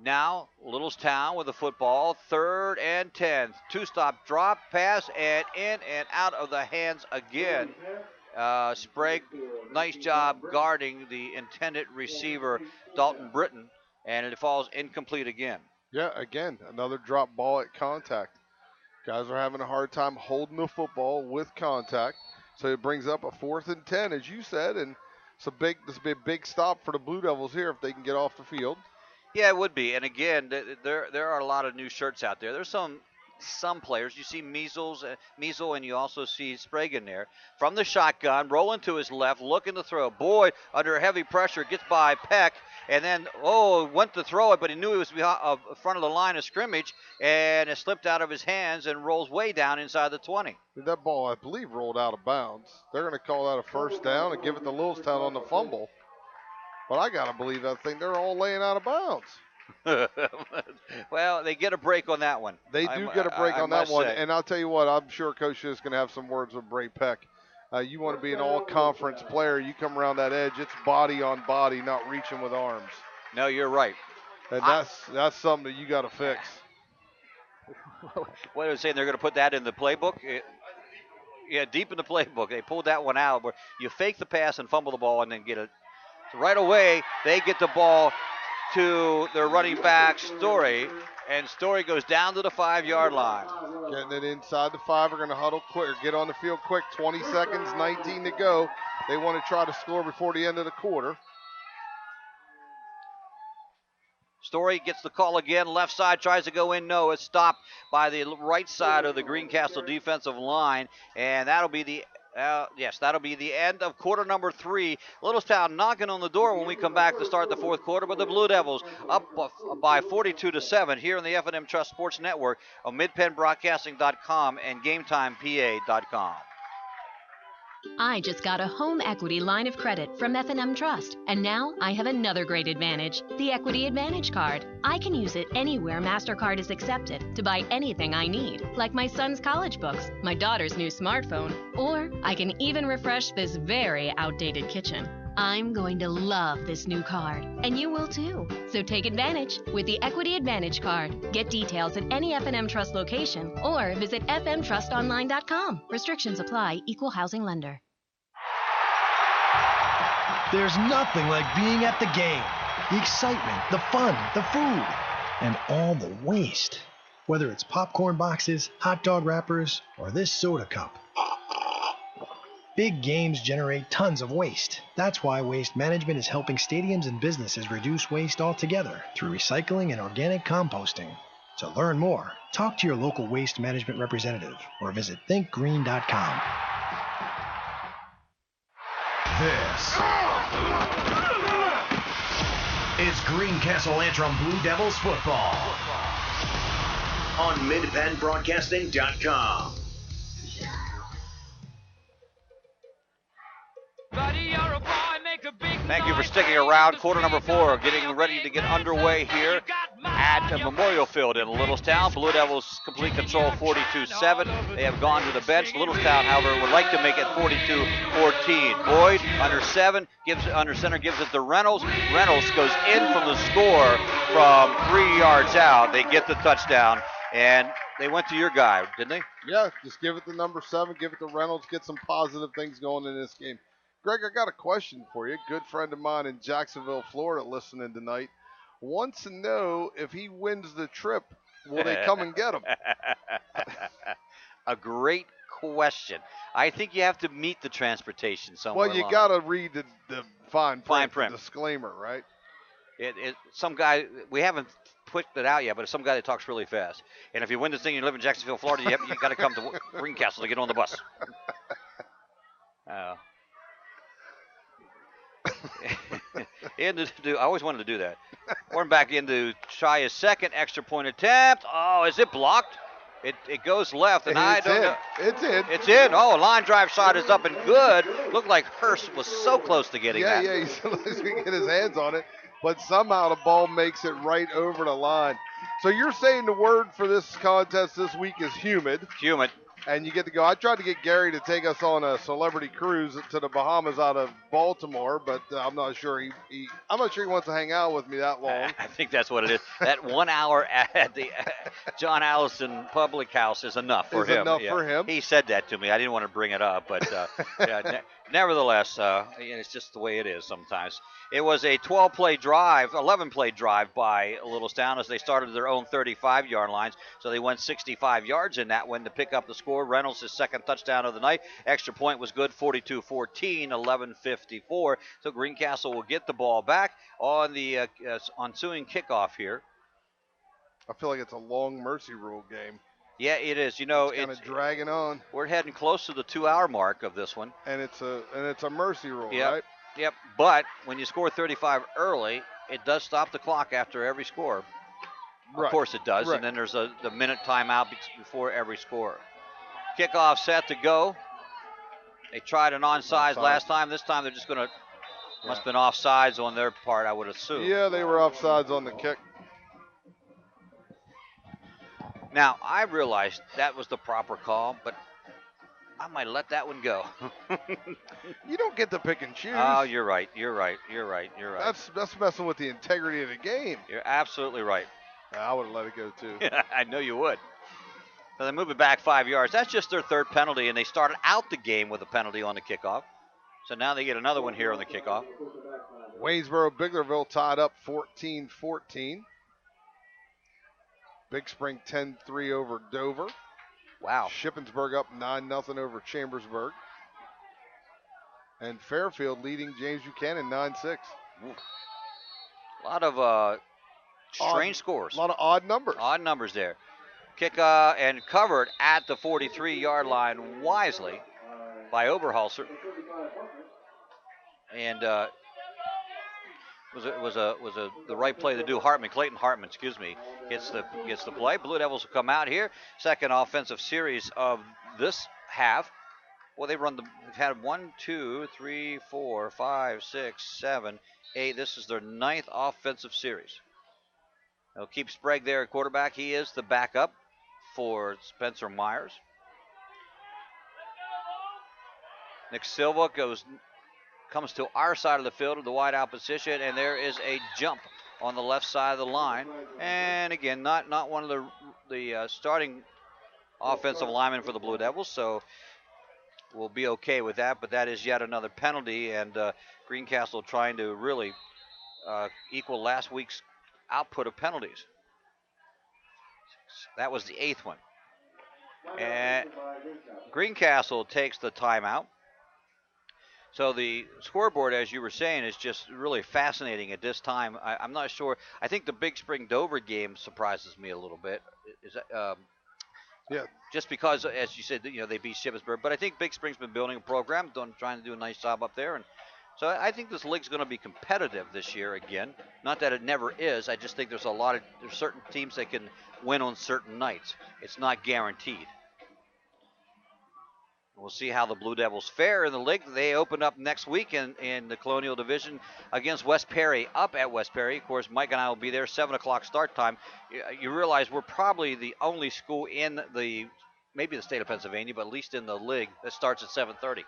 Now, Littlestown with the football, 3rd and 10. 2-stop drop, pass, and in and out of the hands again. Sprague, nice job guarding the intended receiver, Dalton Britton, and it falls incomplete again. Yeah, again, another drop ball at contact. Guys are having a hard time holding the football with contact. So it brings up a 4th and 10, as you said, and this will be a big stop for the Blue Devils here if they can get off the field. Yeah, it would be. And again, there are a lot of new shirts out there. There's some players. You see Measle, and you also see Sprague in there. From the shotgun, rolling to his left, looking to throw. Boyd, under heavy pressure, gets by Peck, and then, went to throw it, but he knew he was behind, front of the line of scrimmage, and it slipped out of his hands and rolls way down inside the 20. That ball, I believe, rolled out of bounds. They're going to call that a first down and give it to Littlestown on the fumble. But I got to believe that thing, they're all laying out of bounds. Well, they get a break on that one. They do get a break on that one. And I'll tell you what, I'm sure Coach is going to have some words with Bray Peck. You want to be an all-conference player, you come around that edge, it's body on body, not reaching with arms. No, you're right. And that's something that you got to fix. What are they saying? They're going to put that in the playbook? Yeah, deep in the playbook. They pulled that one out where you fake the pass and fumble the ball and then get it. So right away, they get the ball to their running back, Story, and Story goes down to the 5-yard line. Getting it inside the 5. We're going to huddle quick, or get on the field quick. 20 seconds, 19 to go. They want to try to score before the end of the quarter. Story gets the call again. Left side tries to go in. No, it's stopped by the right side of the Greencastle defensive line, and that'll be the that'll be the end of quarter number 3. Littlestown knocking on the door when we come back to start the fourth quarter, but the Blue Devils up by 42-7 here on the F&M Trust Sports Network on midpennbroadcasting.com and GameTimePA.com. I just got a home equity line of credit from F&M Trust, and now I have another great advantage, the Equity Advantage Card. I can use it anywhere MasterCard is accepted to buy anything I need, like my son's college books, my daughter's new smartphone, or I can even refresh this very outdated kitchen. I'm going to love this new card, and you will too. So take advantage with the Equity Advantage card. Get details at any F&M Trust location or visit fmtrustonline.com. Restrictions apply. Equal housing lender. There's nothing like being at the game. The excitement, the fun, the food, and all the waste. Whether it's popcorn boxes, hot dog wrappers, or this soda cup. Big games generate tons of waste. That's why Waste Management is helping stadiums and businesses reduce waste altogether through recycling and organic composting. To learn more, talk to your local waste management representative or visit thinkgreen.com. This is Greencastle Antrim Blue Devils football on MidPennBroadcasting.com. Thank you for sticking around. Quarter number 4, getting ready to get underway here at Memorial Field in Littlestown. Blue Devils complete control 42-7. They have gone to the bench. Littlestown, however, would like to make it 42-14. Boyd under center gives it to Reynolds. Reynolds goes in from the score from 3 yards out. They get the touchdown, and they went to your guy, didn't they? Yeah, just give it to number 7. Give it to Reynolds. Get some positive things going in this game. Greg, I got a question for you. Good friend of mine in Jacksonville, Florida, listening tonight, wants to know if he wins the trip, will they come and get him? A great question. I think you have to meet the transportation somewhere. Well, you got to read the fine print. Disclaimer, right? Some guy, we haven't put it out yet, but it's some guy that talks really fast. And if you win this thing and you live in Jacksonville, Florida, you got to come to Greencastle to get on the bus. I always wanted to do that. We're back into Shia's second extra point attempt. Oh, is it blocked? It goes left, and I don't know. It's in. It's in. Oh, line drive shot is up and good. Looked like Hurst was so close to getting that. Yeah, he's going to get his hands on it, but somehow the ball makes it right over the line. So you're saying the word for this contest this week is humid. Humid. And you get to go. I tried to get Gary to take us on a celebrity cruise to the Bahamas out of Baltimore, but I'm not sure he wants to hang out with me that long. I think that's what it is. That 1 hour at the John Allison Public House is enough for him. For him. He said that to me. I didn't want to bring it up, but nevertheless, it's just the way it is sometimes. It was a 11-play drive by Littlestown as they started their own 35-yard lines. So they went 65 yards in that one to pick up the score. Reynolds, his second touchdown of the night. Extra point was good, 42-14, 11:54. So Greencastle will get the ball back on the ensuing kickoff here. I feel like it's a long mercy rule game. Yeah, it is. It's kind of dragging on. We're heading close to the 2-hour mark of this one. And it's a mercy rule, right? Yep. But when you score 35 early, it does stop the clock after every score. Of course it does. Right. And then there's the minute timeout before every score. Kickoff set to go. They tried an onside last time. This time they're just going to must have been offsides on their part, I would assume. Yeah, they were offsides on the kick. Now, I realized that was the proper call, but I might let that one go. You don't get to pick and choose. Oh, you're right. That's messing with the integrity of the game. You're absolutely right. I would have let it go, too. I know you would. So they move it back 5 yards. That's just their third penalty, and they started out the game with a penalty on the kickoff. So now they get another one here on the kickoff. Waynesboro, Biglerville tied up 14-14. Big Spring 10-3 over Dover. Wow. Shippensburg up 9-0 over Chambersburg. And Fairfield leading James Buchanan 9-6. A lot of strange scores. A lot of odd numbers. Odd numbers there. Kick and covered at the 43-yard line wisely by Oberhalser. And was the right play to do. Clayton Hartman, gets the play. Blue Devils will come out here. Second offensive series of this half. Well, they've had 1, 2, 3, 4, 5, 6, 7, 8. This is their 9th offensive series. They'll keep Sprague there at quarterback. He is the backup for Spencer Myers. Nick Silva comes to our side of the field of the wide out position, and there is a jump on the left side of the line. And again, not one of the starting offensive linemen for the Blue Devils, so we'll be okay with that. But that is yet another penalty, and Greencastle trying to really equal last week's output of penalties. That was the 8th one. And Greencastle takes the timeout. So the scoreboard, as you were saying, is just really fascinating at this time. I'm not sure. I think the Big Spring Dover game surprises me a little bit. Is that, yeah. Just because, as you said, they beat Shippensburg. But I think Big Spring's been building a program, trying to do a nice job up there. And so I think this league's going to be competitive this year again. Not that it never is. I just think there's certain teams that can win on certain nights. It's not guaranteed. We'll see how the Blue Devils fare in the league. They open up next week in the Colonial Division against West Perry, up at West Perry. Of course, Mike and I will be there, 7 o'clock start time. You realize we're probably the only school in maybe the state of Pennsylvania, but at least in the league, that starts at 7:30.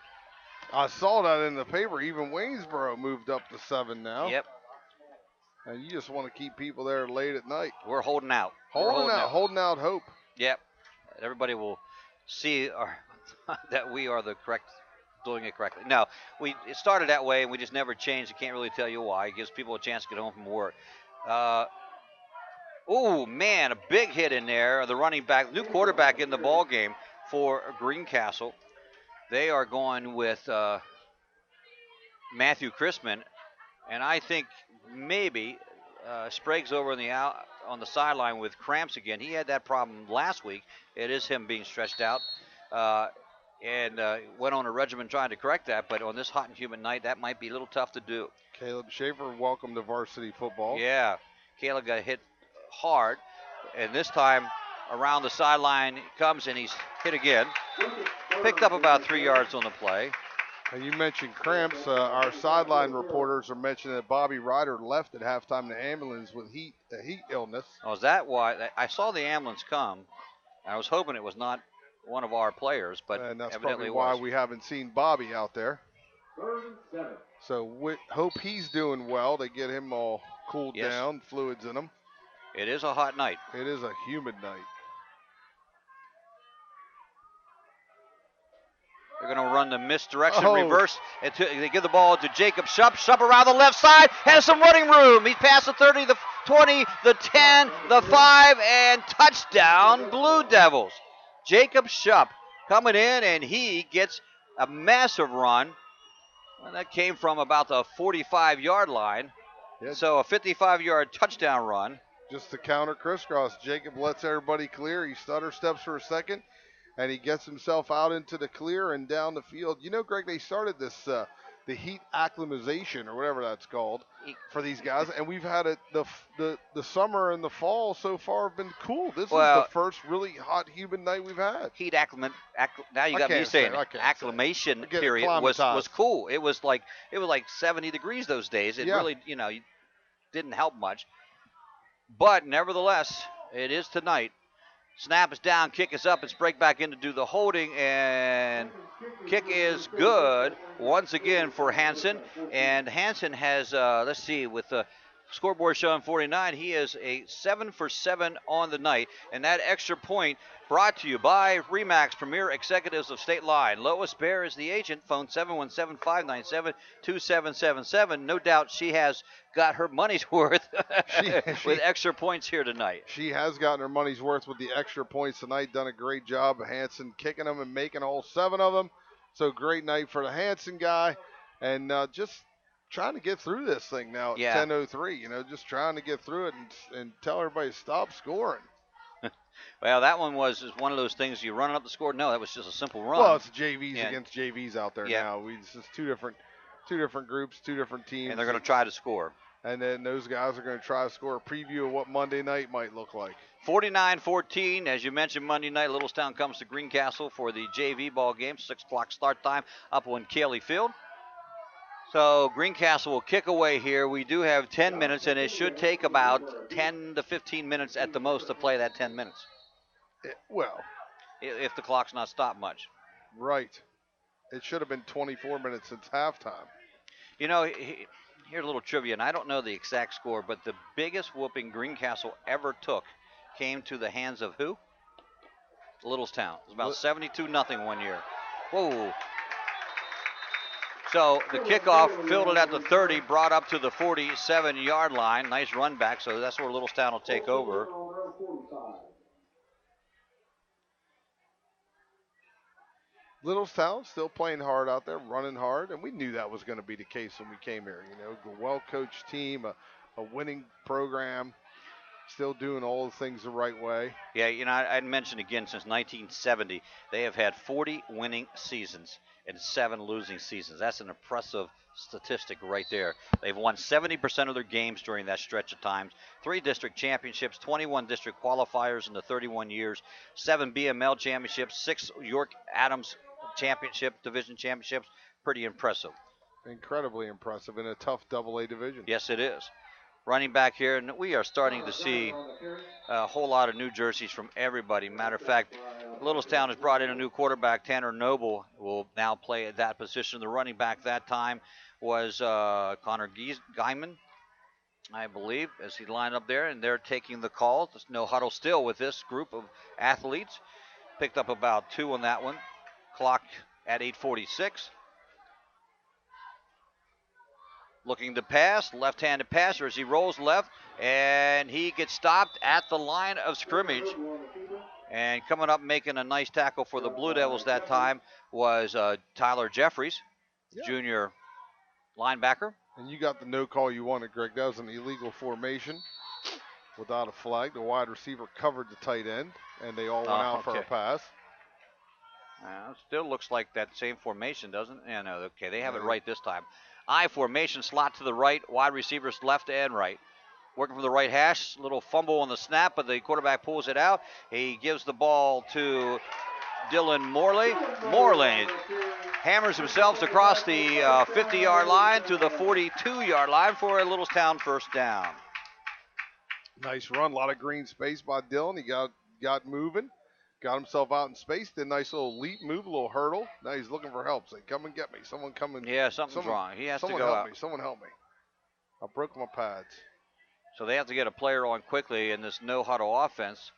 I saw that in the paper. Even Waynesboro moved up to 7 now. Yep. And you just want to keep people there late at night. We're holding out. Holding out hope. Yep. Everybody will see that we are doing it correctly. No, it started that way, and we just never changed. I can't really tell you why. It gives people a chance to get home from work. Oh, man, a big hit in there. The running back, new quarterback in the ball game for Greencastle. They are going with Matthew Chrisman, and I think maybe Sprague's over on the sideline with cramps again. He had that problem last week. It is him being stretched out, and went on a regimen trying to correct that, but on this hot and humid night, that might be a little tough to do. Caleb Schaefer, welcome to varsity football. Yeah, Caleb got hit hard, and this time around the sideline he comes, and he's hit again. Picked up about 3 yards on the play. And you mentioned cramps. Our sideline reporters are mentioning that Bobby Ryder left at halftime in the ambulance with heat illness. Oh, is that why? I saw the ambulance come. I was hoping it was not one of our players, but and that's evidently probably why was. we haven't seen Bobby out there. So we hope he's doing well. They get him all cooled down, fluids in him. It is a hot night. It is a humid night. They're going to run the misdirection reverse. They give the ball to Jacob Shupp. Shupp around the left side. Has some running room. He passed the 30, the 20, the 10, the 5, and touchdown Blue Devils. Jacob Shupp coming in, and he gets a massive run. And that came from about the 45-yard line. So a 55-yard touchdown run. Just the counter crisscross. Jacob lets everybody clear. He stutter steps for a second, and he gets himself out into the clear and down the field. You know, Greg, they started this the heat acclimatization or whatever that's called for these guys, and we've had it the summer and the fall so far have been cool. This is the first really hot, humid night we've had. Heat now you got me saying acclimation period was cool. It was like 70 degrees those days. It really didn't help much. But nevertheless, it is tonight. Snap is down, kick is up, and Sprague back in to do the holding, and kick is good once again for Hansen. And Hansen has, let's see, with the scoreboard showing 49, he is a 7 for 7 on the night. And that extra point brought to you by Remax, Premier Executives of State Line. Lois Bear is the agent. Phone 717-597-2777. No doubt she has got her money's worth with extra points here tonight. She has gotten her money's worth with the extra points tonight. Done a great job. Hansen kicking them and making all 7 of them. So great night for the Hansen guy. And just trying to get through this thing now at 10:03. Just trying to get through it and tell everybody to stop scoring. Well, that one was one of those things you running up the score. No, that was just a simple run. Well, it's JVs against JVs out there now. It's just two different groups, 2 different teams. And they're going to try to score. And then those guys are going to try to score a preview of what Monday night might look like. 49-14, as you mentioned, Monday night, Littlestown comes to Greencastle for the JV ball game. 6 o'clock start time up on Cayley Field. So Greencastle will kick away here. We do have 10 minutes, and it should take about 10 to 15 minutes at the most to play that 10 minutes. If the clock's not stopped much. Right. It should have been 24 minutes since halftime. You know, here's a little trivia, and I don't know the exact score, but the biggest whooping Greencastle ever took came to the hands of who? Littlestown. It was about 72-0 one year. Whoa. So the kickoff fielded at the 30, brought up to the 47-yard line. Nice run back, so that's where Littlestown will take over. Littlestown still playing hard out there, running hard, and we knew that was going to be the case when we came here. You know, a well-coached team, a winning program, still doing all the things the right way. Yeah, you know, I'd mention again, since 1970, they have had 40 winning seasons and 7 losing seasons. That's an impressive statistic right there. They've won 70% of their games during that stretch of times. 3 district championships, 21 district qualifiers in the 31 years, 7 BML championships, 6 York Adams division championships. Pretty impressive. Incredibly impressive in a tough AA division. Yes, it is. Running back here, and we are starting to see a whole lot of new jerseys from everybody. Matter of fact, Littlestown has brought in a new quarterback. Tanner Noble will now play at that position. The running back that time was Connor Guyman, I believe, as he lined up there, and they're taking the call. There's no huddle still with this group of athletes. Picked up about 2 on that one. Clock at 8:46. Looking to pass, left-handed passer as he rolls left, and he gets stopped at the line of scrimmage. And coming up making a nice tackle for the Blue Devils that time was Tyler Jeffries, junior linebacker. And you got the no call you wanted, Greg. That was an illegal formation without a flag. The wide receiver covered the tight end, and they all went out for a pass. It still looks like that same formation, doesn't it? Yeah, no, okay, they have it right this time. I formation, slot to the right, wide receivers left and right. Working from the right hash, little fumble on the snap, but the quarterback pulls it out. He gives the ball to Dylan Morley. Morley hammers himself across the 50-yard line to the 42-yard line for a Littlestown first down. Nice run, a lot of green space by Dylan. He got moving. Got himself out in space, did a nice little leap move, a little hurdle. Now he's looking for help. Say, come and get me. Someone come and... Yeah, something's wrong. He has to go help out. Me. Someone help me. I broke my pads. So they have to get a player on quickly in this no-huddle offense.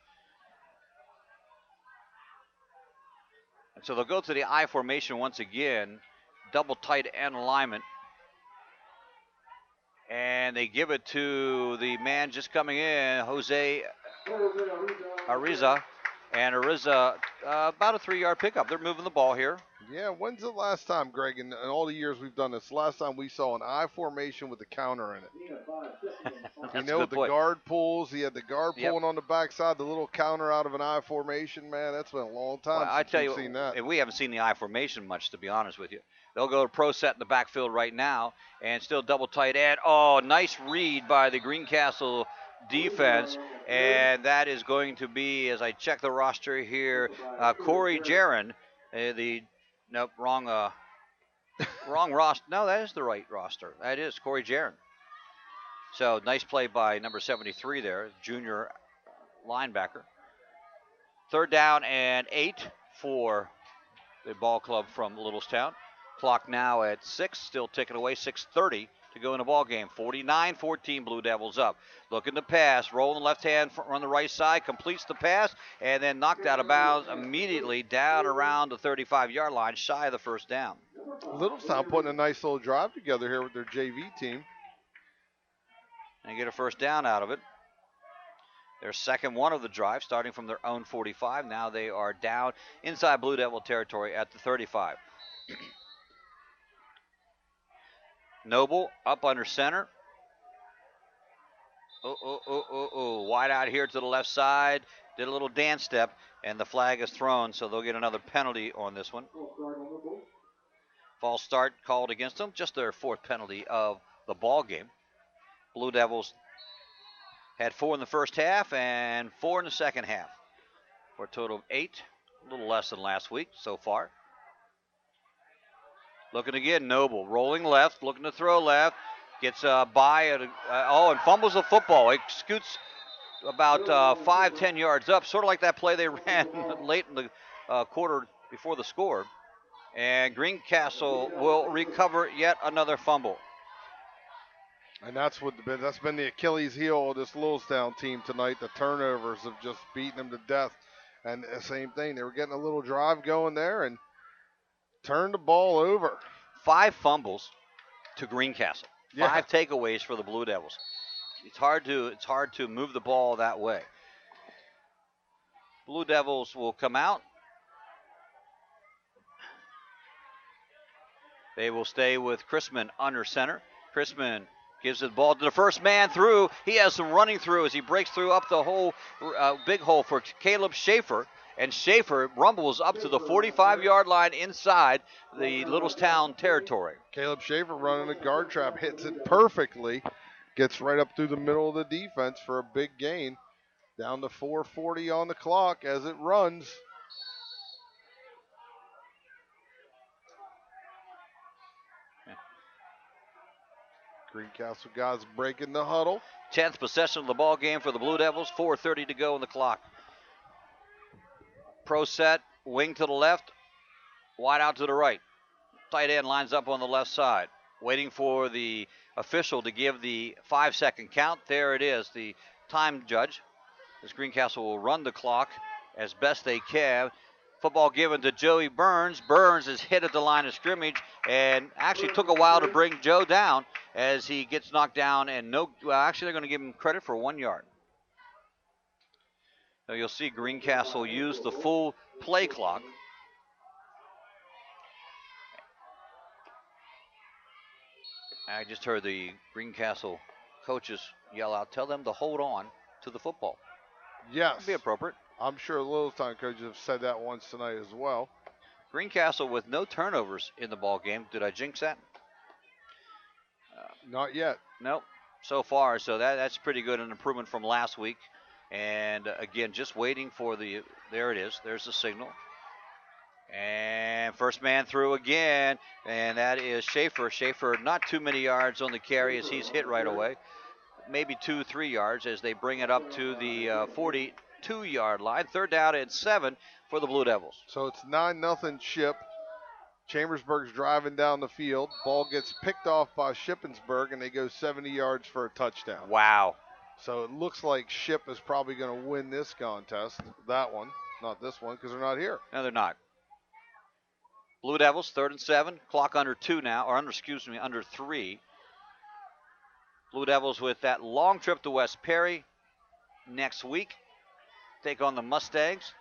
And so they'll go to the I formation once again. Double tight end alignment. And they give it to the man just coming in, Jose Ariza. And Ariza, about a 3-yard pickup. They're moving the ball here. Yeah, when's the last time, Greg, in all the years we've done this, last time we saw an I formation with a counter in it? You know, the guard pulls. He had the guard pulling on the backside, the little counter out of an I formation. Man, that's been a long time since we've seen that. We haven't seen the I formation much, to be honest with you. They'll go to pro set in the backfield right now, and still double tight end. Oh, nice read by the Greencastle defense, and that is going to be, as I check the roster here, Corey Jaron, wrong roster. No, that is the right roster. That is Corey Jaron. So nice play by number 73 there, junior linebacker. 3rd down and 8 for the ball club from Littlestown. Clock now at 6, still ticking away, 6:30 to go in the ball game. 49-14, Blue Devils up. Looking to pass, rolling left hand, run the right side, completes the pass, and then knocked out of bounds immediately down around the 35-yard line, shy of the first down. Littlestown putting a nice little drive together here with their JV team. And get a first down out of it. Their second one of the drive, starting from their own 45. Now they are down inside Blue Devil territory at the 35. Noble up under center. Wide out here to the left side. Did a little dance step, and the flag is thrown, so they'll get another penalty on this one. False start called against them. Just their 4th penalty of the ball game. Blue Devils had 4 in the first half and 4 in the second half, for a total of 8. A little less than last week so far. Looking again, Noble, rolling left, looking to throw left, gets by, and fumbles the football. It scoots about 5-10 yards up, sort of like that play they ran late in the quarter before the score. And Greencastle will recover yet another fumble. And that's been the Achilles heel of this Littlestown team tonight. The turnovers have just beaten them to death. And the same thing, they were getting a little drive going there and turned the ball over. 5 fumbles to Greencastle. Yeah. 5 takeaways for the Blue Devils. It's hard to move the ball that way. Blue Devils will come out. They will stay with Chrisman under center. Chrisman gives the ball to the first man through. He has some running through as he breaks through up the hole, big hole for Caleb Schaefer. And Schaefer rumbles up to the 45-yard line inside the Littlestown territory. Caleb Schaefer running a guard trap, hits it perfectly, gets right up through the middle of the defense for a big gain. Down to 4:40 on the clock as it runs. Greencastle guys breaking the huddle. 10th possession of the ball game for the Blue Devils. 4:30 to go on the clock. Pro set, wing to the left, wide out to the right. Tight end lines up on the left side. Waiting for the official to give the 5-second count. There it is, the time judge. As Greencastle will run the clock as best they can. Football given to Joey Burns. Burns is hit at the line of scrimmage and actually took a while to bring Joe down as he gets knocked down. And actually they're going to give him credit for 1 yard. Now you'll see Greencastle use the full play clock. I just heard the Greencastle coaches yell out, tell them to hold on to the football. Yes. That'd be appropriate. I'm sure Littlestown coaches have said that once tonight as well. Greencastle with no turnovers in the ball game. Did I jinx that? Not yet. Nope. So far, so that's pretty good, an improvement from last week. And again, just waiting for there it is. There's the signal. And first man through again, and that is Schaefer. Schaefer not too many yards on the carry as he's hit right away. Maybe 2-3 yards as they bring it up to the 42-yard line. 3rd down and 7 for the Blue Devils. So it's 9-0 Ship. Chambersburg's driving down the field. Ball gets picked off by Shippensburg, and they go 70 yards for a touchdown. Wow. So it looks like Ship is probably going to win this contest. That one, not this one, because they're not here. No, they're not. Blue Devils, 3rd and 7. Clock under 2 now, or under 3. Blue Devils with that long trip to West Perry next week. Take on the Mustangs.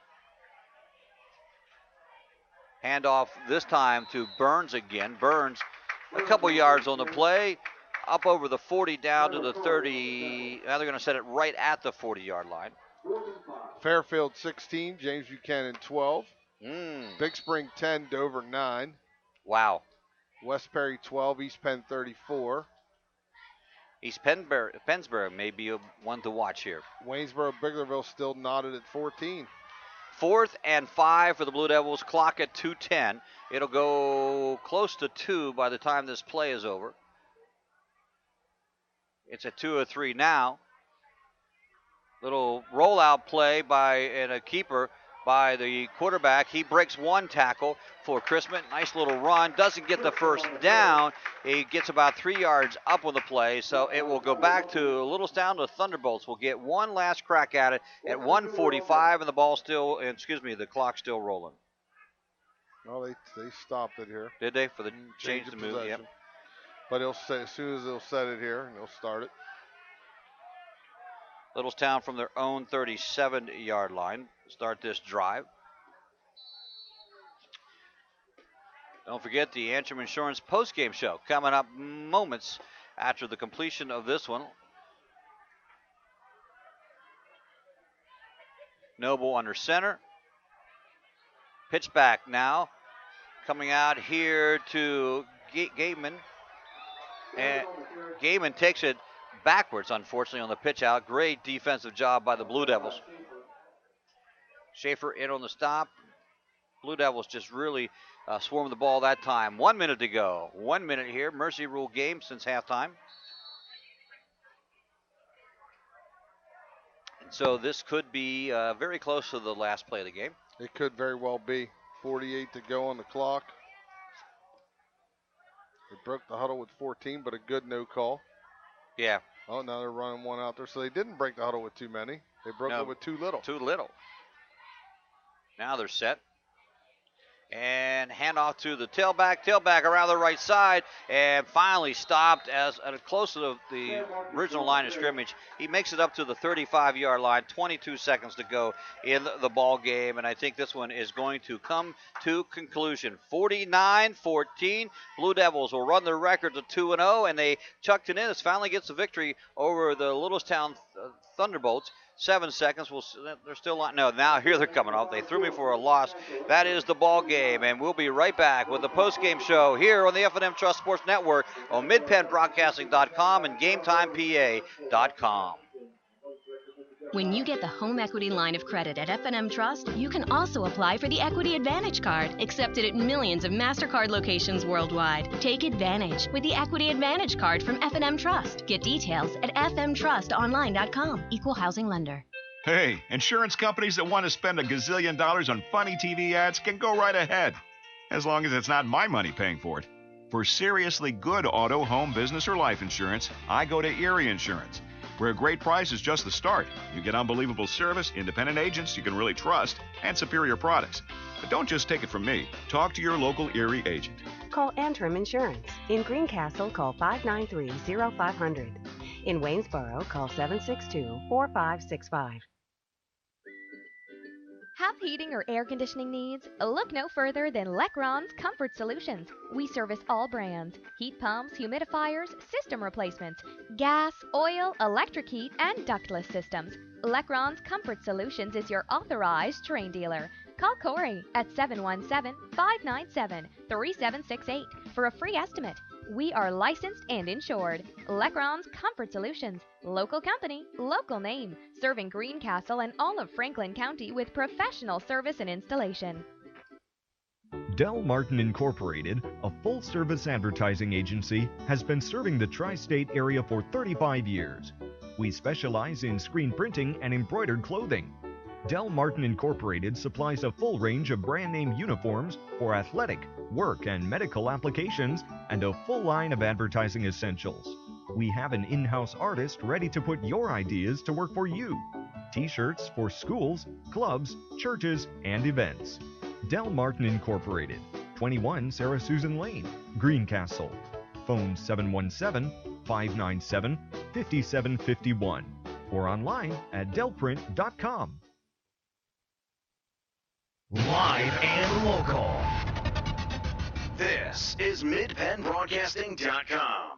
Handoff this time to Burns again. Burns a couple yards on the play. Up over the 40 down to the 30. Now they're going to set it right at the 40-yard line. Fairfield 16, James Buchanan 12. Big Spring 10, Dover 9. Wow. West Perry 12, East Penn 34. East Pennsboro may be one to watch here. Waynesboro, Biglerville still knotted at 14. 4th and 5 for the Blue Devils. Clock at 2:10. It'll go close to 2 by the time this play is over. It's at 2:03 now. Little rollout play and a keeper by the quarterback. He breaks one tackle for Chrisman. Nice little run. Doesn't get the first down. He gets about 3 yards up on the play. So it will go back to Littlestown. The Thunderbolts will get one last crack at it at 1:45, and the clock still rolling. Well, they stopped it here. Did they? For the change the move, possession. yep. But as soon as they'll set it here, and they'll start it. Littlestown from their own 37-yard line start this drive. Don't forget the Antrim Insurance postgame show coming up moments after the completion of this one. Noble under center. Pitch back now. Coming out here to Gaiman. And Gaiman takes it backwards, unfortunately, on the pitch out. Great defensive job by the Blue Devils. Schaefer in on the stop. Blue Devils just really swarmed the ball that time. 1 minute to go. 1 minute here. Mercy rule game since halftime. And so this could be very close to the last play of the game. It could very well be. 48 to go on the clock. They broke the huddle with 14, but a good no call. Yeah. Oh, now they're running one out there. So they didn't break the huddle with too many. They broke it with too little. Too little. Now they're set. And handoff to the tailback around the right side, and finally stopped as close to the original line of scrimmage. He makes it up to the 35-yard line, 22 seconds to go in the ball game, and I think this one is going to come to conclusion. 49-14, Blue Devils will run their record to 2-0, and they chucked it in. This finally gets the victory over the Littlestown Thunderbolts. 7 seconds. They're still on. No, now here they're coming off. They threw me for a loss. That is the ball game, and we'll be right back with the post-game show here on the F&M Trust Sports Network on MidPennBroadcasting.com and GameTimePA.com. When you get the home equity line of credit at F&M Trust, you can also apply for the Equity Advantage Card, accepted at millions of MasterCard locations worldwide. Take advantage with the Equity Advantage Card from F&M Trust. Get details at fmtrustonline.com. Equal housing lender. Hey, insurance companies that want to spend $1 gazillion on funny TV ads can go right ahead, as long as it's not my money paying for it. For seriously good auto, home, business, or life insurance, I go to Erie Insurance, where a great price is just the start. You get unbelievable service, independent agents you can really trust, and superior products. But don't just take it from me. Talk to your local Erie agent. Call Antrim Insurance. In Greencastle, call 593-0500. In Waynesboro, call 762-4565. Have heating or air conditioning needs? Look no further than Lecron's Comfort Solutions. We service all brands: heat pumps, humidifiers, system replacements, gas, oil, electric heat, and ductless systems. Lecron's Comfort Solutions is your authorized Trane dealer. Call Corey at 717-597-3768 for a free estimate. We are licensed and insured. Lecron's Comfort Solutions. Local company, local name. Serving Greencastle and all of Franklin County with professional service and installation. Del Martin Incorporated, a full-service advertising agency, has been serving the tri-state area for 35 years. We specialize in screen printing and embroidered clothing. Del Martin Incorporated supplies a full range of brand-name uniforms for athletic, work, and medical applications, and a full line of advertising essentials. We have an in-house artist ready to put your ideas to work for you. T-shirts for schools, clubs, churches, and events. Del Martin Incorporated, 21 Sarah Susan Lane, Greencastle. Phone 717-597-5751 or online at delprint.com. Live and local. This is MidPennBroadcasting.com.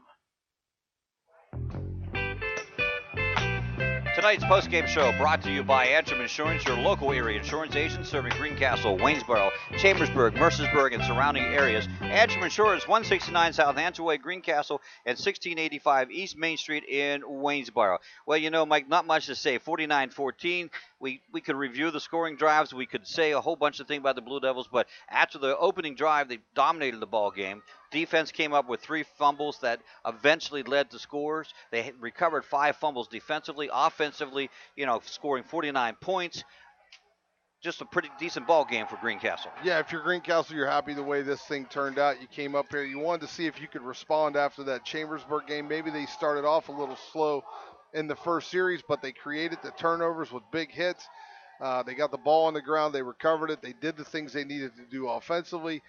Tonight's postgame show brought to you by Antrim Insurance, your local area insurance agent serving Greencastle, Waynesboro, Chambersburg, Mercersburg, and surrounding areas. Antrim Insurance, 169 South Hansaway, Greencastle, and 1685 East Main Street in Waynesboro. Well, you know, Mike, not much to say. 49-14. We could review the scoring drives. We could say a whole bunch of things about the Blue Devils, but after the opening drive, they dominated the ball game. Defense came up with 3 fumbles that eventually led to scores. They recovered 5 fumbles defensively. Offensively, you know, scoring 49 points. Just a pretty decent ball game for Greencastle. Yeah, if you're Greencastle, you're happy the way this thing turned out. You came up here. You wanted to see if you could respond after that Chambersburg game. Maybe they started off a little slow in the first series, but they created the turnovers with big hits. They got the ball on the ground. They recovered it. They did the things they needed to do offensively.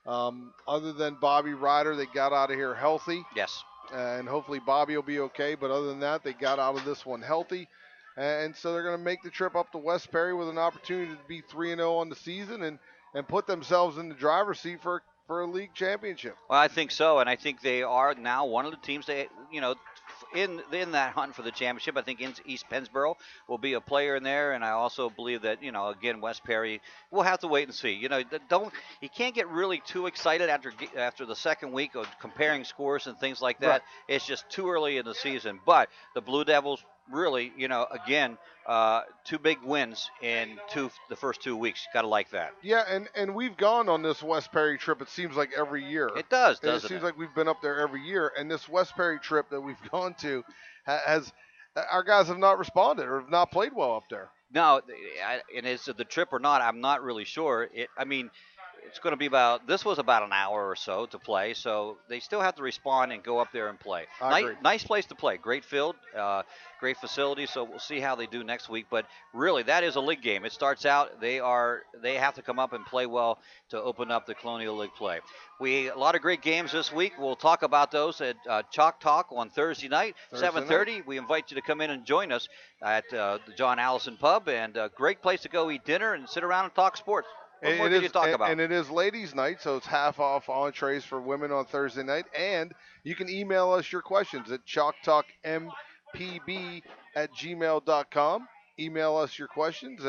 Other than Bobby Ryder, they got out of here healthy. Yes. And hopefully Bobby will be okay. But other than that, they got out of this one healthy. And so they're going to make the trip up to West Perry with an opportunity to be 3-0 on the season and put themselves in the driver's seat for a league championship. Well, I think so, and I think they are now one of the teams that, you know, in that hunt for the championship. I think East Pennsboro will be a player in there, and I also believe that, you know, again, West Perry, we'll have to wait and see. You know, you can't get really too excited after the second week of comparing scores and things like that. Right. It's just too early in the season. But the Blue Devils really, you know, again, 2 big wins in the first 2 weeks. Got to like that. Yeah, and we've gone on this West Perry trip, it seems like every year. It does, and doesn't it? Seems like we've been up there every year. And this West Perry trip that we've gone to, our guys have not responded or have not played well up there. No, and is it the trip or not, I'm not really sure. it's going to be this was about an hour or so to play, so they still have to respond and go up there and play. I agree. Nice place to play. Great field, great facility, so we'll see how they do next week. But really, that is a league game. It starts out, they have to come up and play well to open up the Colonial League play. A lot of great games this week. We'll talk about those at Chalk Talk on Thursday night, 7:30. We invite you to come in and join us at the John Allison Pub, and a great place to go eat dinner and sit around and talk sports. What more can you talk about? And it is ladies' night, so it's half off entrees for women on Thursday night. And you can email us your questions at chalktalkmpb@gmail.com. Email us your questions,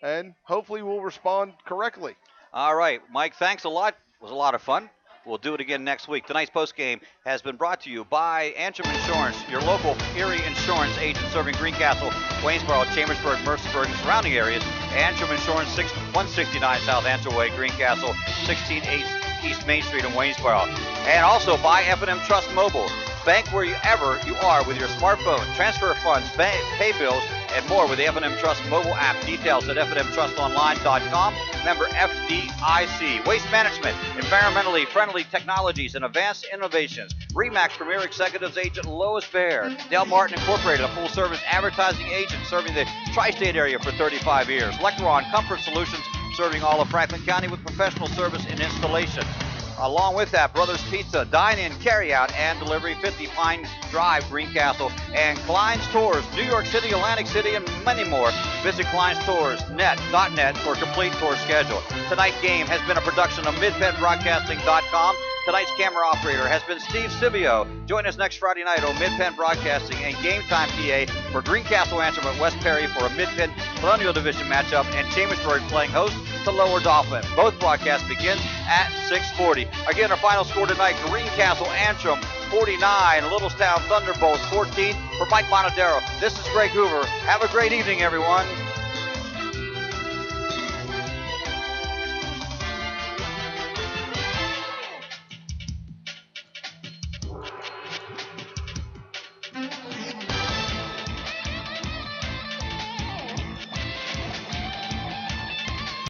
and hopefully we'll respond correctly. All right, Mike, thanks a lot. It was a lot of fun. We'll do it again next week. Tonight's postgame has been brought to you by Antrim Insurance, your local Erie insurance agent serving Greencastle, Waynesboro, Chambersburg, Mercersburg, and surrounding areas. Antrim Insurance, 169 South Antrim Way, Greencastle, 16 East Main Street in Waynesboro. And also by F&M Trust Mobile. Bank wherever you are with your smartphone. Transfer funds, pay bills, and more with the F&M Trust mobile app. Details at fnmtrustonline.com. Member FDIC. Waste management, environmentally friendly technologies, and advanced innovations. RE/MAX Premier Executives Agent Lois Baer. Del Martin Incorporated, a full-service advertising agent serving the tri-state area for 35 years. Lectron Comfort Solutions, serving all of Franklin County with professional service and installation. Along with that, Brothers Pizza, dine-in, carry-out, and delivery, 50 Pine Drive, Greencastle, and Klein's Tours, New York City, Atlantic City, and many more. Visit kleinstours.net for a complete tour schedule. Tonight's game has been a production of MidPennBroadcasting.com. Tonight's camera operator has been Steve Sibio. Join us next Friday night on Mid-Penn Broadcasting and Game Time PA for Greencastle Antrim at West Perry for a Mid-Penn Colonial Division matchup, and Chambersburg playing host to Lower Dauphin. Both broadcasts begin at 6:40. Again, our final score tonight, Greencastle Antrim 49, Littlestown Thunderbolts 14. For Mike Monadero, this is Greg Hoover. Have a great evening, everyone.